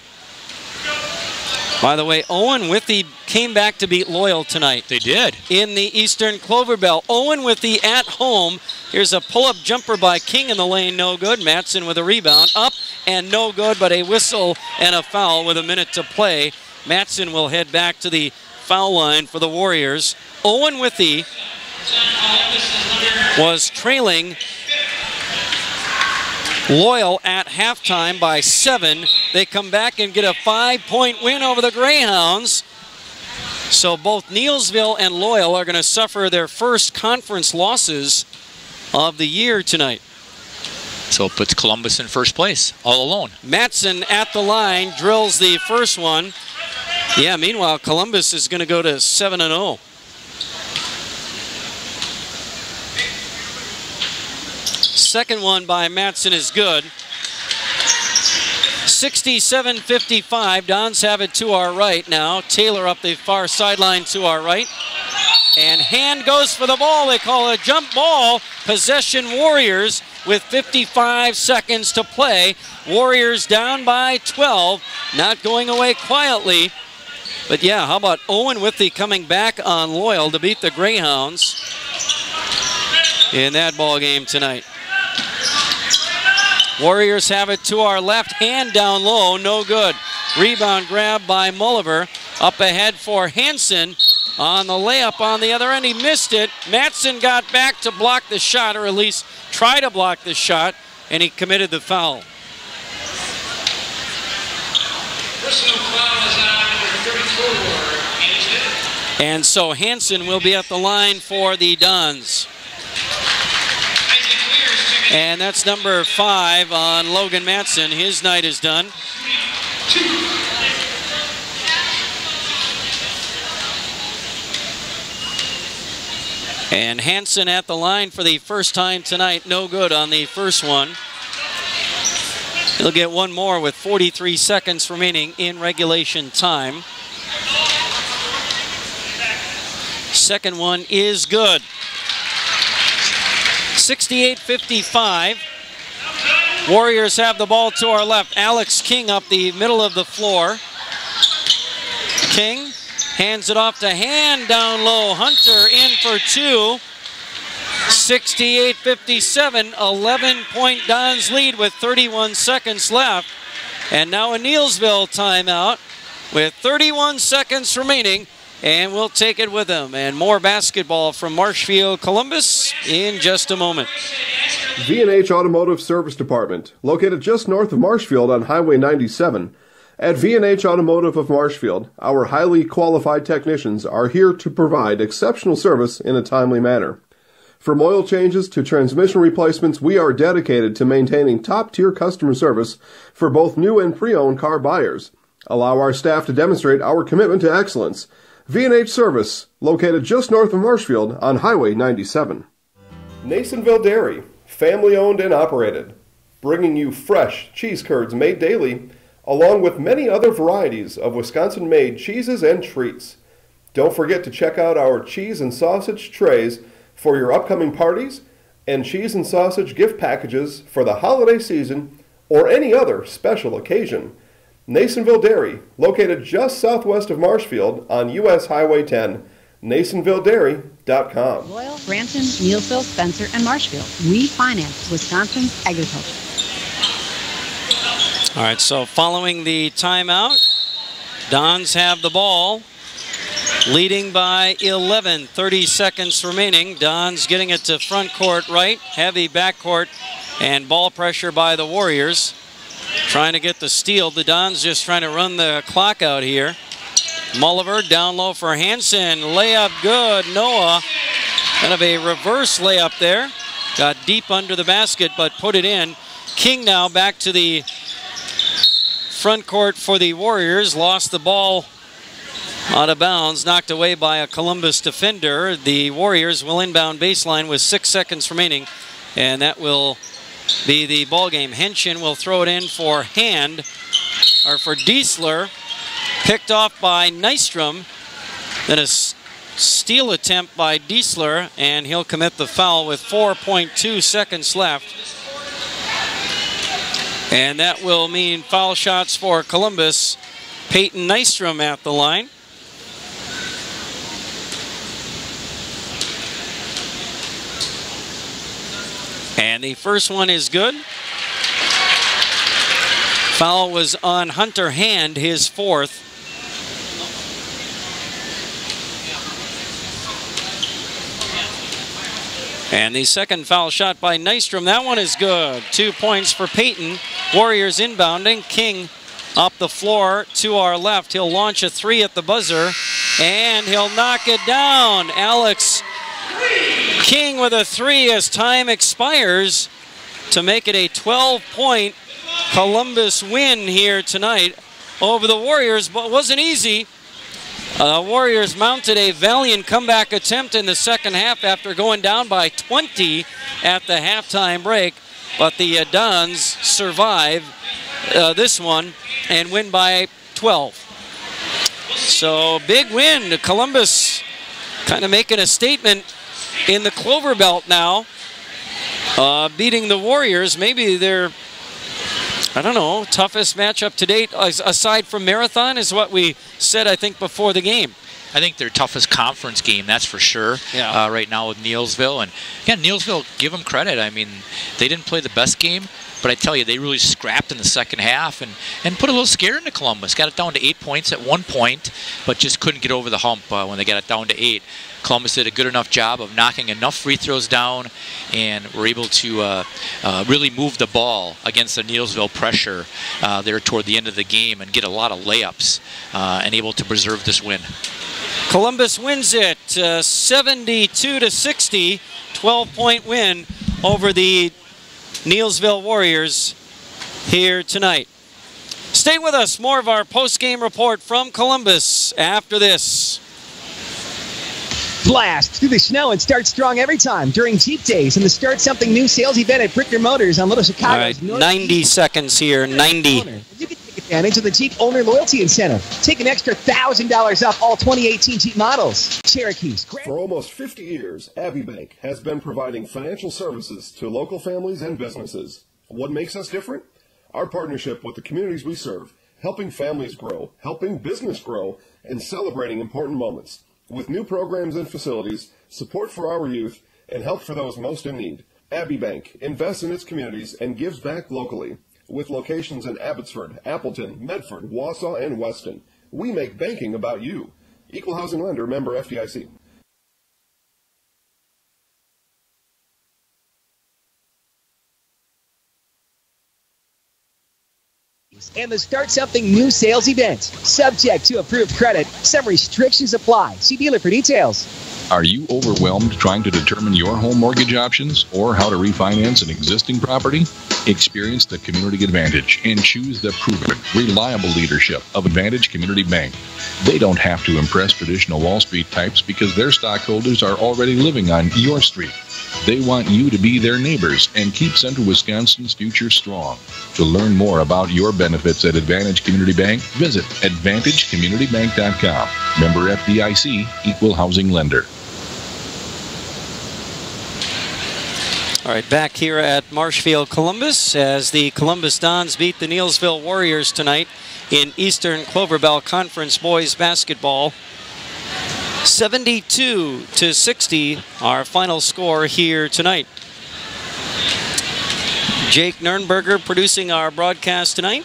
By the way, Owen Withey came back to beat Loyal tonight. They did. In the Eastern Clover Bell. Owen Withey at home. Here's a pull-up jumper by King in the lane, no good. Matson with a rebound, up and no good, but a whistle and a foul with a minute to play. Matson will head back to the foul line for the Warriors. Owen Withey was trailing Loyal at halftime by 7. They come back and get a 5-point win over the Greyhounds. So both Neillsville and Loyal are going to suffer their first conference losses of the year tonight. So it puts Columbus in first place, all alone. Matson at the line, drills the first one. Yeah, meanwhile, Columbus is going to go to 7-0. Second one by Matson is good. 67-55. Dons have it to our right now. Taylor up the far sideline to our right. And hand goes for the ball. They call it a jump ball. Possession Warriors with 55 seconds to play. Warriors down by 12. Not going away quietly. But yeah, how about Owen Withey coming back on Loyal to beat the Greyhounds in that ball game tonight. Warriors have it to our left, hand down low, no good. Rebound grab by Mulliver. Up ahead for Hansen on the layup on the other end. He missed it. Matson got back to block the shot, or at least try to block the shot, and he committed the foul. Personal foul is on number 34. And so Hansen will be at the line for the Dons. And that's number 5 on Logan Matson. His night is done. And Hansen at the line for the first time tonight. No good on the first one. He'll get one more with 43 seconds remaining in regulation time. Second one is good. 68-55. Warriors have the ball to our left. Alex King up the middle of the floor. King hands it off to Hand down low. Hunter in for 2. 68-57. 11-point Dons lead with 31 seconds left. And now a Neillsville timeout with 31 seconds remaining. And we'll take it with them. And more basketball from Marshfield Columbus in just a moment. V&H Automotive Service Department, located just north of Marshfield on Highway 97. At V&H Automotive of Marshfield, our highly qualified technicians are here to provide exceptional service in a timely manner. From oil changes to transmission replacements, we are dedicated to maintaining top-tier customer service for both new and pre-owned car buyers. Allow our staff to demonstrate our commitment to excellence. V&H Service, located just north of Marshfield on Highway 97. Neillsville Dairy, family owned and operated, bringing you fresh cheese curds made daily, along with many other varieties of Wisconsin-made cheeses and treats. Don't forget to check out our cheese and sausage trays for your upcoming parties and cheese and sausage gift packages for the holiday season or any other special occasion. Neillsville Dairy, located just southwest of Marshfield on U.S. Highway 10, NeillsvilleDairy.com. Loyal, Branson, Neillsville, Spencer, and Marshfield. We finance Wisconsin's agriculture. All right, so following the timeout, Dons have the ball, leading by 11, 30 seconds remaining. Dons getting it to front court right, heavy backcourt, and ball pressure by the Warriors. Trying to get the steal. The Dons just trying to run the clock out here. Mulliver down low for Hansen. Layup good. Noah. Kind of a reverse layup there. Got deep under the basket but put it in. King now back to the front court for the Warriors. Lost the ball out of bounds. Knocked away by a Columbus defender. The Warriors will inbound baseline with 6 seconds remaining. And that will be the ball game. Henshin will throw it in for Diesler. Picked off by Nystrom. Then a steal attempt by Diesler, and he'll commit the foul with 4.2 seconds left. And that will mean foul shots for Columbus. Peyton Nystrom at the line. And the first one is good. Foul was on Hunter Hand, his fourth. And the second foul shot by Nystrom, that one is good. 2 points for Peyton. Warriors inbounding. King up the floor to our left. He'll launch a three at the buzzer, and he'll knock it down. Alex King with a three as time expires to make it a 12-point Columbus win here tonight over the Warriors, but it wasn't easy. Warriors mounted a valiant comeback attempt in the second half after going down by 20 at the halftime break, but the Dons survive this one and win by 12. So big win. Columbus kind of making a statement in the Clover Belt now, beating the Warriors. Maybe they're, I don't know, toughest matchup to date aside from Marathon is what we said, I think, before the game. I think their toughest conference game, that's for sure, yeah. Right now with Neillsville. And again, Neillsville, give them credit. I mean, they didn't play the best game, but I tell you, they really scrapped in the second half and put a little scare into Columbus. Got it down to 8 points at one point, but just couldn't get over the hump when they got it down to 8. Columbus did a good enough job of knocking enough free throws down and were able to really move the ball against the Neillsville pressure there toward the end of the game and get a lot of layups and able to preserve this win. Columbus wins it 72-60, 12-point win over the Neillsville Warriors here tonight. Stay with us. More of our post-game report from Columbus after this. Blast through the snow and start strong every time during Jeep Days and the Start Something New sales event at Brickner Motors on Little Chicago's All right, 90 seconds here, 90. You can take advantage of the Jeep Owner Loyalty Incentive. Take an extra $1,000 off all 2018 Jeep models. Cherokees. For almost 50 years, Abbey Bank has been providing financial services to local families and businesses. What makes us different? Our partnership with the communities we serve, helping families grow, helping business grow, and celebrating important moments. With new programs and facilities, support for our youth, and help for those most in need. Abbey Bank invests in its communities and gives back locally. With locations in Abbotsford, Appleton, Medford, Wausau, and Weston, we make banking about you. Equal housing lender, member FDIC. And the Start Something New sales event. Subject to approved credit. Some restrictions apply. See dealer for details. Are you overwhelmed trying to determine your home mortgage options or how to refinance an existing property? Experience the Community Advantage and choose the proven, reliable leadership of Advantage Community Bank. They don't have to impress traditional Wall Street types because their stockholders are already living on your street. They want you to be their neighbors and keep Central Wisconsin's future strong. To learn more about your benefits at Advantage Community Bank, visit AdvantageCommunityBank.com. Member FDIC, Equal Housing Lender. All right, back here at Marshfield, Columbus, as the Columbus Dons beat the Neillsville Warriors tonight in Eastern Clover Belt Conference boys basketball. 72-60, our final score here tonight. Jake Nurnberger producing our broadcast tonight,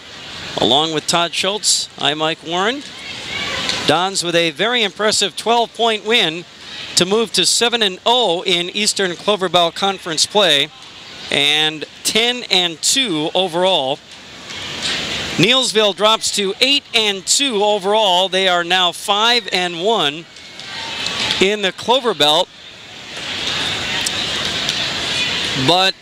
along with Todd Schultz. I'm Mike Warren. Dons with a very impressive 12-point win to move to 7-0 in Eastern Clover Belt Conference play and 10-2 overall. Neillsville drops to 8-2 overall. They are now 5-1 in the Clover Belt. But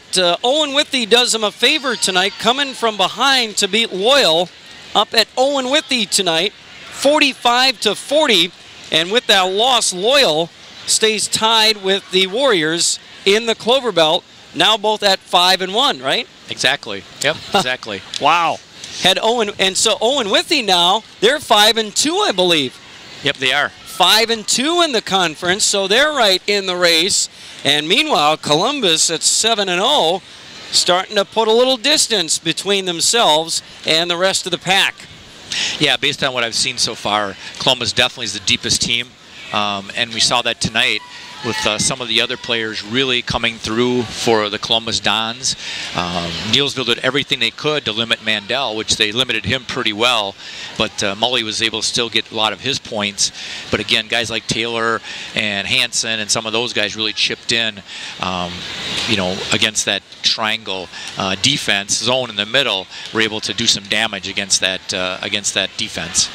Owen Withey does them a favor tonight, coming from behind to beat Loyal up at Owen Withey tonight, 45-40. And with that loss, Loyal stays tied with the Warriors in the Clover Belt, now both at 5-1, right? Exactly. Yep, exactly. Wow. Had Owen, and so Owen Withey now, they're 5-2, I believe. Yep, they are. 5-2 in the conference, so they're right in the race. And meanwhile, Columbus at 7-0, starting to put a little distance between themselves and the rest of the pack. Yeah, based on what I've seen so far, Columbus definitely is the deepest team, and we saw that tonight with some of the other players really coming through for the Columbus Dons. Neillsville did everything they could to limit Mandel, which they limited him pretty well, but Mully was able to still get a lot of his points. But again, guys like Taylor and Hansen and some of those guys really chipped in, you know, against that triangle defense zone in the middle, were able to do some damage against that defense.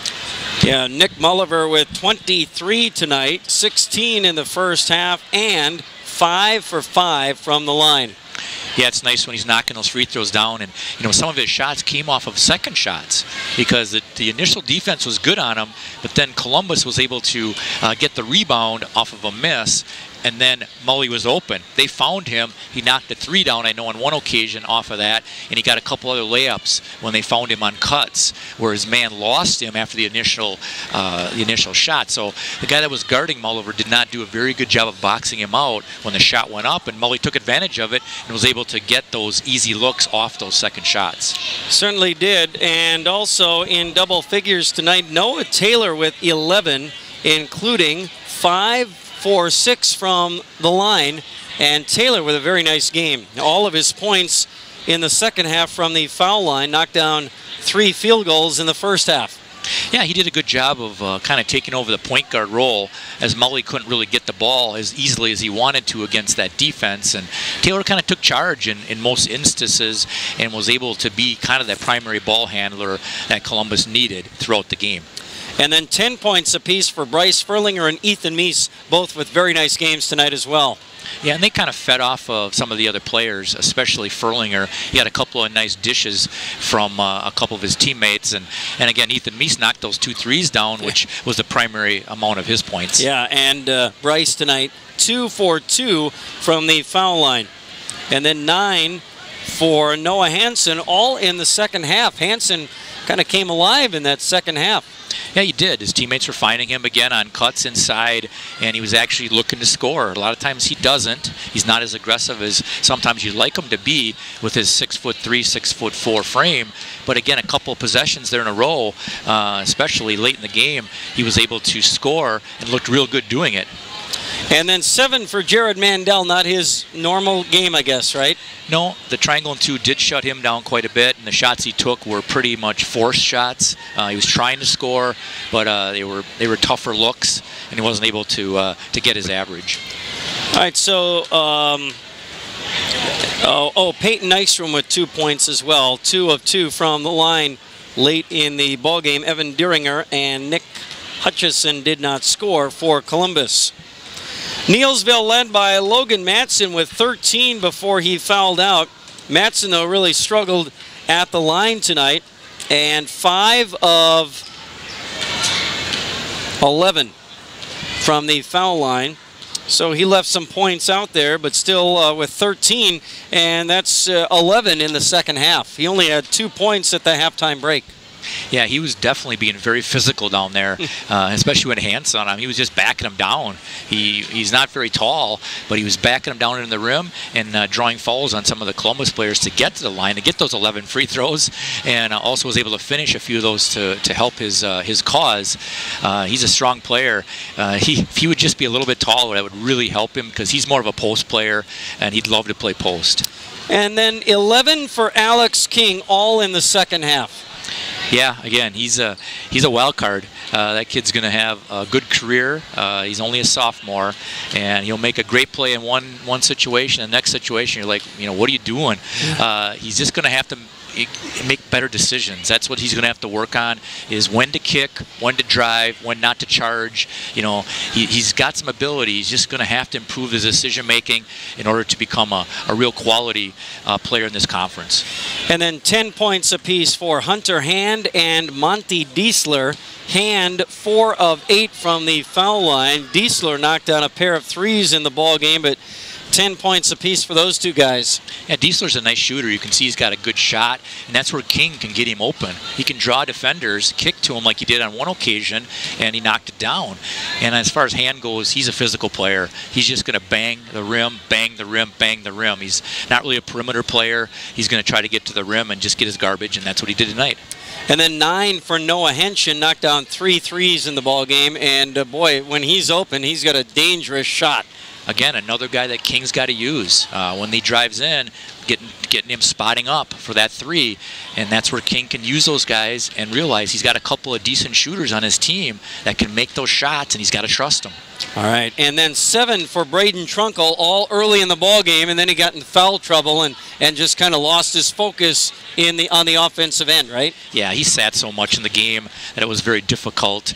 Yeah, Nick Mulliver with 23 tonight, 16 in the first half, and 5 for 5 from the line. Yeah, it's nice when he's knocking those free throws down, and you know, some of his shots came off of second shots because the initial defense was good on him, but then Columbus was able to get the rebound off of a miss, and then Mully was open. They found him. He knocked a 3 down, I know, on one occasion off of that, and he got a couple other layups when they found him on cuts, where his man lost him after the initial shot. So the guy that was guarding Mulliver did not do a very good job of boxing him out when the shot went up, and Mully took advantage of it and was able to get those easy looks off those second shots. Certainly did, and also in double figures tonight, Noah Taylor with 11, including 5 for 6 from the line, and Taylor with a very nice game. All of his points in the second half from the foul line, knocked down 3 field goals in the first half. Yeah, he did a good job of kind of taking over the point guard role, as Mully couldn't really get the ball as easily as he wanted to against that defense, and Taylor kind of took charge in most instances and was able to be kind of that primary ball handler that Columbus needed throughout the game. And then 10 points apiece for Bryce Furlinger and Ethan Meese, both with very nice games tonight as well. Yeah, and they kind of fed off of some of the other players, especially Furlinger. He had a couple of nice dishes from a couple of his teammates. And again, Ethan Meese knocked those 2 threes down, which was the primary amount of his points. Yeah, and Bryce tonight, 2 for 2 from the foul line. And then 9 for Noah Hansen, all in the second half. Hansen kind of came alive in that second half. Yeah, he did. His teammates were finding him again on cuts inside, and he was actually looking to score. A lot of times he doesn't. He's not as aggressive as sometimes you'd like him to be with his 6'3", 6'4" frame. But again, a couple of possessions there in a row, especially late in the game, he was able to score and looked real good doing it. And then 7 for Jared Mandel, not his normal game, I guess, right? No, the triangle and 2 did shut him down quite a bit, and the shots he took were pretty much forced shots. He was trying to score, but they were tougher looks, and he wasn't able to get his average. All right, so Peyton Nystrom with 2 points as well, 2 of 2 from the line late in the ball game. Evan Dieringer and Nick Hutchison did not score for Columbus. Neillsville led by Logan Matson with 13 before he fouled out. Matson, though, really struggled at the line tonight, and 5 of 11 from the foul line. So he left some points out there, but still with 13, and that's 11 in the second half. He only had 2 points at the halftime break. Yeah, he was definitely being very physical down there, especially when hands on him. He was just backing him down. He's not very tall, but he was backing him down in the rim and drawing fouls on some of the Columbus players to get to the line, to get those 11 free throws, and also was able to finish a few of those to help his cause. He's a strong player. If he would just be a little bit taller, that would really help him, because he's more of a post player, and he'd love to play post. And then 11 for Alex King, all in the second half. Yeah, again, he's a wild card. That kid's going to have a good career. He's only a sophomore, and he'll make a great play in one situation. The next situation, you're like, what are you doing? He's just going to have to make better decisions. That's what he's going to have to work on, is when to kick, when to drive, when not to charge. He's got some ability. He's just going to have to improve his decision making in order to become a real quality player in this conference. And then 10 points apiece for Hunter Hand and Monty Diesler. Hand 4 of 8 from the foul line. Diesler knocked down a pair of threes in the ball game, but 10 points apiece for those two guys. Yeah, Diesler's a nice shooter. You can see he's got a good shot, and that's where King can get him open. He can draw defenders, kick to him like he did on one occasion, and he knocked it down. And as far as hand goes, he's a physical player. He's just going to bang the rim, bang the rim, bang the rim. He's not really a perimeter player. He's going to try to get to the rim and just get his garbage, and that's what he did tonight. And then 9 for Noah Henshin, knocked down 3 threes in the ball game, and boy, when he's open, he's got a dangerous shot. Again, another guy that King's got to use when he drives in, getting him spotting up for that 3, and that's where King can use those guys and realize he's got a couple of decent shooters on his team that can make those shots, and he's got to trust them. All right, and then 7 for Braden Trunkle, all early in the ball game, and then he got in foul trouble and just kind of lost his focus on the offensive end, right? Yeah, he sat so much in the game that it was very difficult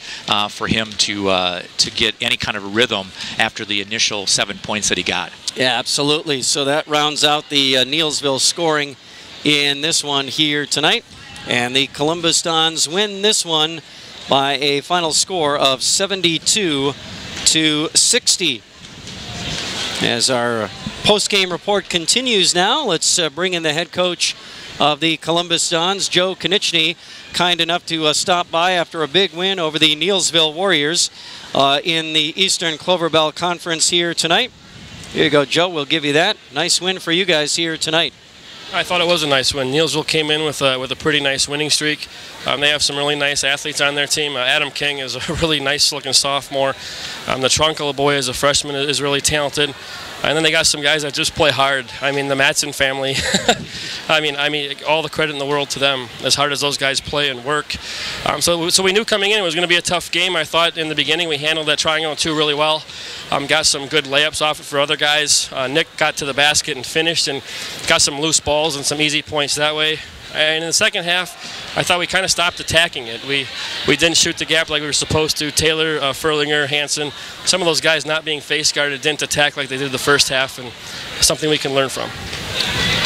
for him to get any kind of rhythm after the initial 7 points that he got. Yeah, absolutely. So that rounds out the Neillsville scoring in this one here tonight, and the Columbus Dons win this one by a final score of 72-60. As our post-game report continues now, let's bring in the head coach of the Columbus Dons, Joe Konieczny, kind enough to stop by after a big win over the Neillsville Warriors in the Eastern Clover Bell Conference here tonight. Here you go, Joe. We'll give you that. Nice win for you guys here tonight. I thought it was a nice win. Neillsville came in with a pretty nice winning streak. They have some really nice athletes on their team. Adam King is a really nice-looking sophomore. The Trunkle boy, as a freshman, is really talented. And then they got some guys that just play hard. I mean, the Matson family. I mean, all the credit in the world to them, as hard as those guys play and work. So we knew coming in it was going to be a tough game. I thought in the beginning we handled that triangle 2 really well. Got some good layups off it for other guys. Nick got to the basket and finished, and got some loose balls and some easy points that way. And in the second half, I thought we kind of stopped attacking it. We didn't shoot the gap like we were supposed to. Taylor, Furlinger, Hansen, some of those guys not being face guarded didn't attack like they did the first half, and something we can learn from.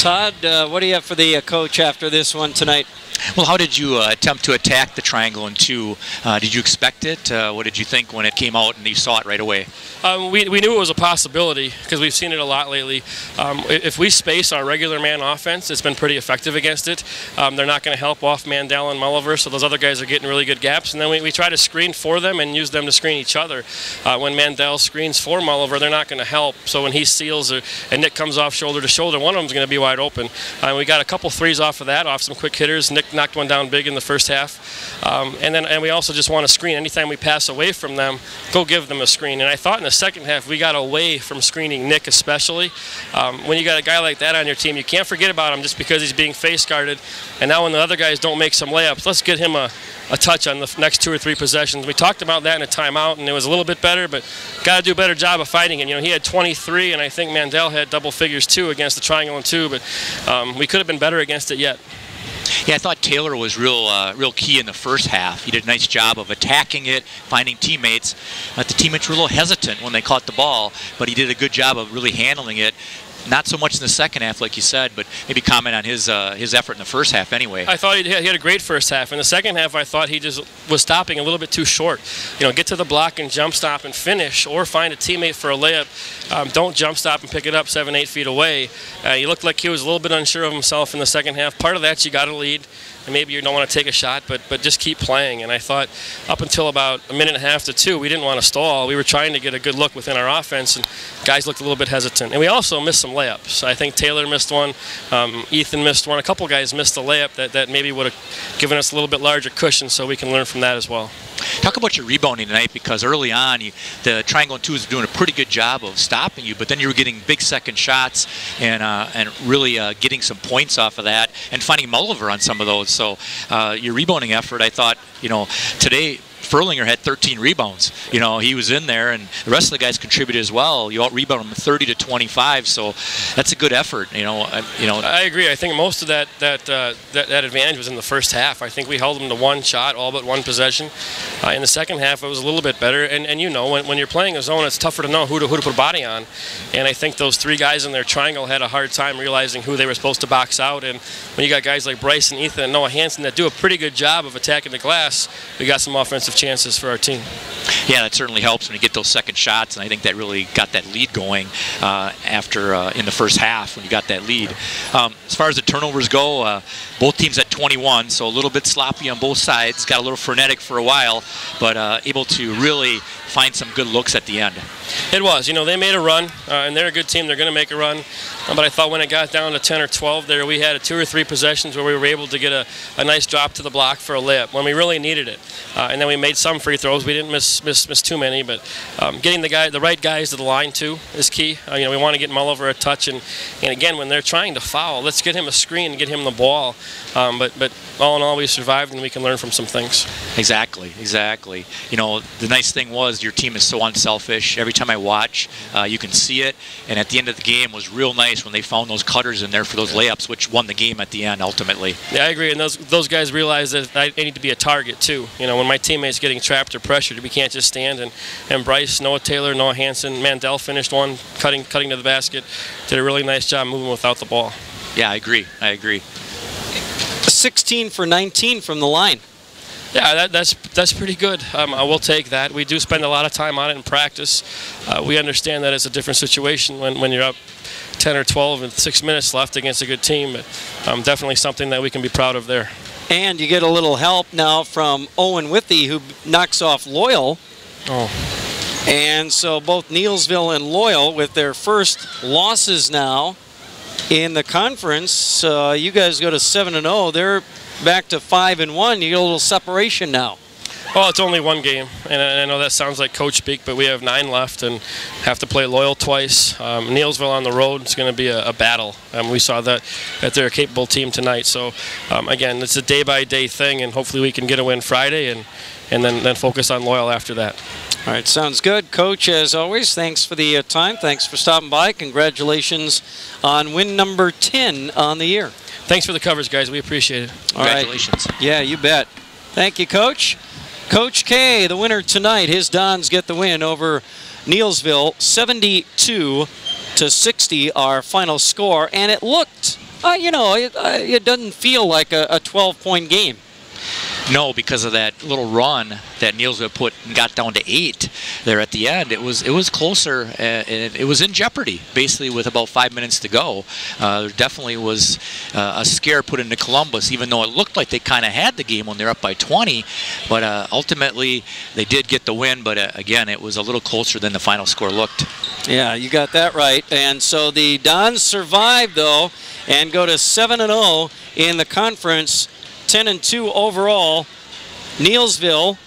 Todd, what do you have for the coach after this one tonight? Well, how did you attempt to attack the triangle in 2? Did you expect it? What did you think when it came out and you saw it right away? We knew it was a possibility because we've seen it a lot lately. If we space our regular man offense, it's been pretty effective against it. They're not going to help off Mandel and Mulliver, so those other guys are getting really good gaps. And then we try to screen for them and use them to screen each other. When Mandel screens for Mulliver, they're not going to help. So when he seals and Nick comes off shoulder to shoulder, one of them is going to be wide open. We got a couple threes off of that, off some quick hitters. Nick knocked one down big in the first half. And we also just want to screen. Anytime we pass away from them, go give them a screen. And I thought in the second half we got away from screening Nick especially. When you got a guy like that on your team, you can't forget about him just because he's being face guarded. And now when the other guys don't make some layups, let's get him a touch on the next 2 or 3 possessions. We talked about that in a timeout, and it was a little bit better, but got to do a better job of fighting it. You know, he had 23, and I think Mandel had double figures too against the triangle and 2, but we could have been better against it yet. Yeah, I thought Taylor was real key in the first half. He did a nice job of attacking it, finding teammates. The teammates were a little hesitant when they caught the ball, but he did a good job of really handling it. Not so much in the second half, like you said, but maybe comment on his effort in the first half anyway. I thought he had a great first half. In the second half, I thought he just was stopping a little bit too short. You know, get to the block and jump stop and finish, or find a teammate for a layup. Don't jump stop and pick it up 7, 8 feet away. He looked like he was a little bit unsure of himself in the second half. Part of that, you got to lead. And maybe you don't want to take a shot, but just keep playing. And I thought up until about 1.5 minutes to 2, we didn't want to stall. We were trying to get a good look within our offense, and guys looked a little bit hesitant. And we also missed some layups. I think Taylor missed one. Ethan missed one. A couple guys missed a layup that maybe would have given us a little bit larger cushion, so we can learn from that as well. Talk about your rebounding tonight, because early on, the triangle and 2 was doing a pretty good job of stopping you, but then you were getting big second shots and really getting some points off of that and finding Mulliver on some of those. So your rebounding effort, I thought, you know, today Furlinger had 13 rebounds. You know, he was in there, and the rest of the guys contributed as well. You out-rebound them 30 to 25, so that's a good effort. You know, I agree. I think most of that advantage was in the first half. I think we held them to 1 shot, all but 1 possession. In the second half, it was a little bit better. And you know, when you're playing a zone, it's tougher to know who to put a body on. And I think those 3 guys in their triangle had a hard time realizing who they were supposed to box out. And when you got guys like Bryce and Ethan and Noah Hansen that do a pretty good job of attacking the glass, we got some offensive chances for our team. Yeah, that certainly helps when you get those second shots, and I think that really got that lead going after in the first half when you got that lead. As far as the turnovers go, both teams at 21, so a little bit sloppy on both sides. Got a little frenetic for a while, but able to really find some good looks at the end. It was. You know, they made a run, and they're a good team. They're going to make a run. But I thought when it got down to 10 or 12 there, we had 2 or 3 possessions where we were able to get a nice drop to the block for a layup when we really needed it. And then we made some free throws. We didn't miss too many, but getting the right guys to the line too is key. You know, we want to get Mulliver a touch, and again, when they're trying to foul, let's get him a screen and get him the ball. But all in all, we survived, and we can learn from some things. Exactly. You know, the nice thing was your team is so unselfish. Every time I watch, you can see it, and at the end of the game was real nice when they found those cutters in there for those layups, which won the game at the end ultimately. Yeah, I agree, and those guys realize that I need to be a target too. You know, when my teammates getting trapped or pressured, we can't just stand. And Bryce, Noah Taylor, Noah Hansen, Mandel finished one, cutting to the basket. Did a really nice job moving without the ball. Yeah, I agree. 16 for 19 from the line. Yeah, that's pretty good. I will take that. We do spend a lot of time on it in practice. We understand that it's a different situation when you're up 10 or 12 and 6 minutes left against a good team. But definitely something that we can be proud of there. And you get a little help now from Owen Withey, who knocks off Loyal. Oh. And so both Neillsville and Loyal, with their first losses now in the conference, you guys go to 7-0. They're back to 5-1. You get a little separation now. Well, it's only one game, and I know that sounds like coach speak, but we have 9 left and have to play Loyal twice. Neillsville on the road is going to be a battle. We saw that they're a capable team tonight. So, again, it's a day-by-day thing, and hopefully we can get a win Friday and then focus on Loyal after that. All right, sounds good. Coach, as always, thanks for the time. Thanks for stopping by. Congratulations on win number 10 on the year. Thanks for the coverage, guys. We appreciate it. Congratulations. Right. Yeah, you bet. Thank you, Coach. Coach K, the winner tonight. His Dons get the win over Neillsville, 72-60, our final score. And it looked, it doesn't feel like a 12-point game. No, because of that little run that Neillsville put and got down to 8 there at the end. It was closer, and it was in jeopardy basically with about 5 minutes to go. There definitely was a scare put into Columbus, even though it looked like they kind of had the game when they're up by 20. But ultimately, they did get the win. But again, it was a little closer than the final score looked. Yeah, you got that right. And so the Dons survive though and go to 7-0 in the conference. 10-2 overall. Neillsville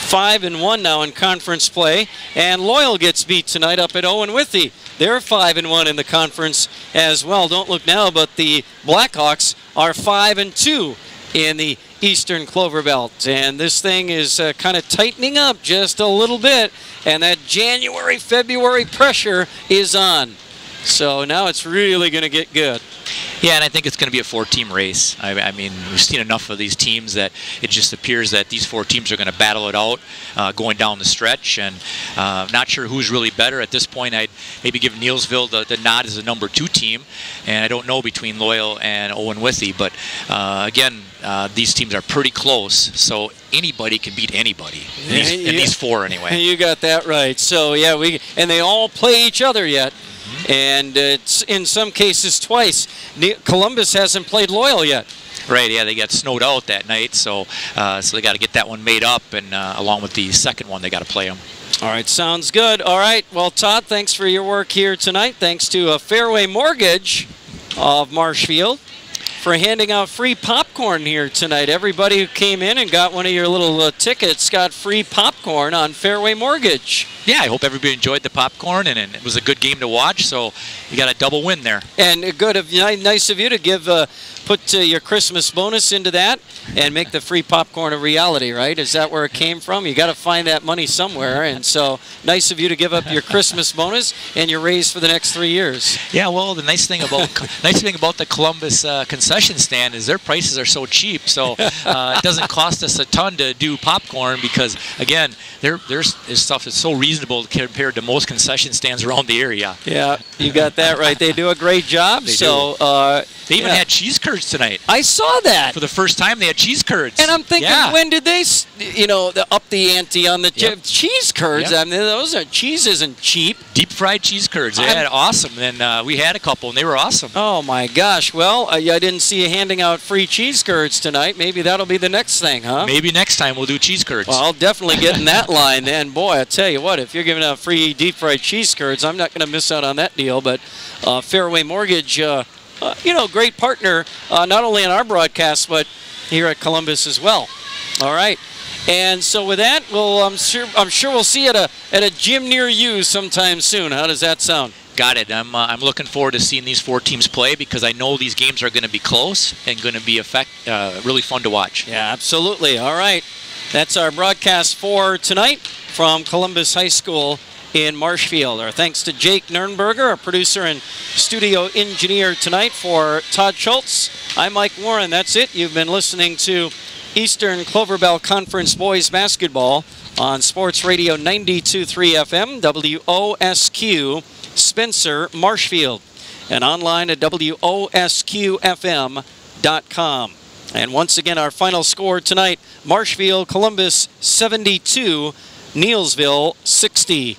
5-1 now in conference play, and Loyal gets beat tonight up at Owen Withey. They're 5-1 in the conference as well. Don't look now, but the Blackhawks are 5-2 in the Eastern Clover Belt, and this thing is kind of tightening up just a little bit, and that January-February pressure is on. So now it's really going to get good. Yeah, and I think it's going to be a 4-team race. I mean, we've seen enough of these teams that it just appears that these 4 teams are going to battle it out going down the stretch. And not sure who's really better at this point. I'd maybe give Neillsville the nod as a number 2 team, and I don't know between Loyal and Owen Withey. But again, these teams are pretty close, so anybody can beat anybody. In these 4 anyway. You got that right. So yeah, and they all play each other yet. And it's in some cases twice. Columbus hasn't played Loyal yet. Right, yeah, they got snowed out that night, so they got to get that one made up, and along with the second one, they got to play them. All right, sounds good. All right, well, Todd, thanks for your work here tonight. Thanks to Fairway Mortgage of Marshfield for handing out free popcorn here tonight. Everybody who came in and got one of your little tickets got free popcorn on Fairway Mortgage. Yeah, I hope everybody enjoyed the popcorn, and it was a good game to watch, so you got a double win there. And nice of you to give put your Christmas bonus into that and make the free popcorn a reality, right? Is that where it came from? You got to find that money somewhere, and so nice of you to give up your Christmas bonus and your raise for the next 3 years. Yeah, well, the nice thing about the Columbus concession stand is their prices are so cheap, so it doesn't cost us a ton to do popcorn because, again, their stuff is so reasonable compared to most concession stands around the area. Yeah, you got that right. They do a great job. They even had cheese curds tonight. I saw that. For the first time, they had cheese curds. And I'm thinking, when did they, up the ante on the cheese curds? Yep. I mean, cheese isn't cheap. Deep fried cheese curds. They had awesome. And we had a couple, and they were awesome. Oh, my gosh. Well, I didn't see you handing out free cheese curds tonight. Maybe that'll be the next thing, huh? Maybe next time we'll do cheese curds. Well, I'll definitely get in that line then. Boy, I tell you what, if you're giving out free deep fried cheese curds, I'm not going to miss out on that deal. But Fairway Mortgage, great partner, not only in our broadcast, but here at Columbus as well. All right. And so with that, I'm sure we'll see you at a gym near you sometime soon. How does that sound? Got it. I'm looking forward to seeing these 4 teams play because I know these games are going to be close and going to be really fun to watch. Yeah, absolutely. All right. That's our broadcast for tonight from Columbus High School in Marshfield. Our thanks to Jake Nernberger, our producer and studio engineer tonight. For Todd Schultz, I'm Mike Warren. That's it. You've been listening to Eastern Cloverbell Conference Boys Basketball on Sports Radio 92.3 FM, WOSQ, Spencer, Marshfield, and online at WOSQFM.com. And once again, our final score tonight, Marshfield Columbus 72, Neillsville 60.